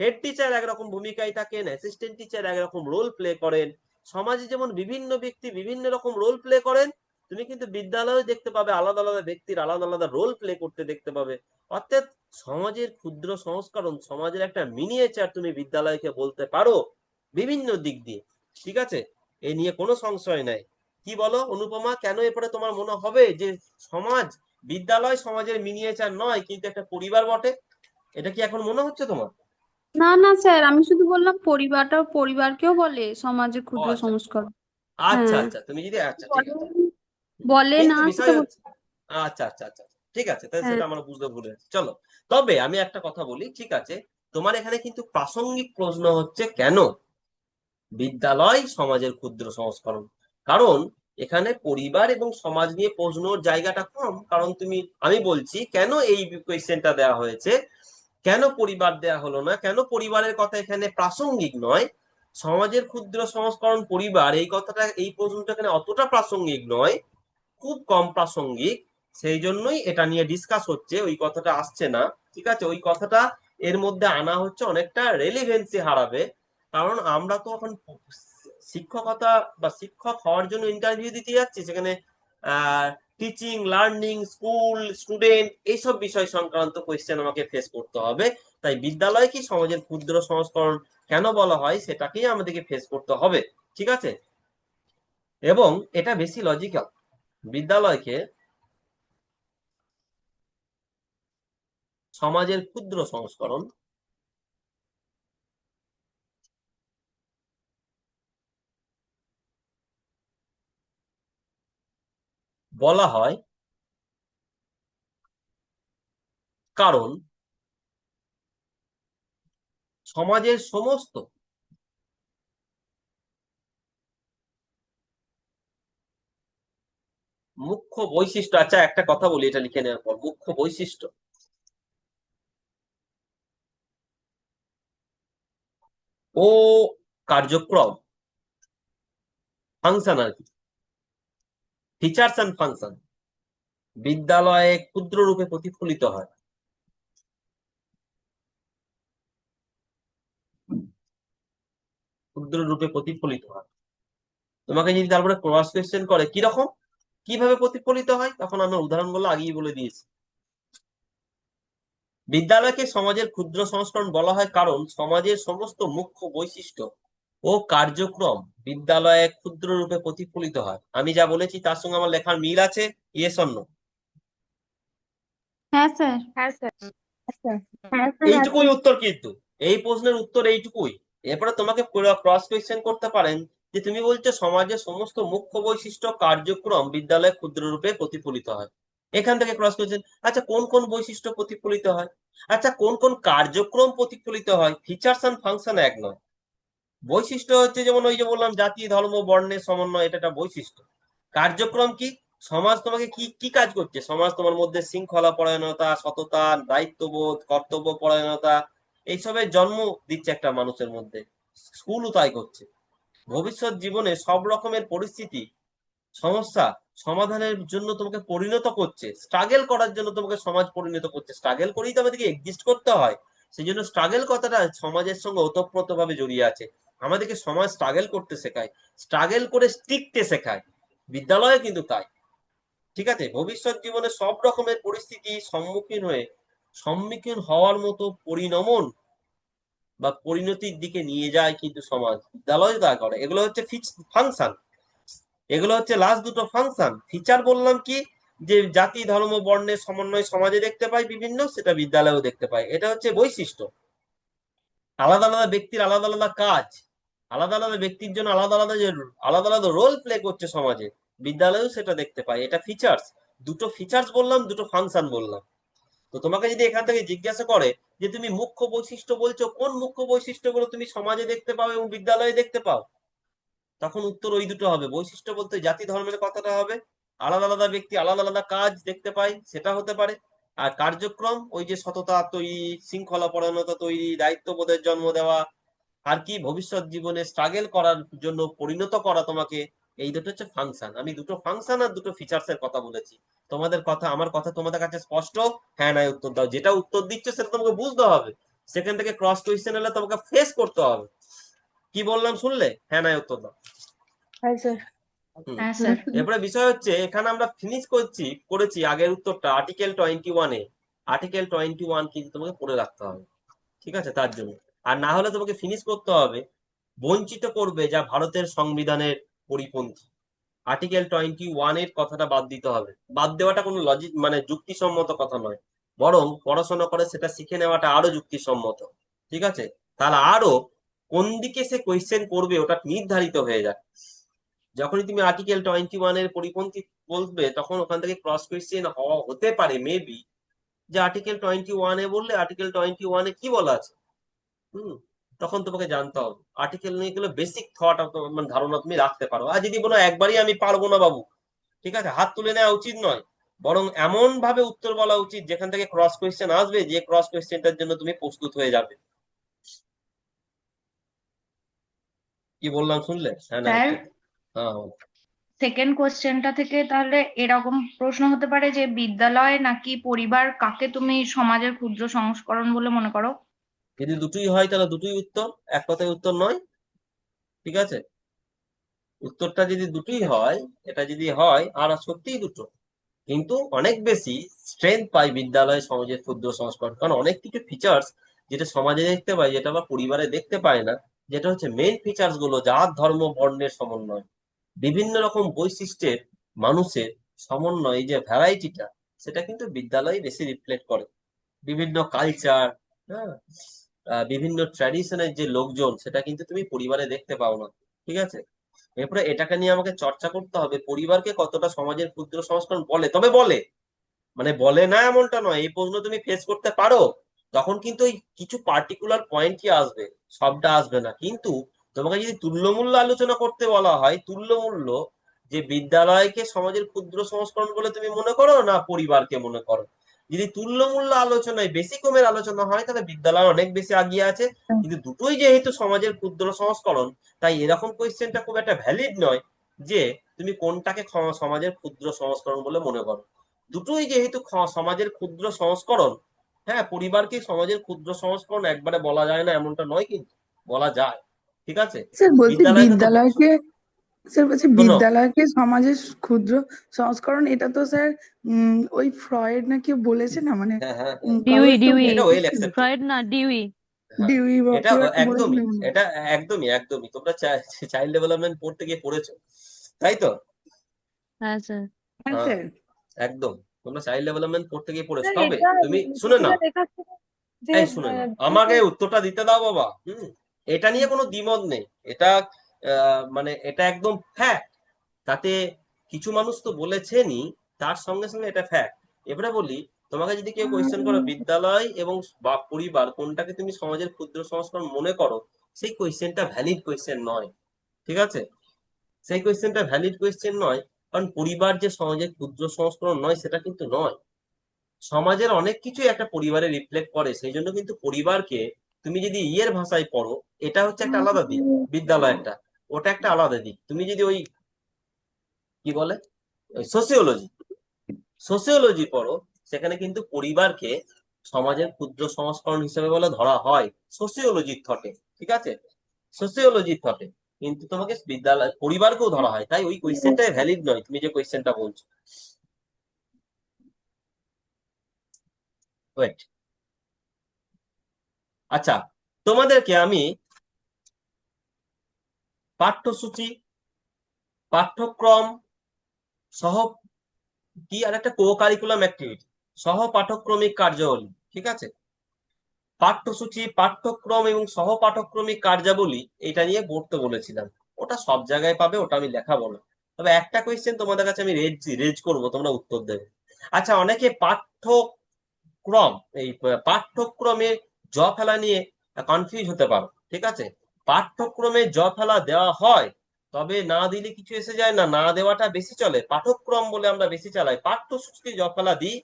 হেড টিচার একরকম ভূমিকায় থাকেন, অ্যাসিস্ট্যান্ট টিচার একরকম রোল প্লে করেন। সমাজে যেমন বিভিন্ন ব্যক্তি বিভিন্ন রকম রোল প্লে করেন, তুমি কিন্তু বিদ্যালয়ে দেখতে পাবে আলাদা আলাদা ব্যক্তির আলাদা আলাদা রোল প্লে করতে দেখতে পাবে। অর্থাৎ সমাজের ক্ষুদ্র সংস্করণ, সমাজের একটা মিনিয়েচার তুমি বিদ্যালয়কে বলতে পারো। বিভিন্ন দিক দিয়ে। ঠিক আছে, এ নিয়ে কোনো সংশয় নাই। কি বলো অনুপমা, কেন এরপরে তোমার মনে হবে যে সমাজ, বিদ্যালয় সমাজের মিনিয়েচার নয় কিন্তু একটা পরিবার বটে? এটা কি এখন মনে হচ্ছে তোমার? না না স্যার, আমি শুধু বললাম পরিবারকেও বলে সমাজে ও ক্ষুদ্র আচ্ছা সংস্করণ। আচ্ছা হ্যাঁ, আচ্ছা, তুমি যদি আচ্ছা ঠিক বলে আছে, বলে না কিন্তু সেটা বিষয় হচ্ছে আচ্ছা আচ্ছা আচ্ছা আচ্ছা, ঠিক আছে, তাহলে হ্যাঁ সেটা আমরা বুঝতে ভুলে যাচ্ছি। চলো, তবে আমি একটা কথা বলি, ঠিক আছে, তোমার এখানে কিন্তু প্রাসঙ্গিক প্রশ্ন হচ্ছে কেন বিদ্যালয় সমাজের ক্ষুদ্র সংস্করণ। কারণ এখানে পরিবার এবং সমাজ নিয়ে প্রশ্নর জায়গাটা কম, কারণ আমি বলছি কেন এই কোয়েশ্চেনটা দেওয়া হয়েছে, কেন পরিবার দেয়া হলো না, কেন পরিবারের কথা এখানে প্রাসঙ্গিক নয়, সমাজের ক্ষুদ্র সংস্করণ পরিবার, এই কথাটা, এই প্রশ্নটা এখানে অতটা প্রাসঙ্গিক নয়, খুব কম প্রাসঙ্গিক। সেই জন্যই এটা নিয়ে ডিসকাস হচ্ছে, ওই কথাটা আসছে না। ঠিক আছে, ওই কথাটা এর মধ্যে আনা হচ্ছে, অনেকটা রেলিভেন্সি হারাবে। কারণ আমরা তো এখন শিক্ষকতা বা শিক্ষক হওয়ার জন্য ইন্টারভিউ দিতে যাচ্ছি, সেখানে টিচিং, লার্নিং, স্কুল, স্টুডেন্ট, এইসব বিষয় সংক্রান্ত কোয়েশ্চেন আমাকে ফেস করতে হবে। তাই বিদ্যালয় কি সমাজের ক্ষুদ্র সংস্করণ কেন বলা হয় সেটাকেই আমাদেরকে ফেস করতে হবে। ঠিক আছে, এবং এটা বেশি লজিক্যাল। বিদ্যালয়কে সমাজের ক্ষুদ্র সংস্করণ বলা হয় কারণ সমাজের সমস্ত মুখ্য বৈশিষ্ট্য, আচ্ছা একটা কথা বলি এটা লিখে নেওয়ার পর, মুখ্য বৈশিষ্ট্য ও কার্যক্রম, ফাংশন আর কি, ফিচার্স এন্ড ফাংশন বিদ্যালয়ে ক্ষুদ্র রূপে প্রতিফলিত হয়। ক্ষুদ্র রূপে প্রতিফলিত হয়। তোমাকে যদি তারপরে ক্রস কোয়েশ্চেন করে কিরকম, কিভাবে প্রতিফলিত হয়, তখন আমরা উদাহরণগুলো আগেই বলে দিয়েছি। বিদ্যালয়কে সমাজের ক্ষুদ্র সংস্করণ বলা হয় কারণ সমাজের সমস্ত মুখ্য বৈশিষ্ট্য ও কার্যক্রম বিদ্যালয়ে ক্ষুদ্র রূপে প্রতিফলিত হয়। আমি যা বলেছি তার সঙ্গে আমার লেখার মিল আছে? Yes or no? হ্যাঁ স্যার। হ্যাঁ স্যার। এইটুকুই উত্তর, কিন্তু এই প্রশ্নের উত্তর এইটুকুই। এরপরে তোমাকে ক্রস কোয়েশ্চেন করতে পারেন যে তুমি বলছো সমাজের সমস্ত মুখ্য বৈশিষ্ট্য কার্যক্রম বিদ্যালয়ে ক্ষুদ্র রূপে প্রতিফলিত হয়। এখান থেকে ক্রস কোয়েশ্চেন, আচ্ছা কোন কোন বৈশিষ্ট্য প্রতিফলিত হয়, আচ্ছা কোন কোন কার্যক্রম প্রতিফলিত হয়? ফিচার্স এন্ড ফাংশন এক নয়। বৈশিষ্ট্য হচ্ছে যেমন ওই যে বললাম জাতি, ধর্ম, বর্ণের সমন্বয়, এটা একটা বৈশিষ্ট্য। কার্যক্রম কি? সমাজ তোমাকে কি কি কাজ করছে, সমাজ তোমার মধ্যে শৃঙ্খলা পরায়ণতা, সততা, দায়িত্ববোধ, কর্তব্য পরায়ণতা, এইসবের জন্ম দিচ্ছে একটা মানুষের মধ্যে। স্কুলও তাই করছে। ভবিষ্যৎ জীবনে সব রকমের পরিস্থিতি, সমস্যা সমাধানের জন্য তোমাকে পরিণত করছে, স্ট্রাগল করার জন্য তোমাকে সমাজ পরিণত করছে। স্ট্রাগল করেই তো আমাদেরকে এক্সিস্ট করতে হয়। সেই জন্য স্ট্রাগল কথাটা সমাজের সঙ্গে ওতপ্রোত ভাবে জড়িয়ে আছে। আমাদেরকে সমাজ স্ট্রাগল করতে শেখায়, স্ট্রাগল করে টিকতে শেখায়, বিদ্যালয়ে কিন্তু তাই। ঠিক আছে, ভবিষ্যৎ জীবনে সব রকমের পরিস্থিতি সম্মুখীন হওয়ার মতো পরিণমন বা পরিণতির দিকে নিয়ে যায় কিন্তু সমাজ, বিদ্যালয় তা করে। এগুলো হচ্ছে ফাংশন, এগুলো হচ্ছে লাস্ট দুটো ফাংশন। ফিচার বললাম কি, যে জাতি, ধর্ম, বর্ণের সমন্বয় সমাজে দেখতে পাই বিভিন্ন, সেটা বিদ্যালয়েও দেখতে পাই, এটা হচ্ছে বৈশিষ্ট্য। আলাদা আলাদা ব্যক্তির আলাদা আলাদা কাজ, আলাদা আলাদা ব্যক্তির জন্য আলাদা আলাদা যে আলাদা আলাদা রোল প্লে করছে সমাজে, বিদ্যালয়েও সেটা দেখতে পাই, এটা ফিচার্স। দুটো ফিচার্স বললাম, দুটো ফাংশন বললাম। তো তোমাকে যদি এখান থেকে জিজ্ঞাসা করে যে তুমি মুখ্য বৈশিষ্ট্য বলছো, কোন মুখ্য বৈশিষ্ট্যগুলো তুমি সমাজে দেখতে পাও এবং বিদ্যালয়ে দেখতে পাও, তখন উত্তর ওই দুটো হবে। বৈশিষ্ট্য বলতে জাতি ধর্মের কথাটা হবে, আলাদা আলাদা ব্যক্তি আলাদা আলাদা কাজ দেখতে পাই সেটা হতে পারে। আর কার্যক্রম ওই যে সততা তৈরি, শৃঙ্খলা পরায়ণতা তৈরি, দায়িত্ববোধের জন্ম দেওয়া, আর কি ভবিষ্যৎ জীবনে স্ট্রাগল করার জন্য পরিণত করা তোমাকে, এই দুটো হচ্ছে ফাংশন। আমি দুটো ফাংশন আর দুটো ফিচার্স এর কথা বলেছি। তোমাদের কথা, আমার কথা তোমাদের কাছে স্পষ্ট? হ্যাঁ নাই উত্তর দাও, যেটা উত্তর দিচ্ছ সেটা তোমাকে বুঝতে হবে, সেখান থেকে ক্রস কোয়েশ্চেন এলে তোমাকে ফেস করতে হবে। কি বললাম শুনলে? হ্যাঁ নাই উত্তর দাও। হ্যাঁ স্যার। হ্যাঁ স্যার। এরপরে বিষয় হচ্ছে এখানে আমরা ফিনিশ করেছি আগের উত্তরটা আর্টিকেল 21-এ। আর্টিকেল 21 কিন্তু তোমাকে পড়ে রাখতে হবে, ঠিক আছে, তার জন্য। আর না হলে তোমাকে ফিনিশ করতে হবে বঞ্চিত করবে যা ভারতের সংবিধানের পরিপন্থী। আর্টিকেল 21 এর কথাটা বাদ দিতে হবে। বাদ দেওয়াটা কোনো লজিক মানে যুক্তিসম্মত কথা নয়, বরং পড়াশোনা করে সেটা শিখে নেওয়াটা আরো যুক্তিসম্মত। ঠিক আছে, তাহলে আরো কোন দিকে সে কোয়েশ্চেন করবে ওটা নির্ধারিত হয়ে যায়। যখনই তুমি আর্টিকেল 21 এর পরিপন্থী বলবে তখন ওখান থেকে ক্রস কোয়েশ্চেন হওয়া হতে পারে মেবি, যে আর্টিকেল 21 বললে আর্টিকেল 21 কি বলা আছে। হুম, তখন তোমাকে জানতে হবে আর্টিকেল নিয়ে গেলে বেসিক থট মানে ধারণা তুমি রাখতে পারো। আর যদি বলো একবারই আমি পারবো না বাবু, ঠিক আছে, হাত তুলে নেওয়া উচিত নয়, বরং এমন ভাবে উত্তর বলা উচিত যেখান থেকে ক্রস কোয়েশ্চেন আসবে, যে ক্রস কোয়েশ্চেনটার জন্য তুমি প্রস্তুত হয়ে যাবে। কি বললাম শুনলে? হ্যাঁ না স্যার, একটু। হ্যাঁ হ্যাঁ। সেকেন্ড কোশ্চেনটা থেকে তাহলে এরকম প্রশ্ন হতে পারে যে বিদ্যালয় নাকি পরিবার, কাকে তুমি সমাজের ক্ষুদ্র সংস্করণ বলে মনে করো? যদি দুটোই হয় তাহলে দুটোই উত্তর, এক কথায় উত্তর নয়। ঠিক আছে, উত্তরটা যদি দুটোই হয়, এটা যদি হয় আর সত্যিই দুটো, কিন্তু অনেক বেশি স্ট্রেংথ পাই বিদ্যালয় সমাজের ক্ষুদ্র সংস্করণ, কারণ অনেক কিছু ফিচার্স যেটা সমাজে দেখতে পাই যেটা আবার পরিবারে দেখতে পায় না, যেটা হচ্ছে মেন ফিচার্স গুলো, জাত ধর্ম বর্ণের সমন্বয়, বিভিন্ন রকম বৈশিষ্ট্যের মানুষের সমন্বয়, এই যে ভ্যারাইটিটা, সেটা কিন্তু বিদ্যালয়ে বেশি রিফ্লেক্ট করে। বিভিন্ন কালচার, হ্যাঁ, বিভিন্ন ট্র্যাডিশনের যে লোকজন, সেটা কিন্তু তুমি পরিবারে দেখতে পাও না। ঠিক আছে, এরপরে এটাকে নিয়ে আমাকে চর্চা করতে হবে পরিবারকে কতটা সমাজের ক্ষুদ্র সংস্করণ বলে, তবে বলে মানে বলে না এমনটা নয়। এই প্রশ্ন তুমি ফেস করতে পারো, তখন কিন্তু ওই কিছু পার্টিকুলার পয়েন্টই আসবে, সবটা আসবে না। কিন্তু তোমাকে যদি তুল্যমূল্য আলোচনা করতে বলা হয়, তুল্যমূল্য, যে বিদ্যালয়কে সমাজের ক্ষুদ্র সংস্করণ বলে তুমি মনে করো না পরিবারকে মনে করো, যদি তুল্যমূল্য আলোচনায় বেশি কমের আলোচনা হয় তাহলে বিদ্যালয় অনেক বেশি আগিয়ে আছে। কিন্তু দুটোই যেহেতু সমাজের ক্ষুদ্র সংস্করণ, তাই এরকম কোয়েশ্চেনটা খুব একটা ভ্যালিড নয় যে তুমি কোনটাকে সমাজের ক্ষুদ্র সংস্করণ বলে মনে করো। দুটোই যেহেতু সমাজের ক্ষুদ্র সংস্করণ, হ্যাঁ, পরিবারকে সমাজের ক্ষুদ্র সংস্করণ একবারে বলা যায় না এমনটা নয়, কিন্তু বলা যায়। ঠিক আছে, স্যার বলছি বিদ্যালয়কে তো বিদ্যালয়কে, স্যার বলছি শোনো। বিদ্যালয়কে সমাজের ক্ষুদ্র সংস্করণ, এটা তো স্যার ওই ফ্রয়েড না কেউ বলেছে না, মানে হ্যাঁ হ্যাঁ হ্যাঁ, কারো ডিউই একটা ডিউই এটা বই ওয়েল ছিল, অ্যাকসেপ্টেড। ফ্রয়েড না, ডিউই। হ্যাঁ, ডিউই বা এটা কেউ একটা বলেছিল একদমই, মনে হয়। এটা একদমই একদমই তোমরা চাইল্ড ডেভেলপমেন্ট পড়তে গিয়ে পড়েছো, তাই তো? হ্যাঁ স্যার। হ্যাঁ হ্যাঁ, স্যার। একদম, তোমরা চাইল্ড ডেভেলপমেন্ট পড়তে গিয়ে পড়েছো। স্যার তবে এটা তুমি শুনে যেখানে নাও, লেখা ছিল যে এই শুনে নাও, দুটো। আমাকে উত্তরটা দিতে দাও বাবা। এটা নিয়ে কোনো দ্বিমত নেই। এটা মানে এটা একদম ফ্যাক্ট। তাতে কিছু মানুষ তো বলেছেনই, তার সঙ্গে সঙ্গে এটা ফ্যাক্ট। এবারে বলি, তোমাকে যদি কেউ কোয়েশ্চেন করো বিদ্যালয় এবং বা পরিবার কোনটাকে তুমি সমাজের ক্ষুদ্র সংস্করণ মনে করো, সেই কোয়েশ্চেনটা ভ্যালিড কোয়েশ্চেন নয়। ঠিক আছে, সেই কোয়েশ্চেনটা ভ্যালিড কোয়েশ্চেন নয়, কারণ পরিবার যে সমাজের ক্ষুদ্র সংস্করণ নয় সেটা কিন্তু নয়। সমাজের অনেক কিছুই একটা পরিবারে রিফ্লেক্ট করে, সেই জন্য কিন্তু পরিবারকে তুমি যদি ইয়ের ভাষায় পড়ো, এটা হচ্ছে একটা আলাদা দিক, বিদ্যালয় একটা, ওটা একটা আলাদা দিক। তুমি যদি ওই কি বলে সোসিওলজি, সোসিওলজি পড়ো, সেখানে কিন্তু পরিবারকে সমাজের ক্ষুদ্র সংস্করণ হিসেবে বলে ধরা হয় সোসিওলজির থটে। ঠিক আছে, সোসিওলজির থটে, কিন্তু তোমাকে বিদ্যালয় পরিবারকেও ধরা হয়, তাই ওই কোয়েশ্চেনটাই ভ্যালিড নয় তুমি যে কোয়েশ্চেনটা বলছো। ওয়েট, আচ্ছা, তোমাদেরকে আমি পাঠ্যসূচি, পাঠ্যক্রম সহ কি আর একটা কো কারিকুলাম অ্যাক্টিভিটি, সহ পাঠক্রমিক কার্যাবলী, ঠিক আছে, পাঠ্যসূচি, পাঠ্যক্রম এবং সহ পাঠক্রমিক কার্যাবলী, এটা নিয়ে পড়তে বলেছিলাম। ওটা সব জায়গায় পাবে, ওটা আমি লেখাবো না। তবে একটা কোয়েশ্চেন তোমাদের কাছে আমি রেজ করবো, তোমরা উত্তর দেবে। আচ্ছা, অনেকে পাঠ্যক্রম, এই পাঠ্যক্রমে জ ফেলা নিয়ে কনফিউজ হতে পারো। ঠিক আছে, পাঠ্যক্রমে জ ফেলা দেওয়া হয়, তবে না দিলে কিছু এসে যায় না, না দেওয়াটা বেশি চলে। পাঠ্যক্রম বলে আমরা বেশি চালাই, পাঠ্যসূচিতে জ ফেলা দিই।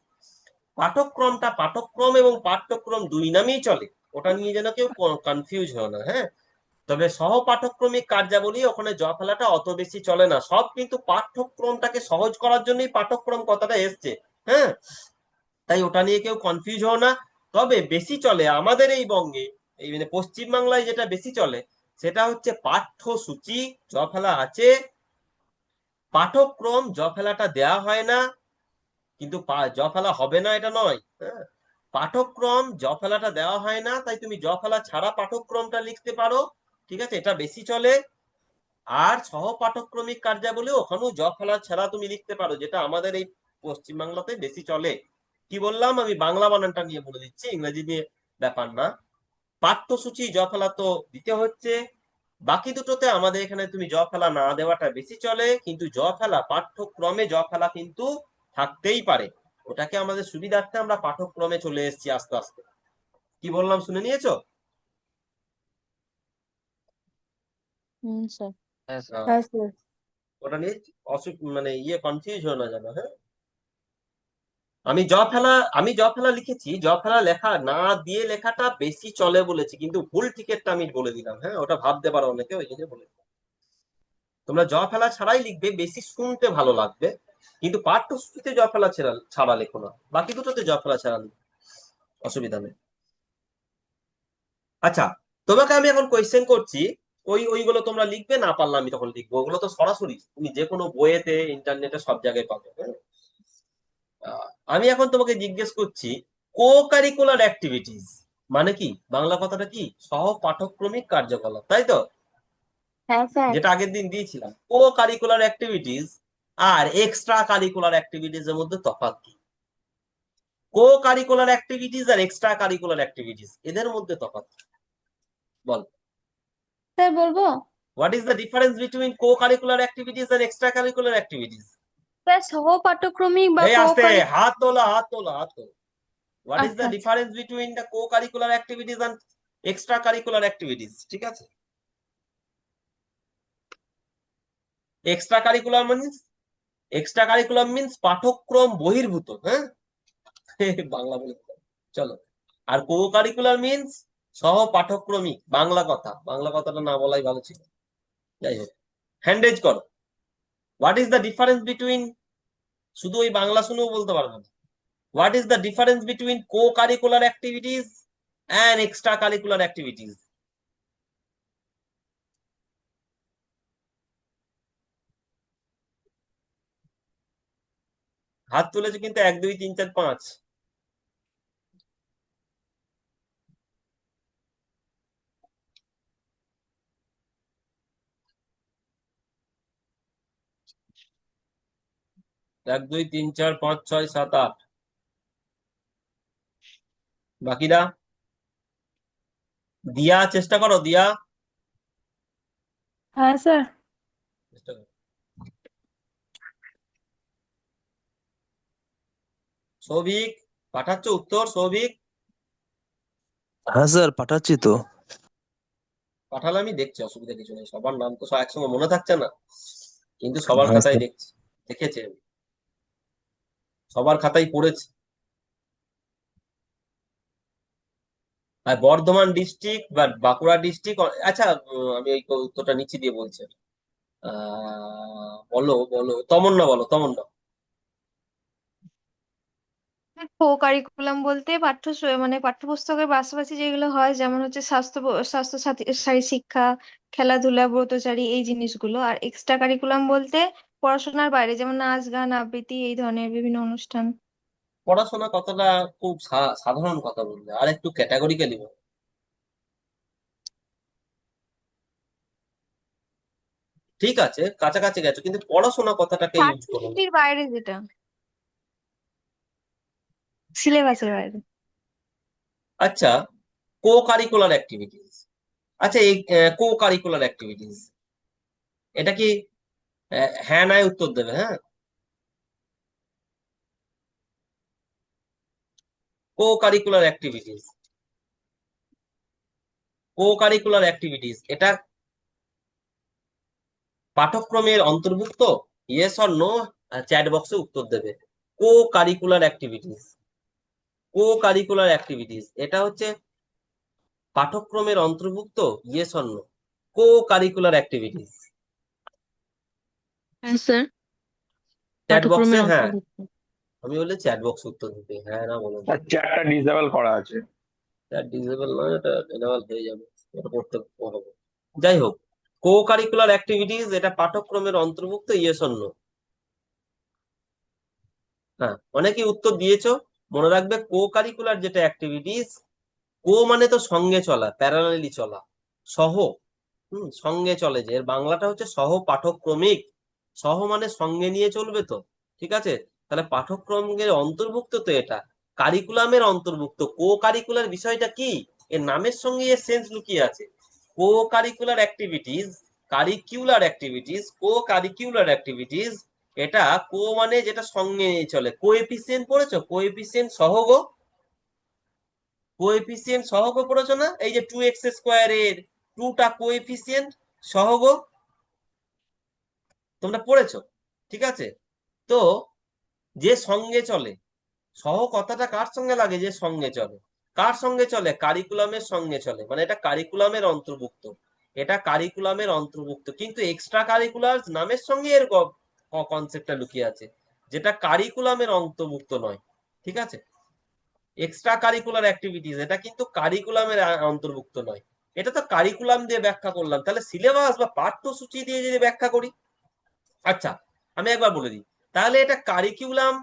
পাঠক্রমটা পাঠক্রম এবং পাঠ্যক্রম দুই নামেই চলে, ওটা নিয়ে যেন কেউ কনফিউজ হয় না। হ্যাঁ, তবে সহ পাঠক্রমিক কার্যাবলী ওখানে জ ফেলাটা অত বেশি চলে না, সব কিন্তু পাঠ্যক্রমটাকে সহজ করার জন্যই পাঠক্রম কথাটা এসছে। হ্যাঁ, তাই ওটা নিয়ে কেউ কনফিউজ হও না। তবে বেশি চলে আমাদের এই বঙ্গে, এই মানে পশ্চিম বাংলায় যেটা বেশি চলে সেটা হচ্ছে পাঠ্যসূচি জ ফেলা আছে, পাঠক্রম জ ফেলাটা দেয়া হয় না, কিন্তু জ ফেলা হবে না এটা নয়। হ্যাঁ, পাঠক্রম জ ফেলাটা দেওয়া হয় না, তাই তুমি জ ফেলা ছাড়া পাঠক্রমটা লিখতে পারো। ঠিক আছে, এটা বেশি চলে। আর সহ পাঠক্রমিক কার্যাবলী ওখানেও জ ফেলা ছাড়া তুমি লিখতে পারো, যেটা আমাদের এই পশ্চিমবাংলাতে বেশি চলে। কি বললাম, আমি বাংলা বানানটা নিয়ে বলে দিচ্ছি, ইংরেজি নিয়ে ব্যাপার না। পাঠ্যসূচি জ ফেলা তো দিতে হচ্ছে, বাকি দুটোতে আমাদের এখানে তুমি জ ফেলা না দেওয়াটা বেশি চলে, কিন্তু জ ফেলা পাঠ্যক্রমে জ ফেলা কিন্তু থাকতেই পারে। ওটাকে আমাদের সুবিধার্থে আমরা পাঠ্যক্রমে চলে এসেছি আস্তে আস্তে। কি বললাম শুনে নিয়েছো? স্যার। হ্যাঁ স্যার। হ্যাঁ স্যার। ওটা নিয়ে মানে কনফিউজ হয়ে না যেন, হ্যাঁ। আমি জ ফেলা লিখেছি, জ ফেলা লেখা না দিয়ে লেখাটা বেশি চলে বলেছি, কিন্তু ভুল টিকেটটা আমি বলে দিলাম, হ্যাঁ, ওটা ভাবতে পারো অনেকে, ওই জন্য বলে দিলাম। তোমরা জ ফেলা ছাড়াই লিখবে, বেশি শুনতে ভালো লাগবে, কিন্তু পাঠ্যসূচিতে জ ফেলা ছাড়া লেখো না, বাকি দুটোতে জ ফেলা ছাড়া লিখো, অসুবিধা নেই। আচ্ছা, তোমাকে আমি এখন কোয়েশ্চেন করছি, ওইগুলো তোমরা লিখবে, না পারলে আমি তখন লিখবো। ওগুলো তো সরাসরি তুমি যে কোনো বইয়েতে, ইন্টারনেটে সব জায়গায় পাবে, হ্যাঁ? আমি এখন তোমাকে জিজ্ঞেস করছি, কো কারিকুলার অ্যাক্টিভিটিস মানে কি? বাংলা কথাটা কি? সহ পাঠক্রমিক কার্যকলাপ, তাই তো? হ্যাঁ স্যার। যেটা আগের দিন দিয়েছিলাম। কো কারিকুলার অ্যাক্টিভিটিস আর এক্সট্রা কারিকুলার অ্যাক্টিভিটিস এর মধ্যে তফাৎ কি? কো কারিকুলার অ্যাক্টিভিটিস আর এক্সট্রা কারিকুলার অ্যাক্টিভিটিস, এদের মধ্যে তফাৎ কি? বল। স্যার বলবো? What is the difference between co curricular activities আর এক্সট্রা কারিকুলার অ্যাক্টিভিটিস? স্যার সহ পাঠ্যক্রমিক বা এই আস্তে, কোকারি। হাত তোলা, হাত তোলা, হাত তোলা। What is আচ্ছা the আচ্ছা। difference between the co-curricular activities and extracurricular activities? ঠিক আছে, এক্সট্রা কারিকুলার মিন্স পাঠক্রম বহির্ভূত, হ্যাঁ। বাংলা বলে দিলাম। চলো। আর কো কারিকুলার মিন্স সহ পাঠক্রমিক, বাংলা কথাটা না বলাই ভালো ছিল। যাই হোক, হ্যান্ডেজ করো। What is the difference between, শুধু ওই বাংলা শুনেও বলতে পারবে না। What is the difference between co curricular activities and extra curricular activities? হাত তুলেছে কিন্তু 1 2 3 4 5। 1 2 3 4 5 6 7 8। বাকিরা? দিয়া, চেষ্টা করো, দিয়া। হ্যাঁ স্যার। চেষ্টা করো। সৌভিক, পাঠাচ্ছ উত্তর? সৌভিক হ্যাঁ স্যার পাঠাচ্ছি তো। পাঠালে আমি দেখছি, অসুবিধা কিছু নেই। সবার নাম তো একসঙ্গে মনে থাকছে না, কিন্তু সবার হ্যাঁ খাতায় স্যার। দেখছি, দেখেছি আমি, সবার খাতায় পড়েছি। আর বর্ধমান ডিস্ট্রিক্ট বা বাঁকুড়া ডিস্ট্রিক্ট, আচ্ছা, আমি ওই উত্তরটা নিচে দিয়ে বলছি। বলো বলো, তমন্না বলো, তমন্না। কো কারিকুলাম বলতে মানে পাঠ্যপুস্তকের পাশাপাশি যেগুলো হয়, যেমন হচ্ছে স্বাস্থ্য সাথী সাথী শিক্ষা, খেলাধুলা, ব্রতচারী, এই জিনিসগুলো। আর এক্সট্রা কারিকুলাম বলতে পড়াশোনার বাইরে, যেমন নাচ গান আবৃত্তি, এই ধরনের বিভিন্ন অনুষ্ঠান। পড়াশোনা কথাটা খুব সাধারণ কথা বললে, আর একটু ক্যাটাগরিক্যালি বলো। ঠিক আছে, কাছাকাছি গেছো, কিন্তু পড়াশোনা কথাটাকে ইউজ করো না। পাঠ্যসূচির বাইরে, যেটা সিলেবাসের বাইরে। আচ্ছা, কো কারিকুলার অ্যাক্টিভিটিস। আচ্ছা, এই কো কারিকুলার অ্যাক্টিভিটিস, এটা কি হ্যাঁ নাই উত্তর দেবে, হ্যাঁ। কো কারিকুলার অ্যাক্টিভিটিস, এটা পাঠ্যক্রমের অন্তর্ভুক্ত? ইয়েস অর নো, চ্যাট বক্সে উত্তর দেবে। কো কারিকুলার অ্যাক্টিভিটিস এটা হচ্ছে পাঠ্যক্রমের অন্তর্ভুক্ত? Yes or no, co curricular activities. হ্যাঁ স্যার, চ্যাট বক্সে, পাঠ্যক্রমের হ্যাঁ, অন্তর্ভুক্ত। আমি বললে চ্যাট বক্স উত্তর দিতে, হ্যাঁ না বলো। স্যার চ্যাটটা ডিসেবল করা আছে। চ্যাট ডিসেবল নয়, এটা এনেবল হয়ে যাবে, এটা করতে হবে। যাই হোক, কো কারিকুলার অ্যাক্টিভিটিস এটা পাঠ্যক্রমের অন্তর্ভুক্ত? Yes or no? হ্যাঁ, অনেকেই উত্তর দিয়েছো। মনে রাখবে, কো কারিকুলার যেটা অ্যাক্টিভিটিস, কো মানে তো সঙ্গে চলা, প্যারালালি চলা, সহ। সঙ্গে চলে, যে এর বাংলাটা হচ্ছে সহ পাঠক্রমিক। সহ মানে সঙ্গে নিয়ে চলবে তো, ঠিক আছে? তাহলে পাঠ্যক্রমের অন্তর্ভুক্ত তো এটা, কারিকুলামের অন্তর্ভুক্ত। কো কারিকুলার বিষয়টা কি? এর নামের সঙ্গে এর সেন্স লুকিয়ে আছে। কো কারিকুলার অ্যাক্টিভিটিস, কারিকুলার অ্যাক্টিভিটিস, কো কারিকুলার অ্যাক্টিভিটিস, এটা কো মানে যেটা সঙ্গে নিয়ে চলে। কোএফিসিয়েন্ট পড়েছো? কোএফিসিয়েন্ট সহগ, কোএফিসিয়েন্ট সহগ পড়েছো না? এই যে 2x² এর 2টা কোএফিসিয়েন্ট সহগ তোমরা পড়েছো, ঠিক আছে? তো যে সঙ্গে চলে, সহ কথাটা কার সঙ্গে লাগে? যে সঙ্গে চলে। কার সঙ্গে চলে? কারিকুলামের সঙ্গে চলে, মানে এটা কারিকুলামের অন্তর্ভুক্ত। এটা কারিকুলামের অন্তর্ভুক্ত, কিন্তু এক্সট্রা কারিকুলার নামের সঙ্গে এর কনসেপ্টটা লুকিয়ে আছে, যেটা কারিকুলামের অন্তর্ভুক্ত নয়, ঠিক আছে? এক্সট্রা কারিকুলার অ্যাক্টিভিটিস, এটা কিন্তু কারিকুলামের অন্তর্ভুক্ত নয়। এটা তো কারিকুলাম দিয়ে ব্যাখ্যা করলাম, তাহলে সিলেবাস বা পাঠ্যসূচি দিয়ে যদি ব্যাখ্যা করি, আচ্ছা আমি একবার বলে দিই, তাহলে এটা কারিকুলাম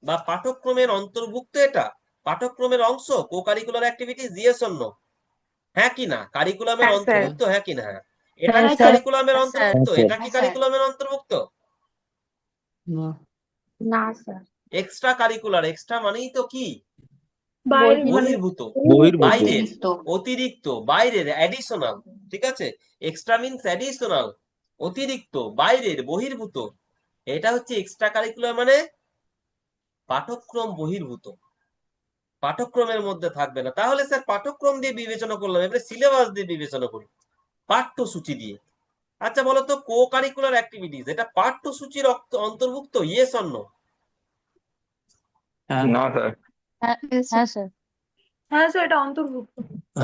বা পাঠ্যক্রমের অন্তর্ভুক্ত, এটা পাঠ্যক্রমের অংশ, co curricular activities, yes or no? হ্যাঁ কি না? কারিকুলামের হ্যাঁ স্যার। অন্তর্ভুক্ত, হ্যাঁ কি না? হ্যাঁ। এটা হ্যাঁ কি স্যার, কারিকুলামের হ্যাঁ স্যার, অন্তর্ভুক্ত? স্যার। এটা কি কারিকুলামের অন্তর্ভুক্ত? না, না স্যার, এক্সট্রা কারিকুলার, এক্সট্রা মানেই তো কি? বাইরে মানে বহির্ভূত, বহির্ভূত। বাইরের, অতিরিক্ত, বাইরের, অ্যাডিশনাল, ঠিক আছে? এক্সট্রা মিনস অ্যাডিশনাল, অতিরিক্ত, বাইরের, বহির্ভূত। এটা হচ্ছে এক্সট্রা কারিকুলার, মানে পাঠ্যক্রম বহির্ভূত, পাঠ্যক্রমের মধ্যে থাকবে না। তাহলে স্যার পাঠ্যক্রম দিয়ে বিবেচনা করলাম, এবারে সিলেবাস দিয়ে বিবেচনা করি, পাঠ্যসূচি দিয়ে। আচ্ছা বলো তো, কো কারিকুলার অ্যাক্টিভিটিস এটা পাঠ্যসূচির অন্তর্ভুক্ত, ইয়েস অর নো? হ্যাঁ, না স্যার। হ্যাঁ হ্যাঁ স্যার, হ্যাঁ স্যার, এটা অন্তর্ভুক্ত।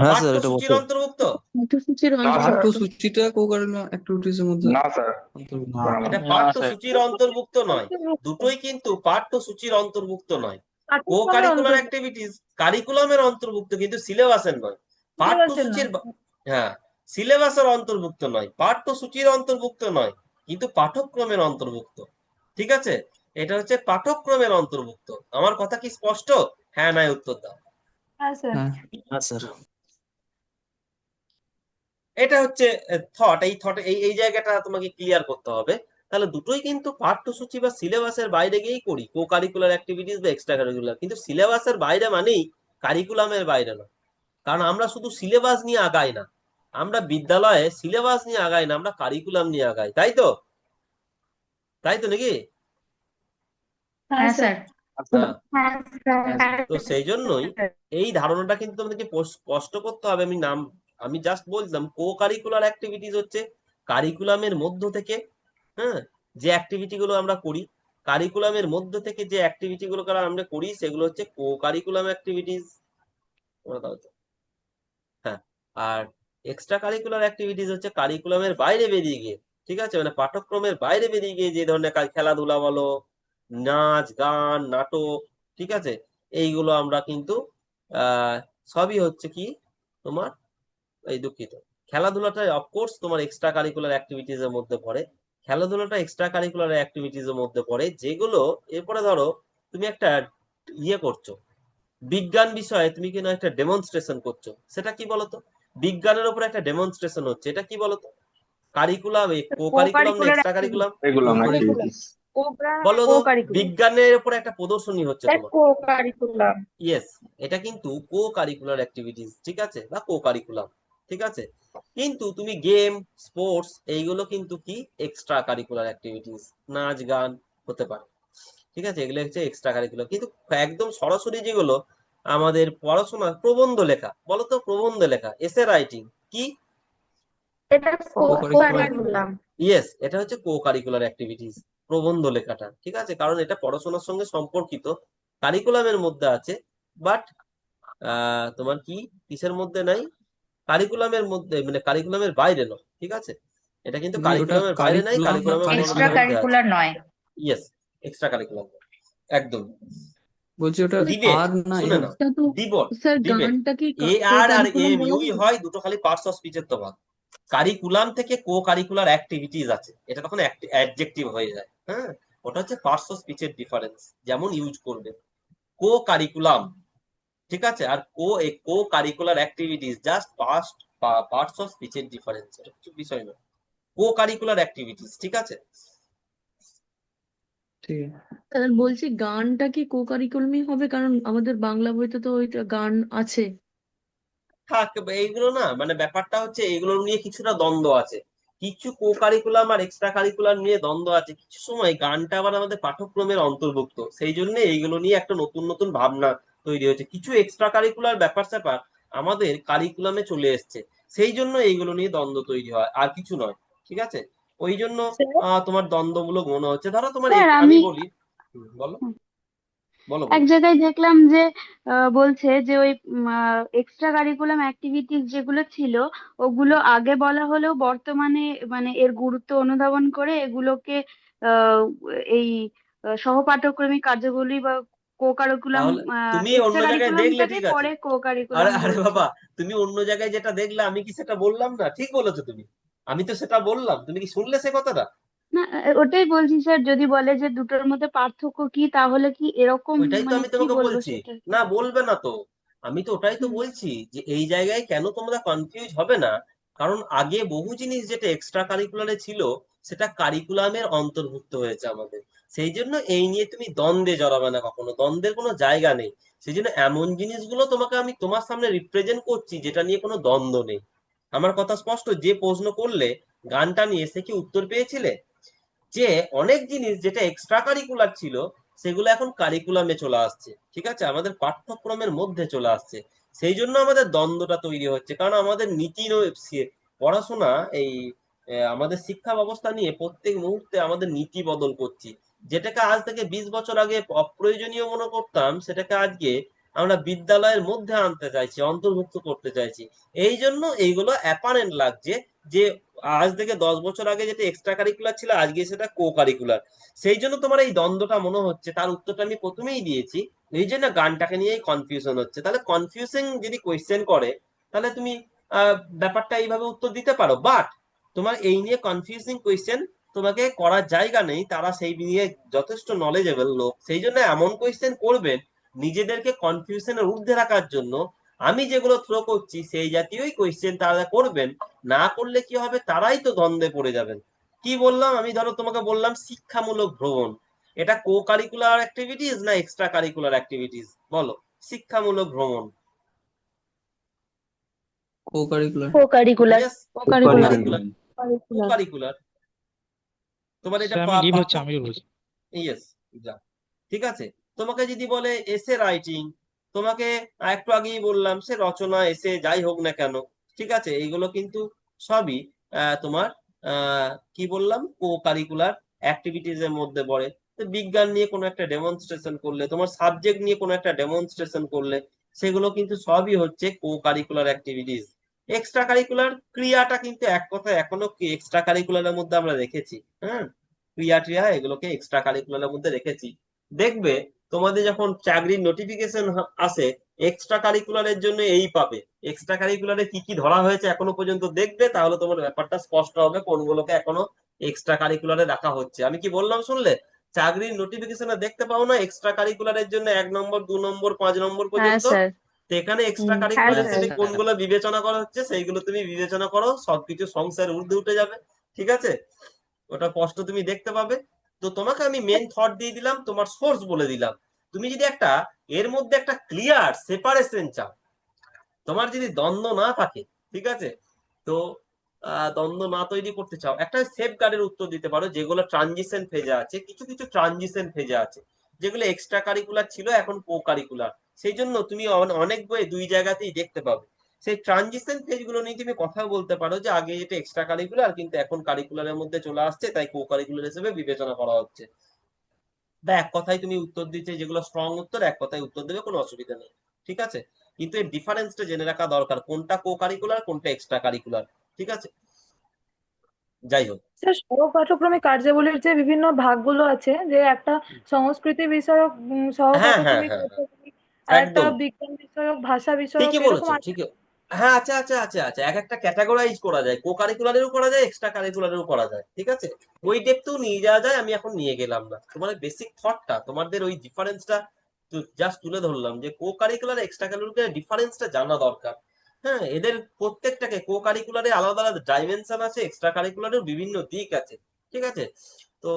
হ্যাঁ স্যার, এটা পাঠ্যসূচির বটে। অন্তর্ভুক্ত? পাঠ্যসূচির না স্যার। পাঠ্যসূচিটা কো-কারিকুলার অ্যাক্টিভিটিস এর মধ্যে না স্যার, অন্তর্ভুক্ত করা নয়। না। এটা না স্যার, পাঠ্যসূচির অন্তর্ভুক্ত নয়, দুটোই কিন্তু পাঠ্যসূচির অন্তর্ভুক্ত নয়। কো পাঠ্যক্রমের কারিকুলার অন্তর্ভুক্ত, অ্যাক্টিভিটিস কারিকুলামের অন্তর্ভুক্ত, কিন্তু সিলেবাসের নয়। সিলেবাসের পাঠ্যসূচির নয়। হ্যাঁ, সিলেবাসের অন্তর্ভুক্ত নয়, পাঠ্যসূচির অন্তর্ভুক্ত নয়, কিন্তু পাঠ্যক্রমের অন্তর্ভুক্ত, ঠিক আছে? এটা হচ্ছে পাঠ্যক্রমের অন্তর্ভুক্ত। আমার কথা কি স্পষ্ট? হ্যাঁ নাই উত্তর দাও। হ্যাঁ স্যার। হ্যাঁ, হ্যাঁ স্যার। এটা হচ্ছে থট, এই থট, এই জায়গাটা তোমাকে ক্লিয়ার করতে হবে। তাহলে দুটোই কিন্তু পাঠ্যসূচি বা সিলেবাসের বাইরে গিয়েই করি, কো কারিকুলার অ্যাক্টিভিটিস বা এক্সট্রা কারিকুলার, কিন্তু সিলেবাসের বাইরে মানেই কারিকুলামের বাইরে না। কারণ আমরা শুধু সিলেবাস নিয়ে আগাই না, আমরা বিদ্যালয়ে সিলেবাস নিয়ে আগাই না, আমরা কারিকুলাম নিয়ে আগাই, তাই তো? তাই তো নাকি? হ্যাঁ স্যার। হ্যাঁ। হ্যাঁ স্যার, তো সেই জন্যই এই ধারণাটা কিন্তু তোমাদেরকে স্পষ্ট করতে হবে। আমি জাস্ট বললাম কো কারিকুলার অ্যাক্টিভিটিস হচ্ছে কারিকুলামের মধ্য থেকে, হ্যাঁ, যে অ্যাক্টিভিটি গুলো আমরা করি, কারিকুলামের মধ্য থেকে যে অ্যাক্টিভিটি গুলো আমরা করি, সেগুলো হচ্ছে কো কারিকুলাম অ্যাক্টিভিটিস। হ্যাঁ, আর এক্সট্রা কারিকুলার অ্যাক্টিভিটিস হচ্ছে কারিকুলামের বাইরে বেরিয়ে গিয়ে, ঠিক আছে, মানে পাঠ্যক্রমের বাইরে বেরিয়ে গিয়ে যে ধরনের কাজ, খেলাধুলা বলো, নাচ গান নাটক, ঠিক আছে, এইগুলো আমরা কিন্তু সবই হচ্ছে কি তোমার, এই দুঃখিত, খেলাধুলাটা অফকোর্স তোমার এক্সট্রা কারিকুলার অ্যাক্টিভিটিস এর মধ্যে পড়ে। খেলাধুলাটা এক্সট্রা কারিকুলার অ্যাক্টিভিটিস এর মধ্যে পড়ে, যেগুলো এরপরে ধরো তুমি একটা ইয়ে করছো, বিজ্ঞান বিষয়ে তুমি কিনা একটা ডেমনস্ট্রেশন করছো, সেটা কি বলতো? বিজ্ঞানের উপর একটা ডেমনস্ট্রেশন হচ্ছে, এটা কি বলতো? কারিকুলাম, কো কারিকুলাম না কো-কারিকুলার এক্সট্রা কারিকুলাম? এগুলো না কারিকুলাম, অ্যাক্টিভিটিস। বলো তো, কো-কারিকুলাম, বিজ্ঞানের উপর একটা প্রদর্শনী হচ্ছে তোমার, কো-কারিকুলাম। ইয়েস, এটা কিন্তু কো কারিকুলার অ্যাক্টিভিটিস, ঠিক আছে, বা কো কারিকুলাম, ঠিক আছে। কিন্তু তুমি গেম, স্পোর্টস, এইগুলো কিন্তু কি এক্সট্রা কারিকুলার অ্যাক্টিভিটিস, নাচ গান হতে পারে, ঠিক আছে, এগুলো হচ্ছে এক্সট্রা কারিকুলার। কিন্তু একদম সরাসরি যেগুলো আমাদের পড়াশোনা, প্রবন্ধ লেখা, বলো তো, প্রবন্ধ লেখা, এসে রাইটিং, কি? এটা কো-কারিকুলার। কো-কারিকুলাম। ইয়েস, এটা হচ্ছে কো কারিকুলার অ্যাক্টিভিটিস, প্রবন্ধ লেখাটা, ঠিক আছে, কারণ এটা পড়াশোনার সঙ্গে সম্পর্কিত, কারিকুলামের মধ্যে আছে, বাট তোমার কি কিসের মধ্যে নাই? কারিকুলামের মধ্যে, মানে কারিকুলামের বাইরে নয়, ঠিক আছে, এটা কিন্তু মানে ওটা কারিকুলামের বাইরে নাই, কারিকুলাম না কারিকুলামের এক্সট্রা মধ্যে আছে। কারিকুলার নয়। ইয়েস, এক্সট্রা কারিকুলাম, একদম। বলছি ওটা ডিবেট, আর না শুনে এম? না, ডিবেট, স্যার ডিবেট, গানটা কি এ আর আর কারিকুলাম এম বলা ইউই যাবে? হয়, দুটো খালি পার্টস অফ স্পিচের তো ভাগ। কারিকুলাম থেকে কো কারিকুলার অ্যাক্টিভিটিস আছে, এটা তখন অ্যাডজেক্টিভ হয়ে যায়, হ্যাঁ, ওটা হচ্ছে পার্টস অফ স্পিচের ডিফারেন্স, যেমন ইউজ করবে কো কারিকুলাম, ঠিক আছে, আর co curricular activities just past parts of স্পিচের ডিফারেন্স, এটা কিছু বিষয় না। কো কারিকুলার অ্যাক্টিভিটিস, ঠিক আছে? ঠিক আছে। স্যার বলছি গানটা কি কো কারিকুলামই হবে, কারণ আমাদের বাংলা বইতে তো ওইটা গান আছে। থাক, এইগুলো না মানে ব্যাপারটা হচ্ছে এগুলো নিয়ে কিছুটা দ্বন্দ্ব আছে। কিছু কো কারিকুলাম আর এক্সট্রা কারিকুলাম নিয়ে দ্বন্দ্ব আছে। কিছু সময় গানটা আবার আমাদের পাঠ্যক্রমের অন্তর্ভুক্ত, সেই জন্য এইগুলো নিয়ে একটা নতুন নতুন ভাবনা তৈরি হয়েছে। কিছু এক্সট্রা কারিকুলার ব্যাপার স্যাপার আমাদের কারিকুলামে চলে এসছে, সেই জন্য এইগুলো নিয়ে দ্বন্দ্ব তৈরি হয়, আর কিছু নয়। ঠিক আছে, ওই জন্য তোমার দ্বন্দ্বমূলক মনে হচ্ছে। ধরো তোমার স্যার আমি আমি বলি। বলো বলো এক বলো। জায়গায় দেখলাম যে বলছে যে ওই এক্সট্রা কারিকুলাম অ্যাক্টিভিটিস যেগুলো ছিল ওগুলো আগে বলা হলেও বর্তমানে মানে এর গুরুত্ব অনুধাবন করে এগুলোকে আহ, এই সহপাঠক্রমিক কার্যগুলি বা কো কারিকুলাম তাহলে তুমি অন্য এক্সট্রা জায়গায় দেখলে, কারিকুলামটাকে ঠিক আছে। পরে কো আরে কারিকুলাম আরে বলছে। বাবা, তুমি অন্য জায়গায় যেটা দেখলে আমি কি সেটা বললাম না? ঠিক বলেছো তুমি, আমি তো সেটা বললাম, তুমি কি শুনলে সে কথাটা? না ওটাই বলছি স্যার, যদি বলে যে দুটোর মধ্যে পার্থক্য কি তাহলে কি এরকম ওইটাই তো মানে আমি কি তোমাকে বলবো বলছি। সেটা আর কি। না, বলবে না তো। আমি তো ওটাই তো হুম। বলছি যে এই জায়গায় কেন তোমরা কনফিউজ হবে না, কারণ আগে বহু জিনিস যেটা এক্সট্রা কারিকুলারে ছিল সেটা কারিকুলামের অন্তর্ভুক্ত হয়েছে আমাদের। সেই জন্য এই নিয়ে তুমি দ্বন্দ্বে জড়াবে না, কখনো দ্বন্দ্বের কোনো জায়গা নেই। সেই জন্য এমন জিনিসগুলো তোমাকে আমি তোমার সামনে রিপ্রেজেন্ট করছি যেটা নিয়ে কোনো দ্বন্দ্ব নেই। আমার কথা স্পষ্ট? যে প্রশ্ন করলে গানটা নিয়ে, সে কি উত্তর পেয়েছিলে? যে অনেক জিনিস যেটা এক্সট্রা কারিকুলার ছিল সেগুলো এখন কারিকুলামে চলে আসছে, ঠিক আছে, আমাদের পাঠ্যক্রমের মধ্যে চলে আসছে। সেই জন্য আমাদের দ্বন্দ্বটা তৈরি হচ্ছে, কারণ আমাদের পড়াশোনা এই আমাদের শিক্ষা ব্যবস্থা নিয়ে প্রত্যেক মুহূর্তে আমাদের নীতি বদল করছি। যেটাকে আজ থেকে 20 বছর আগে অপ্রয়োজনীয় মনে করতাম, সেটাকে আজকে আমরা বিদ্যালয়ের মধ্যে আনতে চাইছি, অন্তর্ভুক্ত করতে চাইছি। এই জন্য এইগুলো অ্যাপারেন্ট লাগছে যে আজ থেকে 10 বছর আগে যেটা এক্সট্রা কারিকুলার ছিল আজকে সেটা কো কারিকুলার। সেই জন্য তোমার এই দ্বন্দ্বটা মনে হচ্ছে। তার উত্তরটা আমি প্রথমেই দিয়েছি, এই জন্য গানটাকে নিয়েই কনফিউশন হচ্ছে। তাহলে কনফিউশন যদি কোয়েশ্চেন করে, তাহলে তুমি ব্যাপারটা এইভাবে উত্তর দিতে পারো। বাট তোমার এই নিয়ে কনফিউজিং কোয়েশ্চেন তোমাকে করার জায়গা নেই, তারা সেই নিয়ে যথেষ্ট নলেজেবল লোক, সেই জন্য এমন কোয়েশ্চেন করবেন নিজেদেরকে কনফিউশনের ঊর্ধ্বে রাখার জন্য। আমি যেগুলো থ্রো করছি সেই জাতীয়ই কোয়েশ্চেন তারা করবেন। না করলে কি হবে, তারাই তো দ্বন্দ্বে পড়ে যাবেন। কি বললাম আমি? ধরো তোমাকে বললাম শিক্ষামূলক ভ্রমণ, এটা কো কারিকুলার অ্যাক্টিভিটিস না এক্সট্রা কারিকুলার অ্যাক্টিভিটিস? বলো। শিক্ষামূলক ভ্রমণ co curricular. Co curricular. Yes, co co curricular. Curricular. Co curricular. তোমার এটা স্যার আমি গিভ হচ্ছে, আমি বলছি। ইয়েস, যা, ঠিক আছে। তোমাকে যদি বলে এসে রাইটিং, তোমাকে একটু আগেই বললাম সে রচনা, এসে যাই হোক না কেন, ঠিক আছে, এইগুলো কিন্তু সবই তোমার কি বললাম, কো কারিকুলার অ্যাক্টিভিটিজ এর মধ্যে পড়ে। তো বিজ্ঞান নিয়ে কোনো একটা ডেমনস্ট্রেশন করলে, তোমার সাবজেক্ট নিয়ে কোনো একটা ডেমনস্ট্রেশন করলে, সেগুলো কিন্তু সবই হচ্ছে co curricular activities. Extra curricular ক্রিয়াটা কিন্তু এক কথায় এখনো এক্সট্রা কারিকুলারের মধ্যে আমরা রেখেছি। হ্যাঁ, ক্রিয়া টিয়া এগুলোকে এক্সট্রা কারিকুলারের মধ্যে রেখেছি। দেখবে তোমাদের যখন চাকরির নোটিফিকেশন আসে, এক্সট্রা কারিকুলারের জন্য এই পাবে, এক্সট্রা কারিকুলারে কি কি ধরা হয়েছে এখনো পর্যন্ত দেখবে, তাহলে তোমার ব্যাপারটা স্পষ্ট হবে কোনগুলোকে এখনো এক্সট্রা কারিকুলারে রাখা হচ্ছে। আমি কি বললাম শুনলে? চাকরির নোটিফিকেশনে দেখতে পাও না এক্সট্রা কারিকুলারের জন্য 1 নম্বর, 2 নম্বর, 5 নম্বর হ্যাঁ পর্যন্ত? স্যার। তো এখানে এক্সট্রা হ্যাঁ কারিকুলার স্যার। হিসেবে কোনগুলো বিবেচনা করা হচ্ছে সেইগুলো তুমি বিবেচনা করো, সবকিছু সংসার ঊর্ধ্বে উঠে যাবে। ঠিক আছে, ওটা স্পষ্ট তুমি দেখতে পাবে। তো তোমাকে আমি মেন থট দিয়ে দিলাম, তোমার সোর্স বলে দিলাম। তুমি যদি একটা এর মধ্যে একটা ক্লিয়ার সেপারেশন চাও, তোমার যদি দ্বন্দ্ব না থাকে, ঠিক আছে, তো দ্বন্দ্ব না তৈরি করতে চাও, একটা সেফ গার্ডের উত্তর দিতে পারো যেগুলো ট্রানজিশন ফেজে আছে। কিছু কিছু ট্রানজিশন ফেজে আছে যেগুলো এক্সট্রা কারিকুলার ছিল এখন কো কারিকুলার। সেই জন্য তুমি অনেক বই দুই জায়গাতেই দেখতে পাবে। সেই ট্রানজিশন ফেজ গুলো নিয়ে তুমি কথা বলতে পারো যে আগে এটা এক্সট্রা কারিকুলার কিন্তু এখন কারিকুলারের মধ্যে চলে আসছে, তাই কো কারিকুলার হিসেবে বিবেচনা করা হচ্ছে। বা এক কথায় তুমি উত্তর দিতে, যেগুলো স্ট্রং উত্তর এক কথায় উত্তর দেবে, কোনো অসুবিধা নেই। ঠিক আছে, কিন্তু এর ডিফারেন্সটা জেনে রাখা দরকার, কোনটা কো কারিকুলার কোনটা এক্সট্রা কারিকুলার। ঠিক আছে, যাই হোক। স্যার সহপাঠক্রমিক কার্যাবলীর যে বিভিন্ন ভাগগুলো আছে, যে একটা সংস্কৃতি বিষয়ক হ্যাঁ হ্যাঁ সহপাঠক্রমিক হ্যাঁ হ্যাঁ, কার্যাবলী, আর একটা একদম বিজ্ঞান বিষয়ক, ভাষা বিষয়ক, ঠিকই এরকম বলেছো, আছে। ঠিকই। হ্যাঁ, আচ্ছা আচ্ছা আচ্ছা আচ্ছা, এক একটা ক্যাটাগরাইজ করা যায়, কো কারিকুলারেরও করা যায়, এক্সট্রা কারিকুলারেরও করা যায়। ঠিক আছে, ওই ডেপথেও নিয়ে যাওয়া যায়, আমি এখন নিয়ে গেলাম না। তোমার বেসিক থটটা, তোমাদের ওই ডিফারেন্সটা জাস্ট তুলে ধরলাম যে কো কারিকুলার এক্সট্রা কারিকুলার ডিফারেন্সটা জানা দরকার। হ্যাঁ, এদের প্রত্যেকটাকে কো কারিকুলারে আলাদা আলাদা ডাইমেনশন আছে, এক্সট্রা কারিকুলারেও বিভিন্ন দিক আছে। ঠিক আছে? তো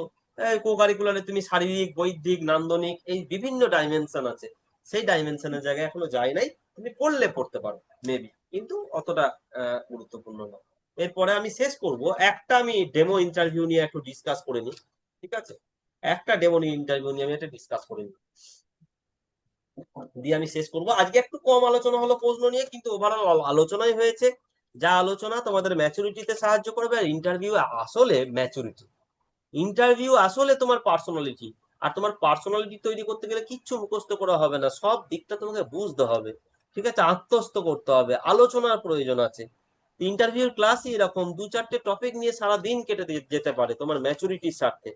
কো কারিকুলারে তুমি শারীরিক, বৈদিক, নান্দনিক এই বিভিন্ন ডাইমেনশন আছে। সেই ডাইমেনশনের জায়গায় এখনো যায় নাই, তুমি পড়লে পড়তে পারো মেবি, কিন্তু অতটা গুরুত্বপূর্ণ না। এরপরে আমি শেষ করব, একটা আমি ডেমো ইন্টারভিউ নিয়ে একটু ডিসকাস করে নিই। ঠিক আছে? একটা ডেমো ইন্টারভিউ নিয়ে আমি একটা ডিসকাস করে নিই, দিয়ে আমি শেষ করব। আজকে একটু কম আলোচনা হলো প্রশ্ন নিয়ে, কিন্তু ওভারঅল আলোচনাই হয়েছে। যা আলোচনা তোমাদের ম্যাচুরিটিতে সাহায্য করবে। আর ইন্টারভিউ আসলে ম্যাচুরিটি, ইন্টারভিউ আসলে তোমার পার্সোনালিটি। আর তোমার পার্সোনালিটি তৈরি করতে গেলে কিচ্ছু মুখস্থ করা হবে না, সব দিকটা তোমাকে বুঝতে হবে। ঠিক আছে? আত্মস্থ করতে হবে, আলোচনার প্রয়োজন আছে। ইন্টারভিউর ক্লাসই এরকম, 2-4টে টপিক নিয়ে সারা দিন কেটে যেতে পারে তোমার ম্যাচুরিটির স্বার্থে।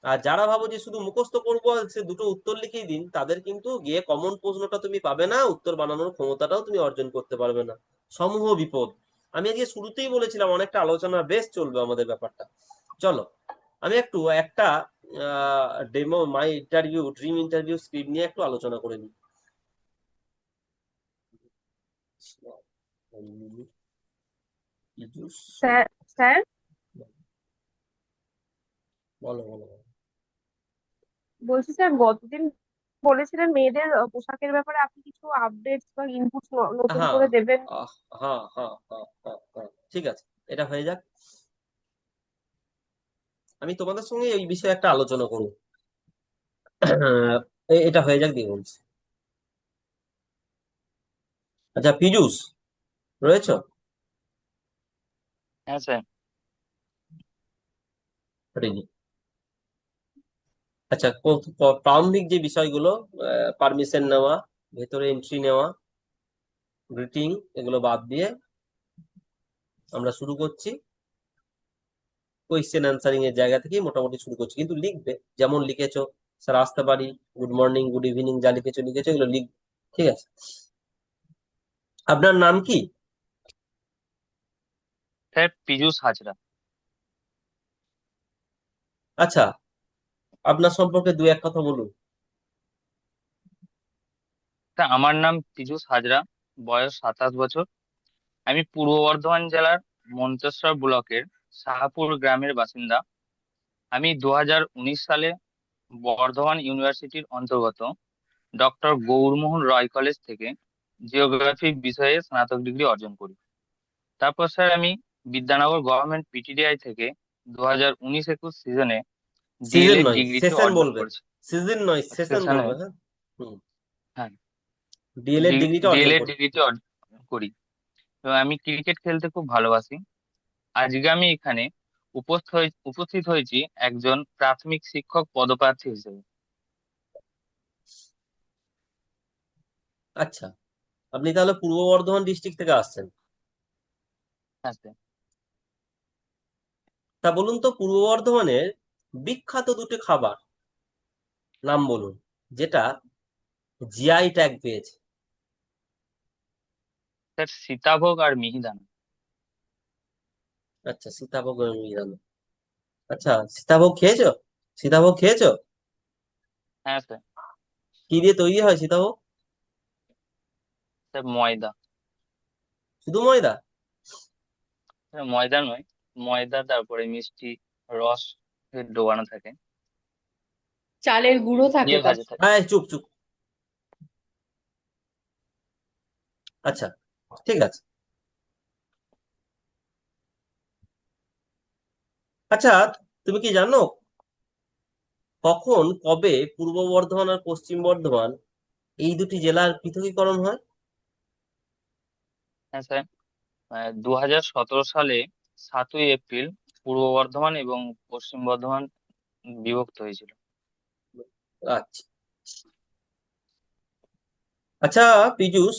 আর যারা ভাবো যে শুধু মুখস্থ করবো, সে দুটো উত্তর লিখেই দিন, তাদের কিন্তু গিয়ে কমন প্রশ্নটা তুমি পাবে না, উত্তর বানানোর ক্ষমতাটাও তুমি অর্জন করতে পারবে না। সমূহ বিপদ। আমি আজকে শুরুতেই বলেছিলাম অনেকটা আলোচনা বেশ চলবে আমাদের ব্যাপারটা। চলো, আমি একটা ডেমো মাই ইন্টারভিউ, ড্রিম ইন্টারভিউ স্ক্রিপ্ট নিয়ে একটু আলোচনা করে নিই। স্যার স্যার বলো বলো বলো। বলছি স্যার, গতদিন বলেছিলেন মেয়েদের পোশাকের ব্যাপারে আপনি কিছু আপডেটস বা ইনপুট নতুন হ্যাঁ, করে দেবেন। হ্যাঁ, হ্যাঁ, হ্যাঁ, হ্যাঁ, হ্যাঁ, ঠিক আছে, এটা হয়ে যাক। আমি তোমাদের সঙ্গে এই বিষয়ে একটা আলোচনা করবো। এটা হয়ে যাক দিয়ে বলছি। আচ্ছা পীযূষ, রয়েছো? হ্যাঁ স্যার। রেডি। আচ্ছা, প্রারম্ভিক যে বিষয়গুলো, পারমিশন নেওয়া, ভেতরে এন্ট্রি নেওয়া, গ্রিটিং, এগুলো বাদ দিয়ে আমরা শুরু করছি। কোয়েশ্চেন অ্যান্সারিং এর জায়গা থেকেই মোটামুটি শুরু করছি, কিন্তু লিখবে যেমন লিখেছো। স্যার আসতে পারি, গুড মর্নিং, গুড ইভিনিং, যা লিখেছো লিখেছো, এগুলো লিখ। ঠিক আছে? আপনার নাম কি? স্যার পীযূষ হাজরা। আচ্ছা, আপনার সম্পর্কে দু এক কথা বলুন। স্যার আমার নাম পীযূষ হাজরা, বয়স 27 বছর। আমি পূর্ব বর্ধমান জেলার মন্তেশ্বর ব্লকের শাহপুর গ্রামের বাসিন্দা। আমি 2019 সালে বর্ধমান ইউনিভার্সিটির অন্তর্গত ডক্টর গৌরমোহন রয় কলেজ থেকে জিওগ্রাফি বিষয়ে স্নাতক ডিগ্রি অর্জন করি। তারপর স্যার আমি বিদ্যানগর গভর্নমেন্ট পিটিডিআই থেকে 2019-21 সিজনে সিজন ডিএলএড নয়, ডিগ্রিটি সেশন অর্জন বলবে। করেছি। সিজন নয়, সেশন সেশনে, বলবে। হ্যাঁ। হুম। হ্যাঁ, ডিএলএড ডিগ্রিটা অর্জন ডিএলএড করি। ডিগ্রিটি অর্জন করি। এবং আমি ক্রিকেট খেলতে খুব ভালোবাসি। আজকে আমি এখানে উপস্থিত হয়েছি একজন প্রাথমিক শিক্ষক পদপ্রার্থী হিসেবে। আচ্ছা, আপনি তাহলে পূর্ব বর্ধমান ডিস্ট্রিক্ট থেকে আসছেন। হ্যাঁ স্যার। তা বলুন তো, পূর্ব বর্ধমানের বিখ্যাত দুটো খাবার নাম বলুন, যেটা জিআই ট্যাগ পেয়েছে। স্যার সীতাভোগ আর মিহিদানা। আচ্ছা, সীতাভোগ আর মিহিদানা। আচ্ছা, সীতাভোগ খেয়েছো? সীতাভোগ খেয়েছো? হ্যাঁ স্যার। কি দিয়ে তৈরি হয় সীতাভোগ? স্যার ময়দা। শুধু ময়দা? স্যার ময়দা নয়, ময়দা তারপরে মিষ্টি রস ডোবানো থাকে, চালের গুঁড়ো থাকে দিয়ে তার ভাজা থাকে। হ্যাঁ, চুপ চুপ। আচ্ছা, ঠিক আছে। আচ্ছা, তুমি কি জানো কখন কবে পূর্ব বর্ধমান আর পশ্চিম বর্ধমান এই দুটি জেলার পৃথকীকরণ হয়? হ্যাঁ স্যার, 2017 সালে 7ই এপ্রিল পূর্ব বর্ধমান এবং পশ্চিম বর্ধমান বিভক্ত হয়েছিল। আচ্ছা। আচ্ছা পীযূষ,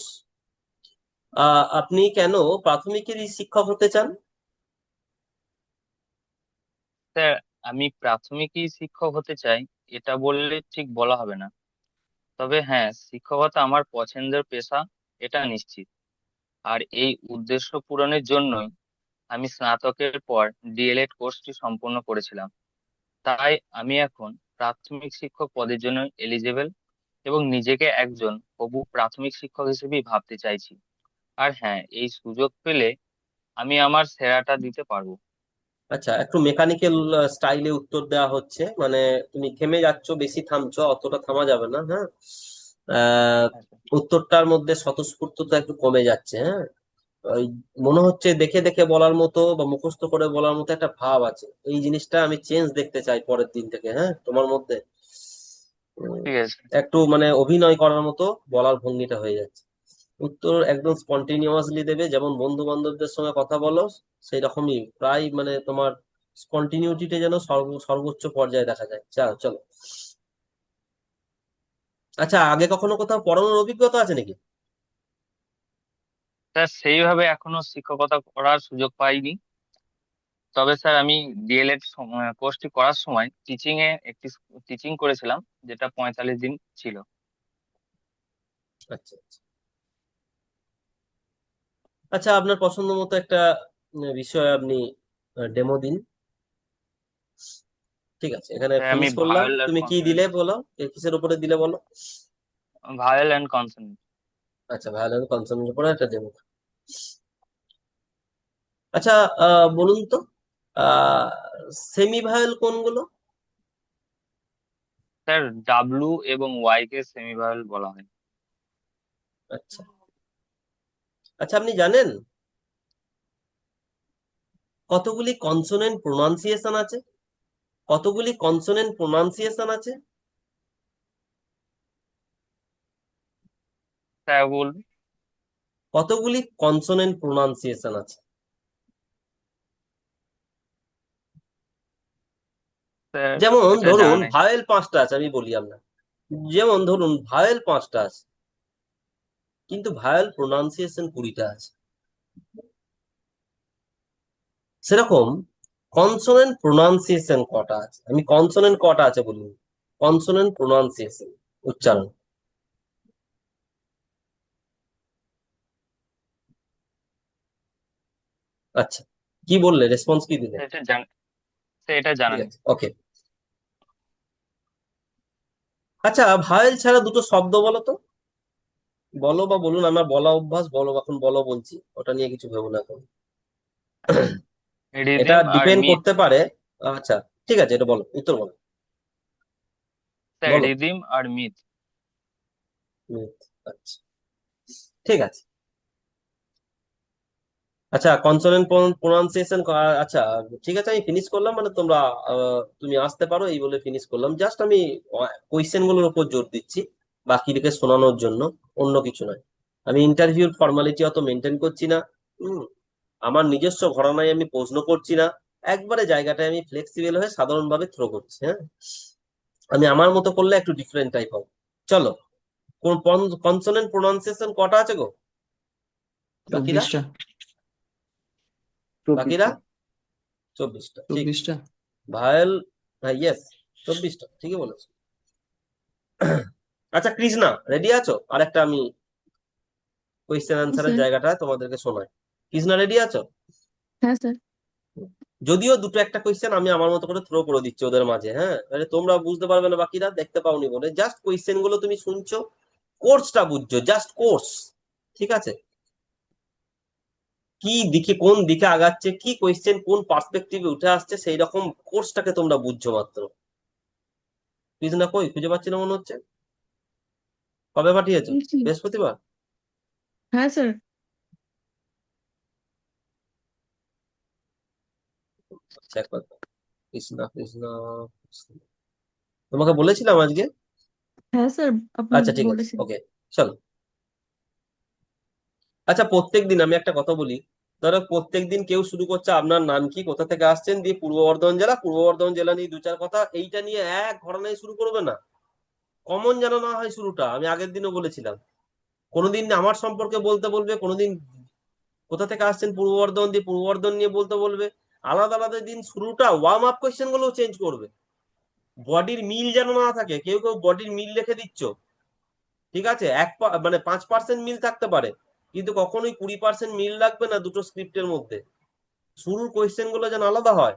আপনি কেন প্রাথমিকেরই শিক্ষক হতে চান? স্যার আমি প্রাথমিকই শিক্ষক হতে চাই এটা বললে ঠিক বলা হবে না, তবে হ্যাঁ শিক্ষকতা আমার পছন্দের পেশা, এটা নিশ্চিত। আর এই উদ্দেশ্য পূরণের জন্যই আমি স্নাতকের পর ডিএলএড কোর্সটি সম্পূর্ণ করেছিলাম। তাই আমি এখন প্রাথমিক শিক্ষক পদের জন্য এলিজেবল এবং নিজেকে একজন হবু প্রাথমিক শিক্ষক হিসেবেই ভাবতে চাইছি। আর হ্যাঁ, এই সুযোগ পেলে আমি আমার সেরাটা দিতে পারবো। আচ্ছা, একটু মেকানিক্যাল স্টাইলে উত্তর দেওয়া হচ্ছে, মানে তুমি থেমে যাচ্ছ, বেশি থামছো, অতটা থামা যাবে না, হ্যাঁ। আহ, হ্যাঁ স্যার। উত্তরটার মধ্যে স্বতঃস্ফূর্ততা একটু কমে যাচ্ছে, হ্যাঁ। ওই মনে হচ্ছে দেখে দেখে বলার মতো বা মুখস্থ করে বলার মতো একটা ভাব আছে, এই জিনিসটা আমি চেঞ্জ দেখতে চাই পরের দিন থেকে, হ্যাঁ, তোমার মধ্যে। উম, ঠিক আছে। একটু মানে অভিনয় করার মতো বলার ভঙ্গিটা হয়ে যাচ্ছে। উত্তর একদম স্পন্টিনিউয়াসলি দেবে, যেমন বন্ধু বান্ধবদের সঙ্গে কথা বলো সেই রকমই, প্রায় মানে তোমার স্পন্টিনিউটিটা যেন সর্বোচ্চ পর্যায়ে দেখা যায়। চলো চলো। আচ্ছা, আগে কখনো কোথাও পড়ানোর অভিজ্ঞতা আছে নাকি? স্যার সেইভাবে এখনো শিক্ষকতা করার সুযোগ পাইনি। তবে স্যার আমি ডিএলএড কোর্সটি করার সময় একটি টিচিং করেছিলাম, যেটা 45 দিন ছিল। আচ্ছা আচ্ছা। আচ্ছা, আপনার পছন্দ মতো একটা বিষয় আপনি ডেমো দিন। ঠিক আছে, এখানে স্যার আমি ফিনিশ করলাম, ভাওয়েল আর তুমি কি দিলে কনসোনেন্ট। বলো, কিসের উপরে দিলে বলো। Vowel and consonant. আচ্ছা, ভায়োলিন কনসার্নের উপরে একটা ডেমো। আচ্ছা, বলুন তো, আহ সেমি ভায়োল কোনগুলো? স্যার ডাব্লু এবং ওয়াই কে সেমি ভাওয়েল বলা হয়। আচ্ছা আচ্ছা, আপনি জানেন কতগুলি কনসোনেন্ট প্রোনাউন্সিয়েশন আছে? কতগুলি কনসোনেন্ট প্রোনাউন্সিয়েশন আছে? স্যার বলুন। কতগুলি কনসোনেন্ট প্রোনাউন্সিয়েশন আছে? স্যার যেমন এটা জানা ধরুন নেই। ভায়েল 5টা আছে, আমি বলি আপনার, যেমন ধরুন ভায়েল 5টা আছে, কিন্তু ভায়েল প্রোনাউন্সিয়েশন 20টা আছে। সেরকম কনসোনেন্ট প্রোনাউন্সিয়েশন কটা আছে? আমি কনসোনেন্ট কটা আছে বলুন, কনসোনেন্ট প্রোনাউন্সিয়েশন, উচ্চারণ। আচ্ছা, কি বললে, রেসপন্স কি দিলে? এটা জানা ঠিক নেই। আছে, ওকে। আচ্ছা, ভায়েল ছাড়া দুটো শব্দ বলো তো, বলো বা বলুন, আমার বলা অভ্যাস, বলো, এখন বলো বলছি, ওটা নিয়ে কিছু ভেবো না এখন। এটা রিদিম আর ডিপেন্ড মিথ। করতে পারে। আচ্ছা, ঠিক আছে, এটা বলো, উত্তর বলো, স্যার বলো। রিদিম আর মিথ। মিথ। আচ্ছা, ঠিক আছে। আচ্ছা, কনসোনেন্ট প্রোনাউন্সিয়েশন, আচ্ছা, ঠিক আছে, আমি ফিনিশ করলাম, মানে তোমরা তুমি আসতে পারো এই বলে ফিনিশ করলাম, জাস্ট আমি কোয়েশ্চেন গুলোর উপর জোর দিচ্ছি, বাকিদেরকে শোনানোর জন্য, অন্য কিছু নয়। আমি ইন্টারভিউর ফর্মালিটি অত মেনটেন করছি না। হুম, আমার নিজস্ব ঘরানায় আমি প্রশ্ন করছি না, একবারে জায়গাটায় আমি ফ্লেক্সিবল হয়ে সাধারণভাবে থ্রো করছি, হ্যাঁ। আমি আমার মতো করলে একটু ডিফারেন্ট টাইপ হবে। চলো, কোন কনসোনেন্ট প্রোনাউন্সিয়েশন কটা আছে গো বাকিরা? 24টা। বাকিরা 24টা। 24টা, ঠিক। 24টা। ভায়েল, হ্যাঁ, ইয়েস, 24টা, ঠিকই বলেছো। আচ্ছা, কৃষ্ণা, রেডি আছো? আরেকটা আমি কোয়েশ্চেন হ্যাঁ আনসারের স্যার। জায়গাটা তোমাদেরকে শোনাই। কৃষ্ণা, রেডি আছো? হ্যাঁ স্যার। যদিও দুটো একটা কোয়েশ্চেন আমি আমার মতো করে থ্রো করে দিচ্ছি ওদের মাঝে, হ্যাঁ, তাহলে তোমরা বুঝতে পারবে না, বাকিরা দেখতে পাওনি বলে, জাস্ট কোয়েশ্চেন গুলো তুমি শুনছো, কোর্সটা বুঝছো, জাস্ট কোর্স। ঠিক আছে, কি দিকে, কোন দিকে আগাচ্ছে, কি কোয়েশ্চেন কোন পার্সপেক্টিভে উঠে আসছে, সেই রকম কোর্সটাকে তোমরা বুঝছো মাত্র। কৃষ্ণা কই, খুঁজে পাচ্ছি না মনে হচ্ছে। কবে পাঠিয়েছো? বলছি। বৃহস্পতিবার? হ্যাঁ স্যার। আচ্ছা, একবার কৃষ্ণা কৃষ্ণা কৃষ্ণা। তোমাকে বলেছিলাম আজকে। হ্যাঁ স্যার, আপনি আচ্ছা, ঠিক আছে, বলেছেন। ওকে, চলো। আচ্ছা, প্রত্যেকদিন আমি একটা কথা বলি, ধরো প্রত্যেকদিন কেউ শুরু করছে, আপনার নাম কি, কোথা থেকে আসছেন, দিয়ে পূর্ব বর্ধমান জেলা, পূর্ব বর্ধমান জেলা নিয়ে দু চার কথা, এইটা নিয়ে এক ঘটনায় শুরু করবে না। কমন যেন না হয় শুরুটা, আমি আগের দিনও বলেছিলাম। কোনোদিন আমার সম্পর্কে বলতে বলবে, কোনোদিন কোথা থেকে আসছেন পূর্ব বর্ধমান, দিয়ে পূর্ব বর্ধমান নিয়ে বলতে বলবে। আলাদা আলাদা দিন শুরুটা, ওয়ার্ম আপ কোয়েশ্চেন গুলো চেঞ্জ করবে। বডির মিল যেন না থাকে, কেউ কেউ বডির মিল রেখে দিচ্ছ, ঠিক আছে, মানে 5% মিল থাকতে পারে, কিন্তু কখনোই 20% মিল রাখবে না দুটো স্ক্রিপ্টের মধ্যে। শুরুর কোয়েশ্চেন গুলো যেন আলাদা হয়।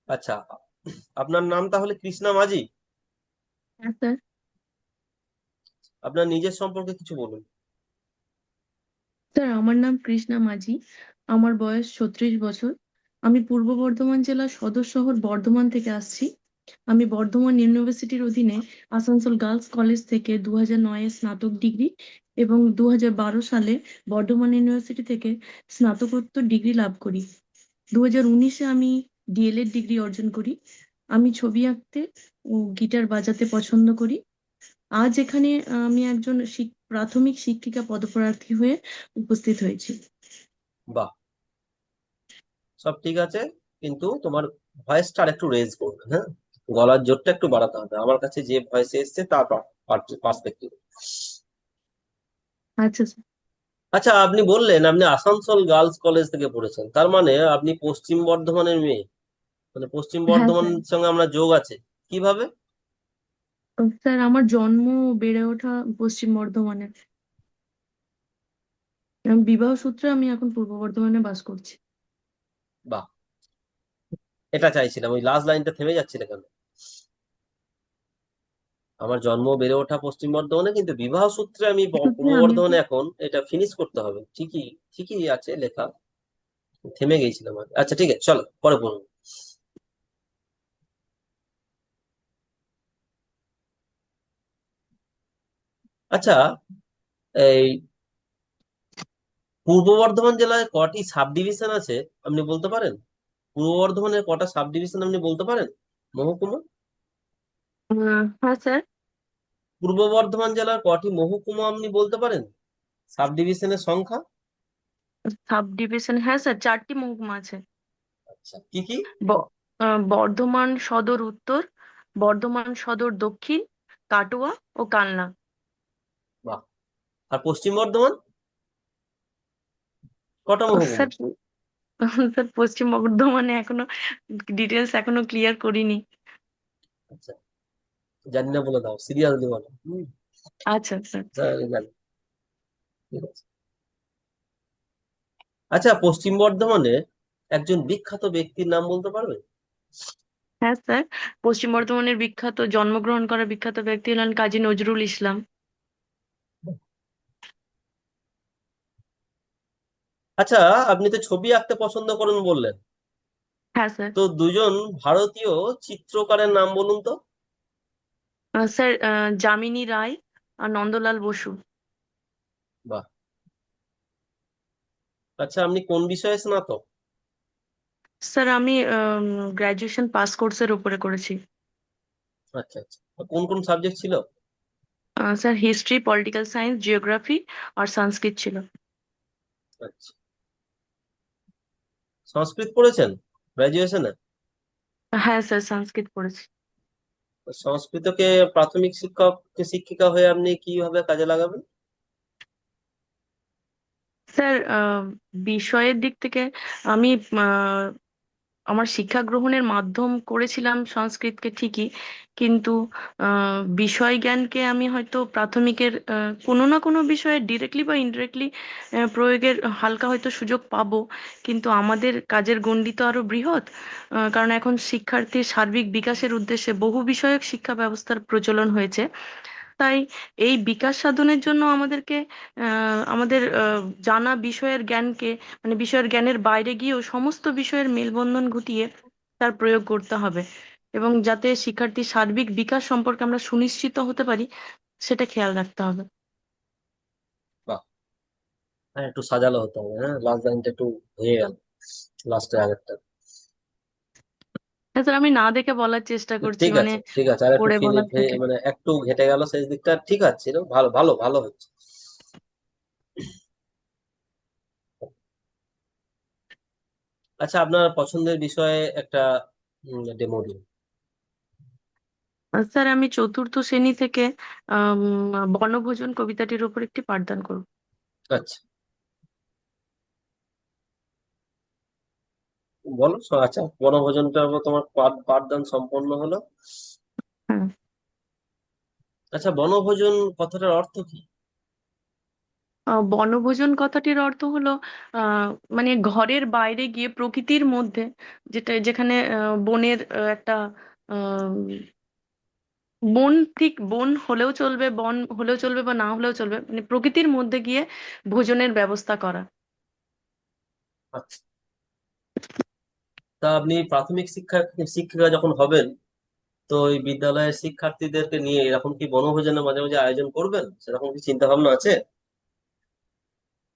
আচ্ছা, আপনার নাম তাহলে কৃষ্ণা মাঝি। হ্যাঁ স্যার। আপনার নিজের সম্পর্কে কিছু বলুন। স্যার, আমার নাম কৃষ্ণা মাঝি। আমার বয়স 36 বছর। আমি পূর্ব বর্ধমান জেলার সদর শহর বর্ধমান থেকে আসছি। আমি বর্ধমান ইউনিভার্সিটির অধীনে আসানসোল গার্লস কলেজ থেকে 2009-এ স্নাতক ডিগ্রি এবং 2012 সালে বর্ধমান ইউনিভার্সিটি থেকে স্নাতকোত্তর ডিগ্রি লাভ করি। 2019-এ আমি ডিএলএড ডিগ্রি অর্জন করি। আমি ছবি আঁকতে ও গিটার বাজাতে পছন্দ করি। আজ এখানে আমি একজন প্রাথমিক শিক্ষিকা পদপ্রার্থী হয়ে উপস্থিত হয়েছি। বাহ, সব ঠিক আছে, কিন্তু তোমার ভয়েসটা আর একটু রেজ করবে, হ্যাঁ, গলার জোরটা একটু বাড়াতে হবে আমার কাছে যে ভয়েসে এসছে তার পার্সপেক্টিভ। আচ্ছা স্যার। আচ্ছা, আপনি বললেন আপনি আসানসোল গার্লস কলেজ থেকে পড়েছেন, তার মানে আপনি পশ্চিম বর্ধমানের মেয়ে, মানে পশ্চিম হ্যাঁ বর্ধমানের স্যার। সঙ্গে আমরা যোগ আছে কিভাবে? স্যার, আমার জন্ম ও বেড়ে ওঠা পশ্চিম বর্ধমানে। এবং বিবাহ সূত্রে আমি এখন পূর্ব বর্ধমানে বাস করছি। বাহ, এটা চাইছিলাম, ওই লাস্ট লাইনটা থেমে যাচ্ছিল কেন? আমার জন্ম বেড়ে ওঠা পশ্চিম বর্ধমানে, কিন্তু বিবাহ সূত্রে আমি পূর্ব সূত্রে আমি বর্ধমানে, এখন এখন এটা ফিনিশ করতে হবে। ঠিকই, ঠিকই আছে লেখা, থেমে গেছিলাম আমি। আচ্ছা ঠিক আছে, চলো পরে বলুন। আচ্ছা, এই পূর্ব বর্ধমান জেলায় কটি সাব ডিভিশন আছে আপনি বলতে পারেন? পূর্ব বর্ধমানের কটা সাব ডিভিশন আপনি বলতে পারেন, মহকুমা? হ্যাঁ স্যার। পূর্ব বর্ধমান জেলার কটি মহকুমা আপনি বলতে পারেন, সাব ডিভিশনের সংখ্যা? সাব ডিভিশন, হ্যাঁ স্যার, 4টি মহকুমা আছে। আচ্ছা, কি কি? বর্ধমান সদর উত্তর, বর্ধমান সদর দক্ষিণ, কাটোয়া ও কালনা। বাহ, আর পশ্চিম বর্ধমান কটা মহকুমা? স্যার, স্যার পশ্চিম বর্ধমানে এখনো ডিটেলস এখনো ক্লিয়ার করিনি। আচ্ছা, জানি না বলে দাও, সিরিয়াসলি বলো। আচ্ছা স্যার। জানি, জানি, ঠিক আছে। আচ্ছা, পশ্চিম বর্ধমানে একজন বিখ্যাত ব্যক্তির নাম বলতে পারবে? হ্যাঁ স্যার, পশ্চিম বর্ধমানের বিখ্যাত জন্মগ্রহণ করা বিখ্যাত ব্যক্তি হলেন কাজী নজরুল ইসলাম। আচ্ছা, আপনি তো ছবি আঁকতে পছন্দ করেন বললেন, হ্যাঁ স্যার। তো দুজন ভারতীয় চিত্রকারের নাম বলুন তো। স্যার, যামিনী রায় আর নন্দলাল বসু। বাহ। আচ্ছা, আপনি কোন বিষয়ে স্নাতক? স্যার, আমি গ্রাজুয়েশন পাস কোর্সের উপরে করেছি। আচ্ছা আচ্ছা, কোন কোন সাবজেক্ট ছিল? Sir, history, political science, geography আর সংস্কৃত ছিল। আচ্ছা, সংস্কৃত পড়েছেন গ্রাজুয়েশনে? হ্যাঁ স্যার, সংস্কৃত পড়েছি। সংস্কৃতকে প্রাথমিক শিক্ষক শিক্ষিকা হয়ে আপনি কিভাবে কাজে লাগাবেন? স্যার, বিষয়ের দিক থেকে আমি আমার শিক্ষা গ্রহণের মাধ্যম করেছিলাম সংস্কৃতকে ঠিকই, কিন্তু বিষয় জ্ঞানকে আমি হয়তো প্রাথমিকের কোনো না কোনো বিষয়ে ডিরেক্টলি বা ইনডিরেক্টলি প্রয়োগের হালকা হয়তো সুযোগ পাবো। কিন্তু আমাদের কাজের গণ্ডি তো আরো বৃহৎ, কারণ এখন শিক্ষার্থীর সার্বিক বিকাশের উদ্দেশ্যে বহু বিষয়ক শিক্ষা ব্যবস্থার প্রচলন হয়েছে। তাই এই বিকাশ সাধনের জন্য আমাদেরকে আমাদের জানা বিষয়ের জ্ঞানকে, মানে বিষয়ের জ্ঞানের বাইরে গিয়েও সমস্ত বিষয়ের মেলবন্ধন ঘটিয়ে তার প্রয়োগ করতে হবে, এবং যাতে শিক্ষার্থীর সার্বিক বিকাশ সম্পর্কে আমরা সুনিশ্চিত হতে পারি সেটা খেয়াল রাখতে হবে। বাহ, হ্যাঁ, একটু সাজালো হতে হবে, হ্যাঁ, লাস্ট লাইনটা একটু হয়ে গেল, লাস্টের আগেরটা। হ্যাঁ স্যার, আমি না দেখে বলার চেষ্টা করছি, ঠিক মানে আছে ঠিক আছে, আর একটু পড়ে বলার থেকে। মানে একটু ঘেটে গেল শেষ দিকটা, ঠিক আছে, ভালো ভালো ভালো হচ্ছে। আচ্ছা, আপনার পছন্দের বিষয়ে একটা ডেমো দিন। স্যার, আমি চতুর্থ শ্রেণী থেকে বনভোজন কবিতাটির উপর একটি পাঠদান করব। আচ্ছা, বলো। আচ্ছা, বনভোজনটা তোমার পাঠদান সম্পন্ন হলো। হ্যাঁ। আচ্ছা, বনভোজন কথাটার অর্থ কি? বনভোজন কথাটির অর্থ হলো মানে ঘরের বাইরে গিয়ে প্রকৃতির মধ্যে, যেখানে বনের একটা আহ, বন হলেও চলবে, বন হলেও চলবে বা না হলেও চলবে, মানে প্রকৃতির মধ্যে গিয়ে ভোজনের ব্যবস্থা করা। আচ্ছা, তা আপনি প্রাথমিক শিক্ষিকা যখন হবেন, তো এই বিদ্যালয়ের শিক্ষার্থীদেরকে নিয়ে এরকম কি বনভোজনের মাঝে মাঝে আয়োজন করবেন, সেরকম কি চিন্তা ভাবনা আছে?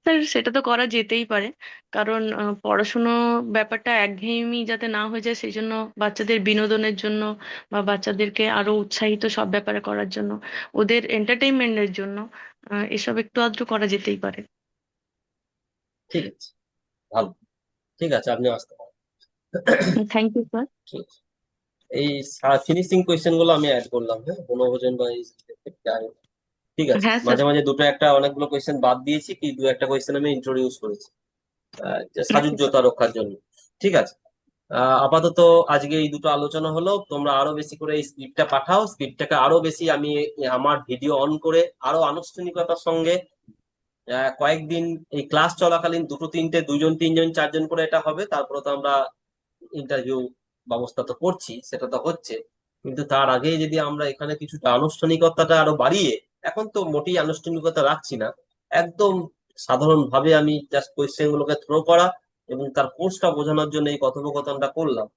স্যার সেটা তো করা যেতেই পারে, কারণ পড়াশুনো ব্যাপারটা একঘেয়েমি যাতে না হয়ে যায় সেই জন্য, বাচ্চাদের বিনোদনের জন্য বা বাচ্চাদেরকে আরো উৎসাহিত সব ব্যাপারে করার জন্য, ওদের এন্টারটেইনমেন্টের জন্য এসব একটু আধটু করা যেতেই পারে। ঠিক আছে, ভালো। ঠিক আছে, আপনি আসতে পারেন। Thank you sir. ঠিক আছে। এই ফিনিশিং কোয়েশ্চেন গুলো আমি অ্যাড করলাম, হ্যাঁ, বনভোজন বা এই ঠিক আছে। হ্যাঁ স্যার। মাঝে মাঝে দুটো একটা অনেকগুলো কোয়েশ্চেন বাদ দিয়েছি, কি দু একটা কোয়েশ্চেন আমি ইন্ট্রোডিউস করেছি যে ওকে স্যার। সাজুজ্যতা রক্ষার জন্য। ঠিক আছে। আপাতত আজকে এই দুটো আলোচনা হলো। তোমরা আরো বেশি করে এই স্ক্রিপ্টটা পাঠাও, স্ক্রিপ্টটাকে আরো বেশি আমি আমার ভিডিও অন করে আরো আনুষ্ঠানিকতার সঙ্গে কয়েকদিন এই ক্লাস চলাকালীন দুটো তিনটে, দুজন তিনজন চারজন করে এটা হবে। তারপরে তো আমরা ইন্টারভিউ ব্যবস্থা তো করছি, সেটা তো হচ্ছে, কিন্তু তার আগে যদি আমরা এখানে কিছুটা আনুষ্ঠানিকতাটা আরো বাড়িয়ে, এখন তো মোটেই আনুষ্ঠানিকতা রাখছি না, একদম সাধারণ ভাবে আমি জাস্ট কোয়েশ্চেন গুলোকে থ্রো করা এবং তার কোর্সটা বোঝানোর জন্য এই কথোপকথনটা করলাম।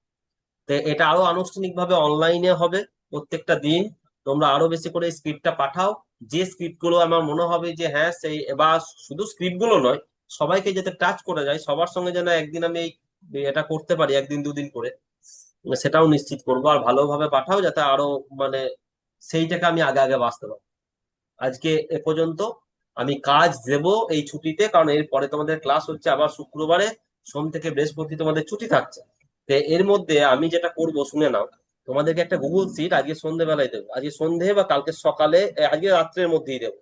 তো এটা আরো আনুষ্ঠানিক ভাবে অনলাইনে হবে প্রত্যেকটা দিন। তোমরা আরো বেশি করে স্ক্রিপ্টটা পাঠাও, যে স্ক্রিপ্ট গুলো আমার মনে হবে যে হ্যাঁ সেই, এবার শুধু স্ক্রিপ্ট গুলো নয়, সবাইকে যাতে টাচ করা যায়, সবার সঙ্গে যেন একদিন আমি এটা করতে পারি, একদিন দুদিন করে, সেটাও নিশ্চিত করবো। আর ভালোভাবে পাঠাও যাতে আরো মানে সেইটাকে আমি আগে আগে বাঁচতে পারি। আজকে এ পর্যন্ত। আমি কাজ দেব এই ছুটিতে, কারণ এর পরে তোমাদের ক্লাস হচ্ছে আবার শুক্রবারে, সোম থেকে বৃহস্পতি তোমাদের ছুটি থাকছে। তো এর মধ্যে আমি যেটা করব শুনে নাও, তোমাদেরকে একটা গুগল সিট আজকে সন্ধ্যেবেলায় দেবো, আজকে সন্ধ্যে বা কালকে সকালে, আজকে রাত্রের মধ্যেই দেবো।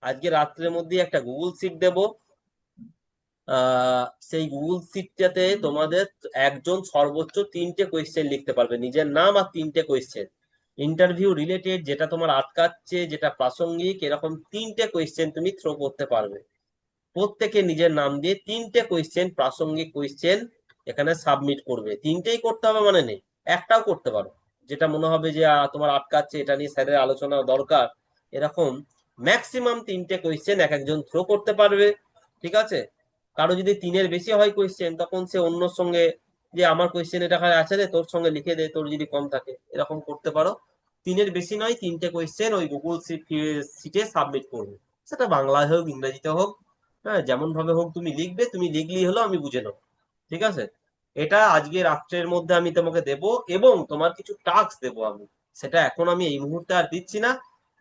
আজকে রাত্রের মধ্যেই একটা গুগল সিট দেবো। সেই গুগল সিটটাতে তোমাদের একজন সর্বোচ্চ তিনটে কোয়েশ্চেন লিখতে পারবে, নিজের নাম আর তিনটে কোয়েশ্চেন, ইন্টারভিউ রিলেটেড, যেটা তোমার আটকাচ্ছে, যেটা প্রাসঙ্গিক, এরকম তিনটে কোয়েশ্চেন তুমি থ্রো করতে পারবে। প্রত্যেকে নিজের নাম দিয়ে তিনটে কোয়েশ্চেন, প্রাসঙ্গিক কোয়েশ্চেন এখানে সাবমিট করবে। তিনটেই করতে হবে মানে নেই, একটাও করতে পারো, যেটা মনে হবে যে তোমার আটকাচ্ছে, এটা নিয়ে স্যারের আলোচনা দরকার, এরকম ম্যাক্সিমাম তিনটে কোয়েশ্চেন এক একজন থ্রো করতে পারবে। ঠিক আছে। কারো যদি তিনের বেশি হয় কোয়েশ্চেন, তখন সে অন্যর সঙ্গে, যে আমার কোয়েশ্চেন এটা আছে রে, তোর সঙ্গে লিখে দে, তোর যদি কম থাকে, এরকম করতে পারো। তিনের বেশি নয়, তিনটে কোয়েশ্চেন ওই গুগল সিটে সাবমিট করবে, সেটা বাংলায় হোক ইংরেজিতে হোক, হ্যাঁ, যেমন ভাবে হোক তুমি লিখবে, তুমি লিখলেই হলো, আমি বুঝে নেবো। ঠিক আছে। এটা আজকে রাত্রের মধ্যে আমি তোমাকে দেব, এবং তোমার কিছু টাস্ক দেবো আমি, সেটা এখন আমি এই মুহূর্তে আর দিচ্ছি না,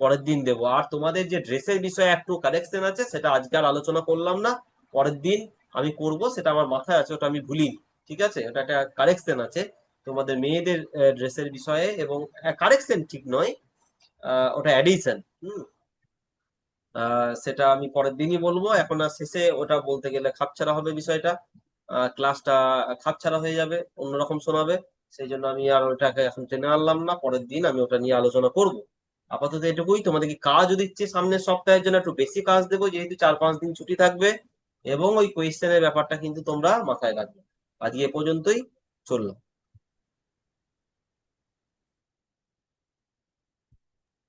পরের দিন দেবো। আর তোমাদের যে ড্রেসের বিষয়ে একটু কারেকশন আছে, সেটা আজকে আর আলোচনা করলাম না, পরের দিন আমি করব, সেটা আমার মাথায় আছে, ওটা আমি ভুলিনি। ঠিক আছে, ওটা একটা কারেকশন আছে তোমাদের মেয়েদের ড্রেসের বিষয়ে, এবং কারেকশন ঠিক নয়, ওটা অ্যাডিশন। সেটা আমি পরের দিনই বলবো, এখন আর শেষে ওটা বলতে গেলে খাপছাড়া হবে বিষয়টা, ক্লাসটা খাপছাড়া হয়ে যাবে, অন্যরকম শোনাবে। সেই জন্য আমি আর ওটাকে এখন টেনে আনলাম না, পরের দিন আমি ওটা নিয়ে আলোচনা করব। আপাতত এটুকুই। তোমাদেরকে কাজও দিচ্ছে, সামনের সপ্তাহের জন্য একটু বেশি কাজ দেবো, যেহেতু 4-5 দিন ছুটি থাকবে, এবং ওই কোয়েশ্চেনের ব্যাপারটা কিন্তু তোমরা মাথায় রাখবে। আজকে এ পর্যন্তই, চললাম।